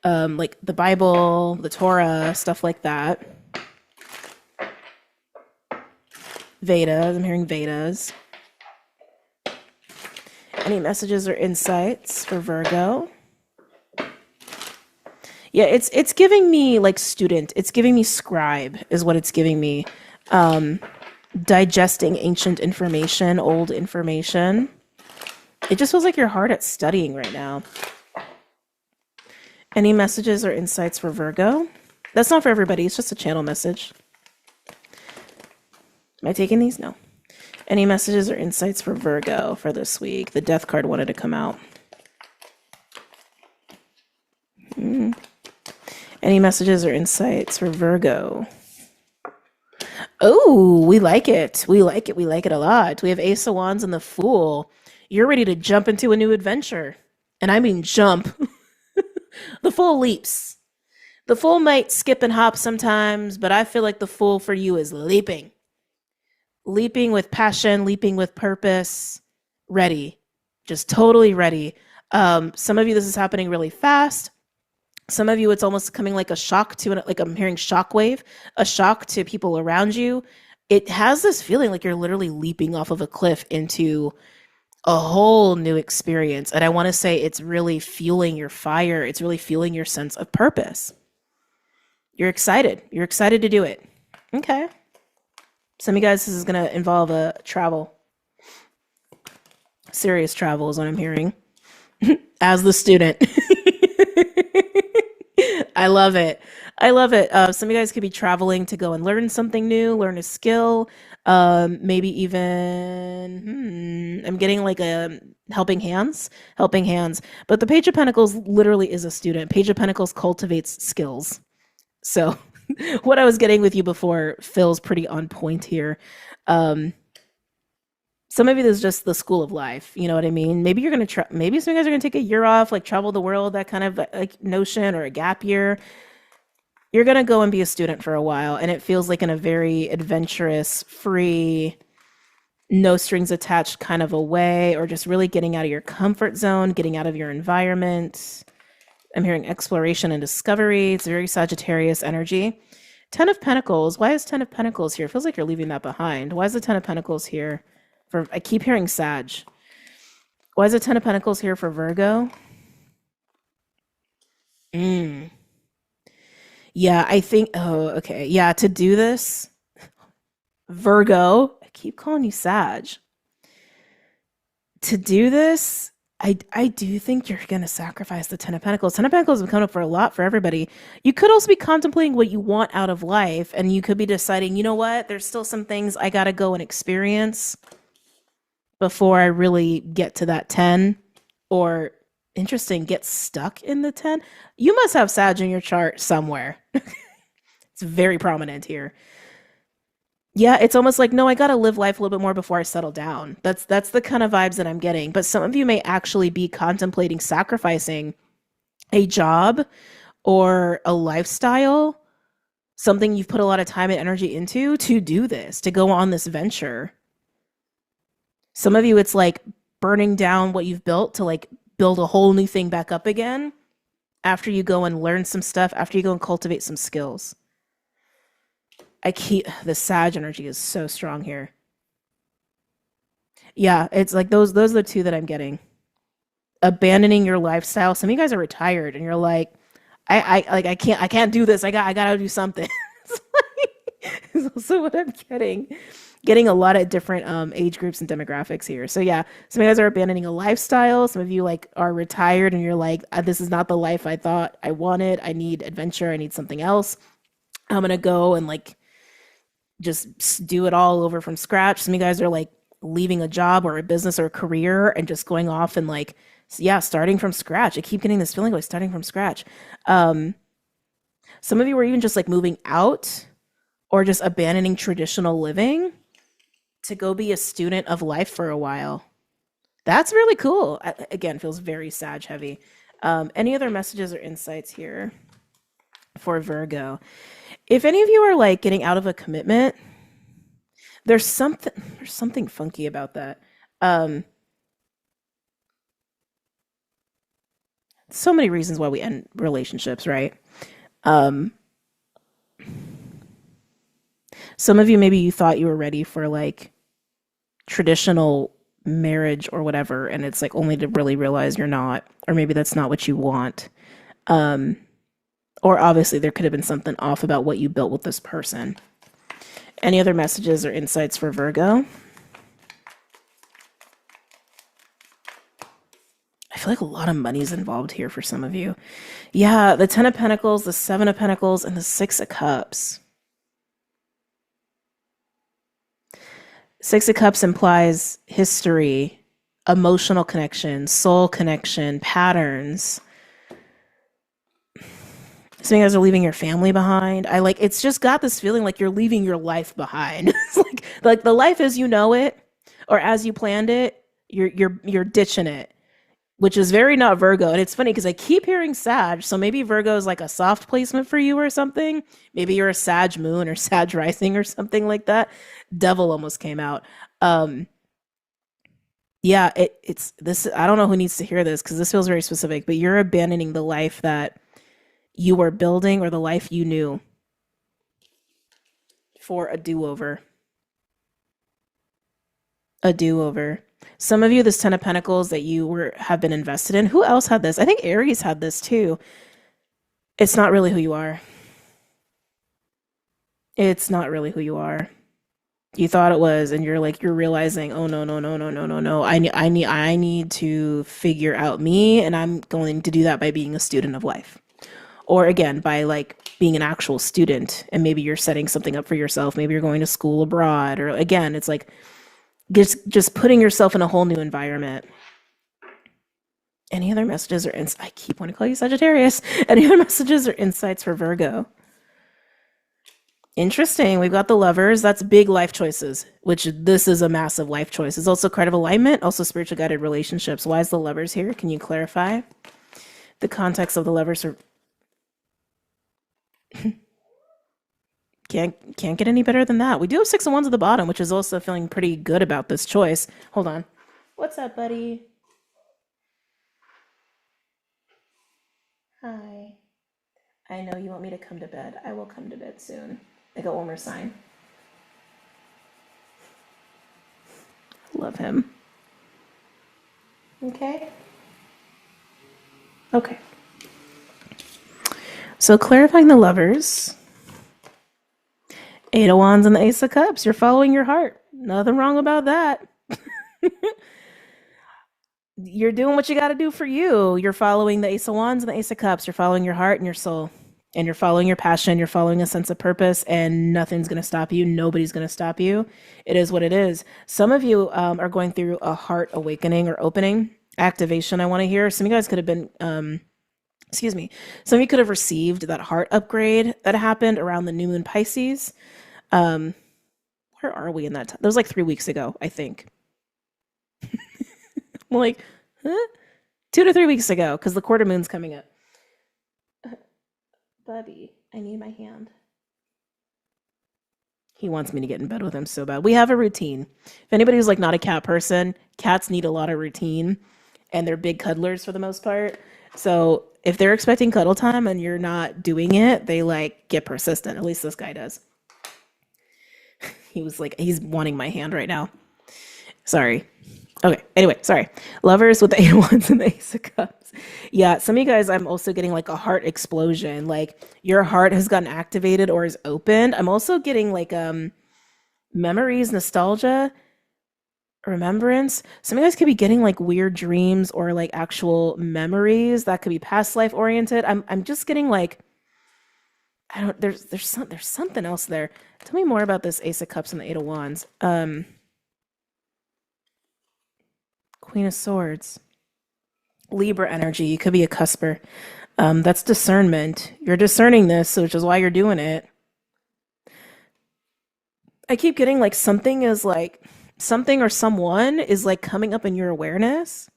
the Bible, the Torah, stuff like that. Vedas. I'm hearing Vedas. Any messages or insights for Virgo? Yeah, it's giving me like student. It's giving me scribe is what it's giving me. Digesting ancient information, old information. It just feels like you're hard at studying right now. Any messages or insights for Virgo? That's not for everybody. It's just a channel message. Am I taking these? No. Any messages or insights for Virgo for this week? The Death card wanted to come out. Any messages or insights for Virgo? Oh, we like it. We like it. We like it a lot. We have Ace of Wands and the Fool. You're ready to jump into a new adventure. And I mean jump. The Fool leaps. The Fool might skip and hop sometimes, but I feel like the Fool for you is leaping. Leaping with passion, leaping with purpose. Ready. Just totally ready. Some of you, this is happening really fast. Some of you, it's almost coming like a shock to, like I'm hearing shockwave, a shock to people around you. It has this feeling like you're literally leaping off of a cliff into a whole new experience. And I want to say it's really fueling your fire. It's really fueling your sense of purpose. You're excited. You're excited to do it. Okay. Some of you guys, this is going to involve a travel. Serious travel is what I'm hearing. As the student. I love it. I love it. Some of you guys could be traveling to go and learn something new, learn a skill. Maybe even, I'm getting like a helping hands. But the Page of Pentacles literally is a student. Page of Pentacles cultivates skills. So what I was getting with you before feels pretty on point here. Some of you, this is just the school of life. You know what I mean? Maybe you're going to maybe some of you guys are going to take a year off, like travel the world, that kind of like notion, or a gap year. You're going to go and be a student for a while. And it feels like in a very adventurous, free, no strings attached kind of a way, or just really getting out of your comfort zone, getting out of your environment. I'm hearing exploration and discovery. It's very Sagittarius energy. 10 of Pentacles. Why is 10 of Pentacles here? It feels like you're leaving that behind. Why is the 10 of Pentacles here? I keep hearing Sag. Why is the 10 of Pentacles here for Virgo? Yeah, I think, oh, okay. Yeah, to do this, Virgo, I keep calling you Sag. To do this, I do think you're going to sacrifice the 10 of Pentacles. 10 of Pentacles have come up for a lot for everybody. You could also be contemplating what you want out of life, and you could be deciding, you know what, there's still some things I got to go and experience before I really get to that 10, or interesting, get stuck in the 10. You must have Sag in your chart somewhere. It's very prominent here. Yeah, it's almost like, no, I got to live life a little bit more before I settle down. That's the kind of vibes that I'm getting. But some of you may actually be contemplating sacrificing a job or a lifestyle, something you've put a lot of time and energy into, to do this, to go on this venture. Some of you, it's like burning down what you've built to like build a whole new thing back up again after you go and learn some stuff, after you go and cultivate some skills. The Sag energy is so strong here. Yeah, it's like those are the two that I'm getting. Abandoning your lifestyle. Some of you guys are retired and you're like, I can't do this. I gotta do something. It's also what I'm getting a lot of different age groups and demographics here. So yeah, some of you guys are abandoning a lifestyle. Some of you like are retired and you're like, this is not the life I thought I wanted. I need adventure. I need something else. I'm gonna go and like just do it all over from scratch. Some of you guys are like leaving a job or a business or a career and just going off and like, yeah, starting from scratch. I keep getting this feeling like starting from scratch. Some of you are even just like moving out or just abandoning traditional living to go be a student of life for a while. That's really cool. Again, feels very Sag heavy. Any other messages or insights here for Virgo? If any of you are like getting out of a commitment, there's something funky about that. So many reasons why we end relationships, right? Some of you, maybe you thought you were ready for like traditional marriage or whatever, and it's like only to really realize you're not, or maybe that's not what you want. Or obviously there could have been something off about what you built with this person. Any other messages or insights for Virgo? I feel like a lot of money's involved here for some of you. Yeah, the Ten of Pentacles, the Seven of Pentacles, and the Six of Cups. Six of Cups implies history, emotional connection, soul connection, patterns. Some of you guys are leaving your family behind. It's just got this feeling like you're leaving your life behind. It's like the life as you know it or as you planned it, you're ditching it, which is very not Virgo. And it's funny because I keep hearing Sag, so maybe Virgo is like a soft placement for you or something. Maybe you're a Sag moon or Sag rising or something like that. Devil almost came out. Yeah, it's this. I don't know who needs to hear this because this feels very specific, but you're abandoning the life that you were building or the life you knew for a do-over. A do-over. Some of you, this Ten of Pentacles that you have been invested in. Who else had this? I think Aries had this too. It's not really who you are. It's not really who you are. You thought it was, and you're realizing, oh no, no, no, no, no, no, no. I need to figure out me, and I'm going to do that by being a student of life. Or again, by like being an actual student, and maybe you're setting something up for yourself. Maybe you're going to school abroad, or again, it's like just putting yourself in a whole new environment. Any other messages or insights? I keep wanting to call you Sagittarius. Any other messages or insights for Virgo? Interesting. We've got the Lovers. That's big life choices, which this is a massive life choice. It's also card of alignment, also spiritual guided relationships. Why is the Lovers here? Can you clarify the context of the Lovers? Or can't get any better than that. We do have Six of Wands at the bottom, which is also feeling pretty good about this choice. Hold on. What's up, buddy? Hi. I know you want me to come to bed. I will come to bed soon. I got one more sign. Love him. Okay. Okay. So clarifying the Lovers. Eight of Wands and the Ace of Cups. You're following your heart. Nothing wrong about that. You're doing what you got to do for you. You're following the Ace of Wands and the Ace of Cups. You're following your heart and your soul. And you're following your passion. You're following a sense of purpose. And nothing's going to stop you. Nobody's going to stop you. It is what it is. Some of you are going through a heart awakening or opening activation. I want to hear. Some of you guys could have been... excuse me. Some of you could have received that heart upgrade that happened around the new moon Pisces. Where are we in that time? That was like 3 weeks ago, I think. I'm like, huh? 2 to 3 weeks ago, because the quarter moon's coming up. Bubby, I need my hand. He wants me to get in bed with him so bad. We have a routine. If anybody who's like not a cat person, cats need a lot of routine, and they're big cuddlers for the most part. So if they're expecting cuddle time and you're not doing it, they like get persistent. At least this guy does. He was like, he's wanting my hand right now. Sorry. Okay. Anyway, sorry. Lovers with the Eight of Wands and the Ace of Cups. Yeah. Some of you guys, I'm also getting like a heart explosion. Like your heart has gotten activated or is opened. I'm also getting like memories, nostalgia, remembrance. Some of you guys could be getting like weird dreams or like actual memories that could be past life oriented. I'm just getting like, I don't, there's something else there. Tell me more about this Ace of Cups and the Eight of Wands. Queen of Swords. Libra energy. You could be a cusper. That's discernment. You're discerning this, which is why you're doing it. I keep getting like something is like, something or someone is like coming up in your awareness.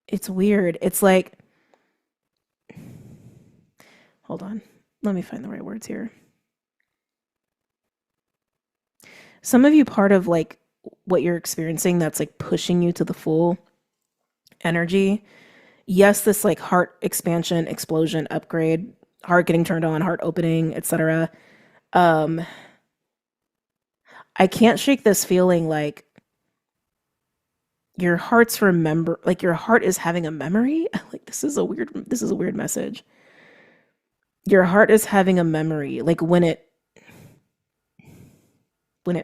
It's weird. It's like, hold on. Let me find the right words here. Some of you, part of like what you're experiencing that's like pushing you to the full energy. Yes, this like heart expansion, explosion, upgrade, heart getting turned on, heart opening, etc. I can't shake this feeling like your heart's like your heart is having a memory. Like this is a weird message. Your heart is having a memory, like when it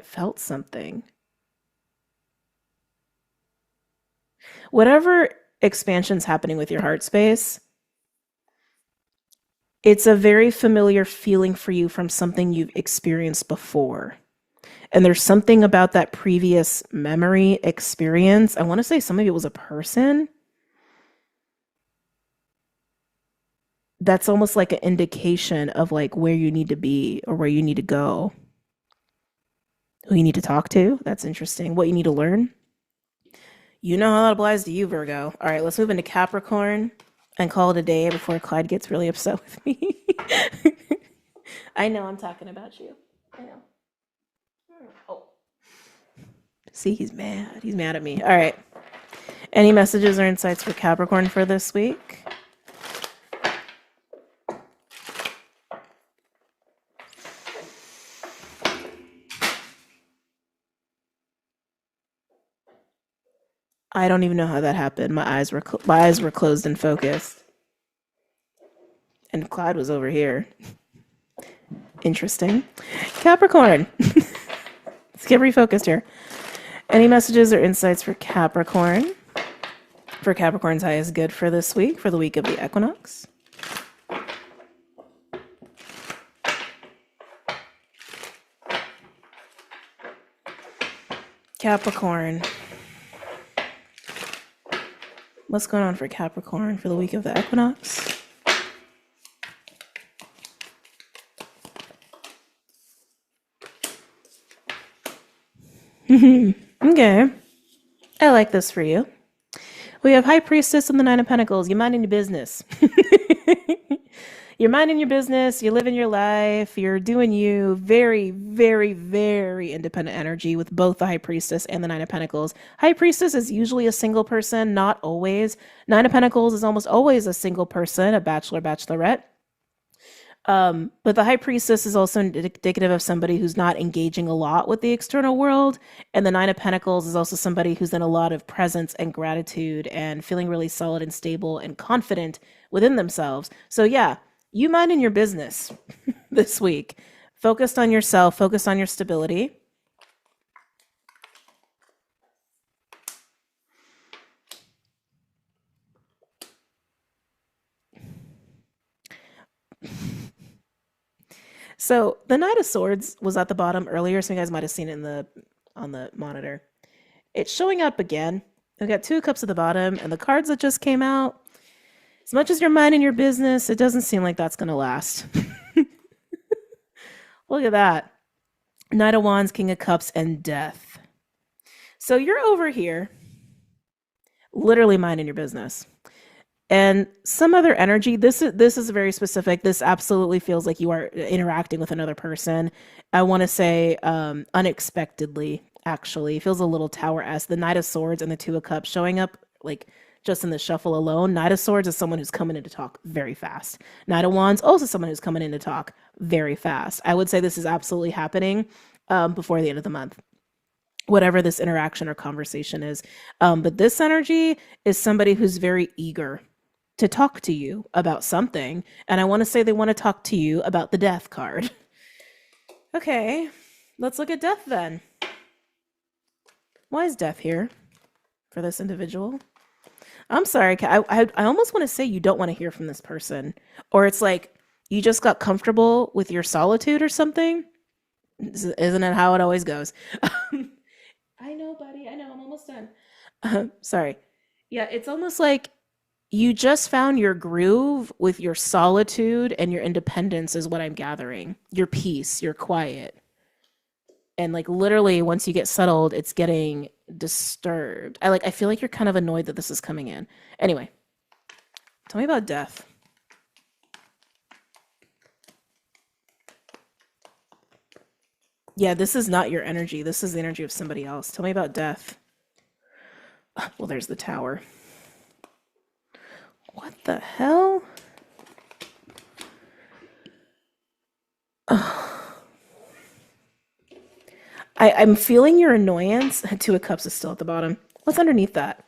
felt something. Whatever expansion's happening with your heart space, it's a very familiar feeling for you from something you've experienced before. And there's something about that previous memory experience. I want to say some of it was a person. That's almost like an indication of like where you need to be or where you need to go, who you need to talk to. That's interesting. What you need to learn. You know how that applies to you, Virgo. All right, let's move into Capricorn and call it a day before Clyde gets really upset with me. I know I'm talking about you. I know. Oh. See, he's mad. He's mad at me. All right. Any messages or insights for Capricorn for this week? I don't even know how that happened. My eyes were closed and focused, and Clyde was over here. Interesting. Capricorn. Let's get refocused here. Any messages or insights for Capricorn? For Capricorn's highest good for this week, for the week of the equinox. Capricorn. What's going on for Capricorn for the week of the equinox? Okay. I like this for you. We have High Priestess and the Nine of Pentacles. You're minding your business. You're minding your business. You're living your life. You're doing you. Very, very, very independent energy with both the High Priestess and the Nine of Pentacles. High Priestess is usually a single person, not always. Nine of Pentacles is almost always a single person, a bachelor, bachelorette. But the High Priestess is also indicative of somebody who's not engaging a lot with the external world. And the Nine of Pentacles is also somebody who's in a lot of presence and gratitude and feeling really solid and stable and confident within themselves. So yeah, you minding your business this week. Focused on yourself, focused on your stability. So the Knight of Swords was at the bottom earlier, so you guys might have seen it on the monitor. It's showing up again. We've got Two of Cups at the bottom, and the cards that just came out. As much as you're minding your business, it doesn't seem like that's going to last. Look at that. Knight of Wands, King of Cups, and Death. So you're over here, literally minding your business. And some other energy, this is very specific. This absolutely feels like you are interacting with another person. I want to say unexpectedly, actually. It feels a little Tower-esque. The Knight of Swords and the Two of Cups showing up like just in the shuffle alone. Knight of Swords is someone who's coming in to talk very fast. Knight of Wands, also someone who's coming in to talk very fast. I would say this is absolutely happening before the end of the month, whatever this interaction or conversation is. But this energy is somebody who's very eager to talk to you about something. And I want to say they want to talk to you about the Death card. Okay, let's look at Death then. Why is Death here for this individual? I'm sorry, I almost want to say you don't want to hear from this person. Or it's like you just got comfortable with your solitude or something. Isn't it how it always goes? I know, buddy. I know. I'm almost done. Sorry. Yeah, it's almost like you just found your groove with your solitude and your independence is what I'm gathering. Your peace, your quiet. And like literally once you get settled, it's getting disturbed. I feel like you're kind of annoyed that this is coming in. Anyway, tell me about Death. Yeah, this is not your energy. This is the energy of somebody else. Tell me about Death. Well, there's the Tower. What the hell? I'm feeling your annoyance. Two of Cups is still at the bottom. What's underneath that?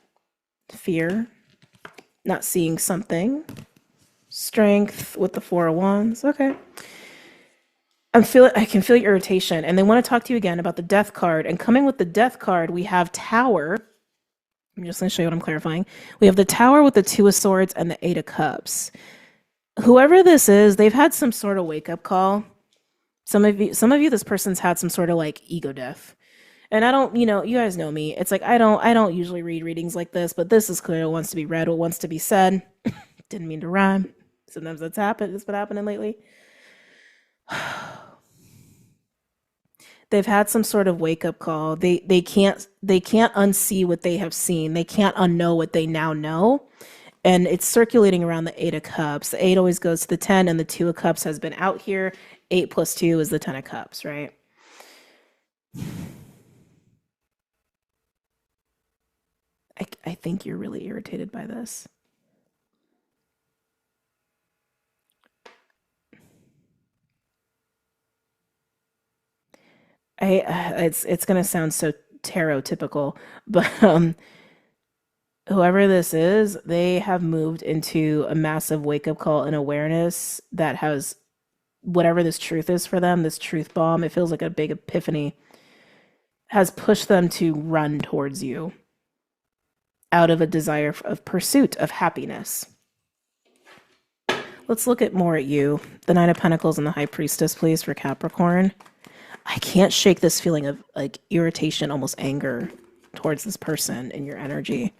Fear. Not seeing something. Strength with the Four of Wands. Okay. I can feel your irritation, and they want to talk to you again about the Death card. And coming with the Death card, we have Tower. I'm just going to show you what I'm clarifying. We have the Tower with the Two of Swords and the Eight of Cups. Whoever this is, they've had some sort of wake-up call. Some of you, this person's had some sort of like ego death. And I don't, you guys know me. It's like I don't usually read readings like this, but this is clear. What wants to be read, what wants to be said. Didn't mean to rhyme. Sometimes that's happened. It's been happening lately. They've had some sort of wake-up call. They can't unsee what they have seen. They can't unknow what they now know. And it's circulating around the Eight of Cups. The 8 always goes to the 10, and the 2 of Cups has been out here. 8 plus 2 is the 10 of Cups, right? I think you're really irritated by this. It's gonna sound so tarot typical, but whoever this is, they have moved into a massive wake up call and awareness that has whatever this truth is for them, this truth bomb. It feels like a big epiphany, has pushed them to run towards you out of a desire of pursuit of happiness. Let's look at more at you. The Nine of Pentacles and the High Priestess, please, for Capricorn. I can't shake this feeling of like irritation, almost anger towards this person in your energy.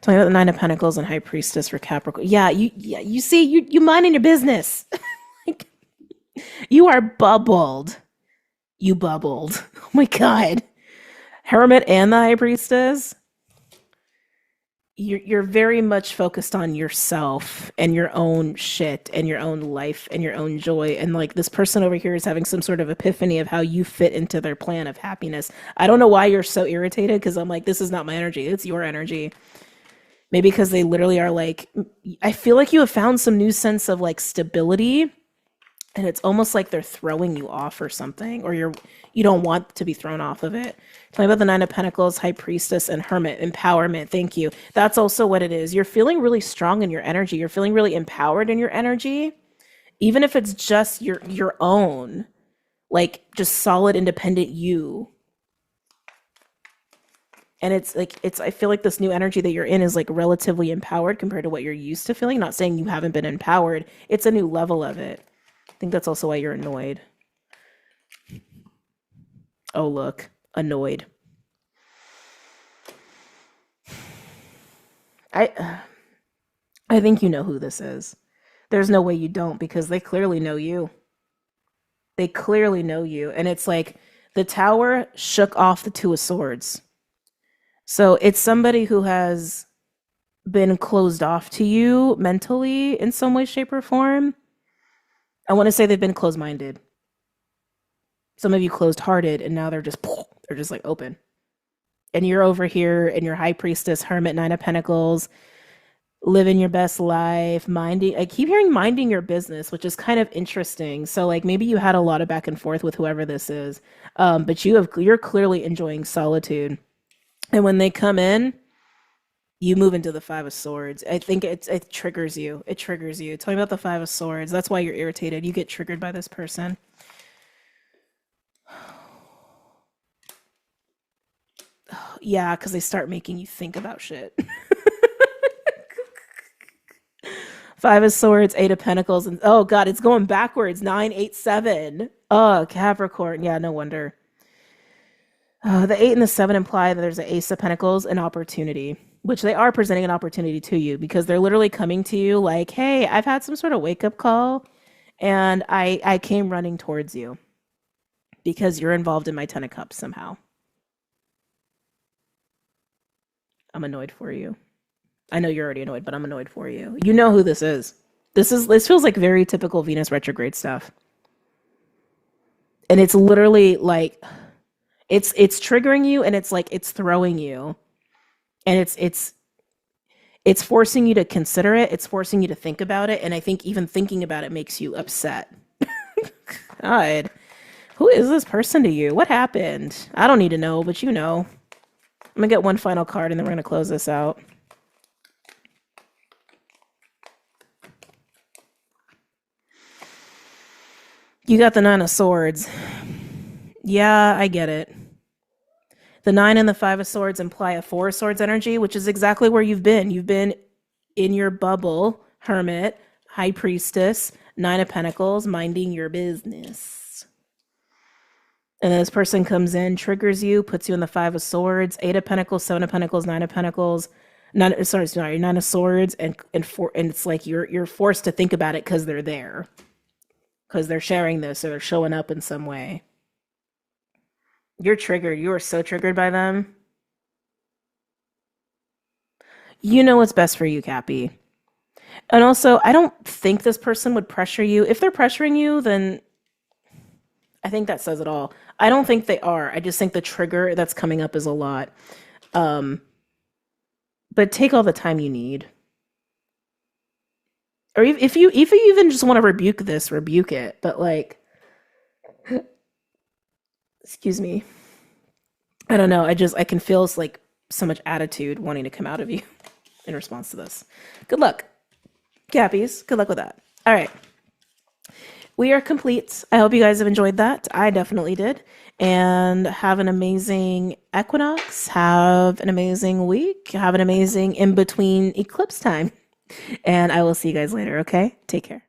Tell me about the Nine of Pentacles and High Priestess for Capricorn. Yeah, you see, you minding your business. Like, you are bubbled. You bubbled. Oh my God. Hermit and the High Priestess. You're very much focused on yourself and your own shit and your own life and your own joy. And like this person over here is having some sort of epiphany of how you fit into their plan of happiness. I don't know why you're so irritated, because I'm like, this is not my energy. It's your energy. Maybe because they literally are like, I feel like you have found some new sense of like stability, and it's almost like they're throwing you off or something, or you don't want to be thrown off of it. Tell me about the Nine of Pentacles, High Priestess, and Hermit. Empowerment. Thank you. That's also what it is. You're feeling really strong in your energy. You're feeling really empowered in your energy, even if it's just your own, like just solid, independent you. And it's like, I feel like this new energy that you're in is like relatively empowered compared to what you're used to feeling. Not saying you haven't been empowered. It's a new level of it. I think that's also why you're annoyed. Oh, look, annoyed. I think you know who this is. There's no way you don't, because they clearly know you. They clearly know you. And it's like the Tower shook off the Two of Swords. So it's somebody who has been closed off to you mentally in some way, shape, or form. I want to say they've been closed-minded. Some of you closed-hearted, and now they're just like open. And you're over here in your High Priestess, Hermit, Nine of Pentacles, living your best life, I keep hearing minding your business, which is kind of interesting. So like maybe you had a lot of back and forth with whoever this is, but you're clearly enjoying solitude. And when they come in, you move into the Five of Swords. I think it triggers you. It triggers you. Tell me about the Five of Swords. That's why you're irritated. You get triggered by this person. Yeah, because they start making you think about shit. Five of Swords, Eight of Pentacles, and oh God, it's going backwards. 9, 8, 7. Oh, Capricorn. Yeah, no wonder. The 8 and the 7 imply that there's an Ace of Pentacles, an opportunity, which they are presenting an opportunity to you, because they're literally coming to you like, hey, I've had some sort of wake-up call, and I came running towards you because you're involved in my 10 of Cups somehow. I'm annoyed for you. I know you're already annoyed, but I'm annoyed for you. You know who this is. This feels like very typical Venus retrograde stuff. And it's literally like it's triggering you, and it's like it's throwing you. And it's forcing you to consider it. It's forcing you to think about it, and I think even thinking about it makes you upset. God. Who is this person to you? What happened? I don't need to know, but you know. I'm going to get one final card, and then we're going to close this out. You got the Nine of Swords. Yeah, I get it. The Nine and the Five of Swords imply a Four of Swords energy, which is exactly where you've been. You've been in your bubble, Hermit, High Priestess, Nine of Pentacles, minding your business. And then this person comes in, triggers you, puts you in the Five of Swords, Eight of Pentacles, Seven of Pentacles, Nine of Pentacles, Nine of Swords, and it's like you're forced to think about it because they're there, because they're sharing this or they're showing up in some way. You're triggered. You are so triggered by them. You know what's best for you, Cappy. And also, I don't think this person would pressure you. If they're pressuring you, then I think that says it all. I don't think they are. I just think the trigger that's coming up is a lot. But take all the time you need. Or if you even just want to rebuke this, rebuke it. But like, excuse me. I don't know. I can feel like so much attitude wanting to come out of you in response to this. Good luck, Cappies. Good luck with that. All right. We are complete. I hope you guys have enjoyed that. I definitely did. And have an amazing equinox. Have an amazing week. Have an amazing in-between eclipse time. And I will see you guys later, okay? Take care.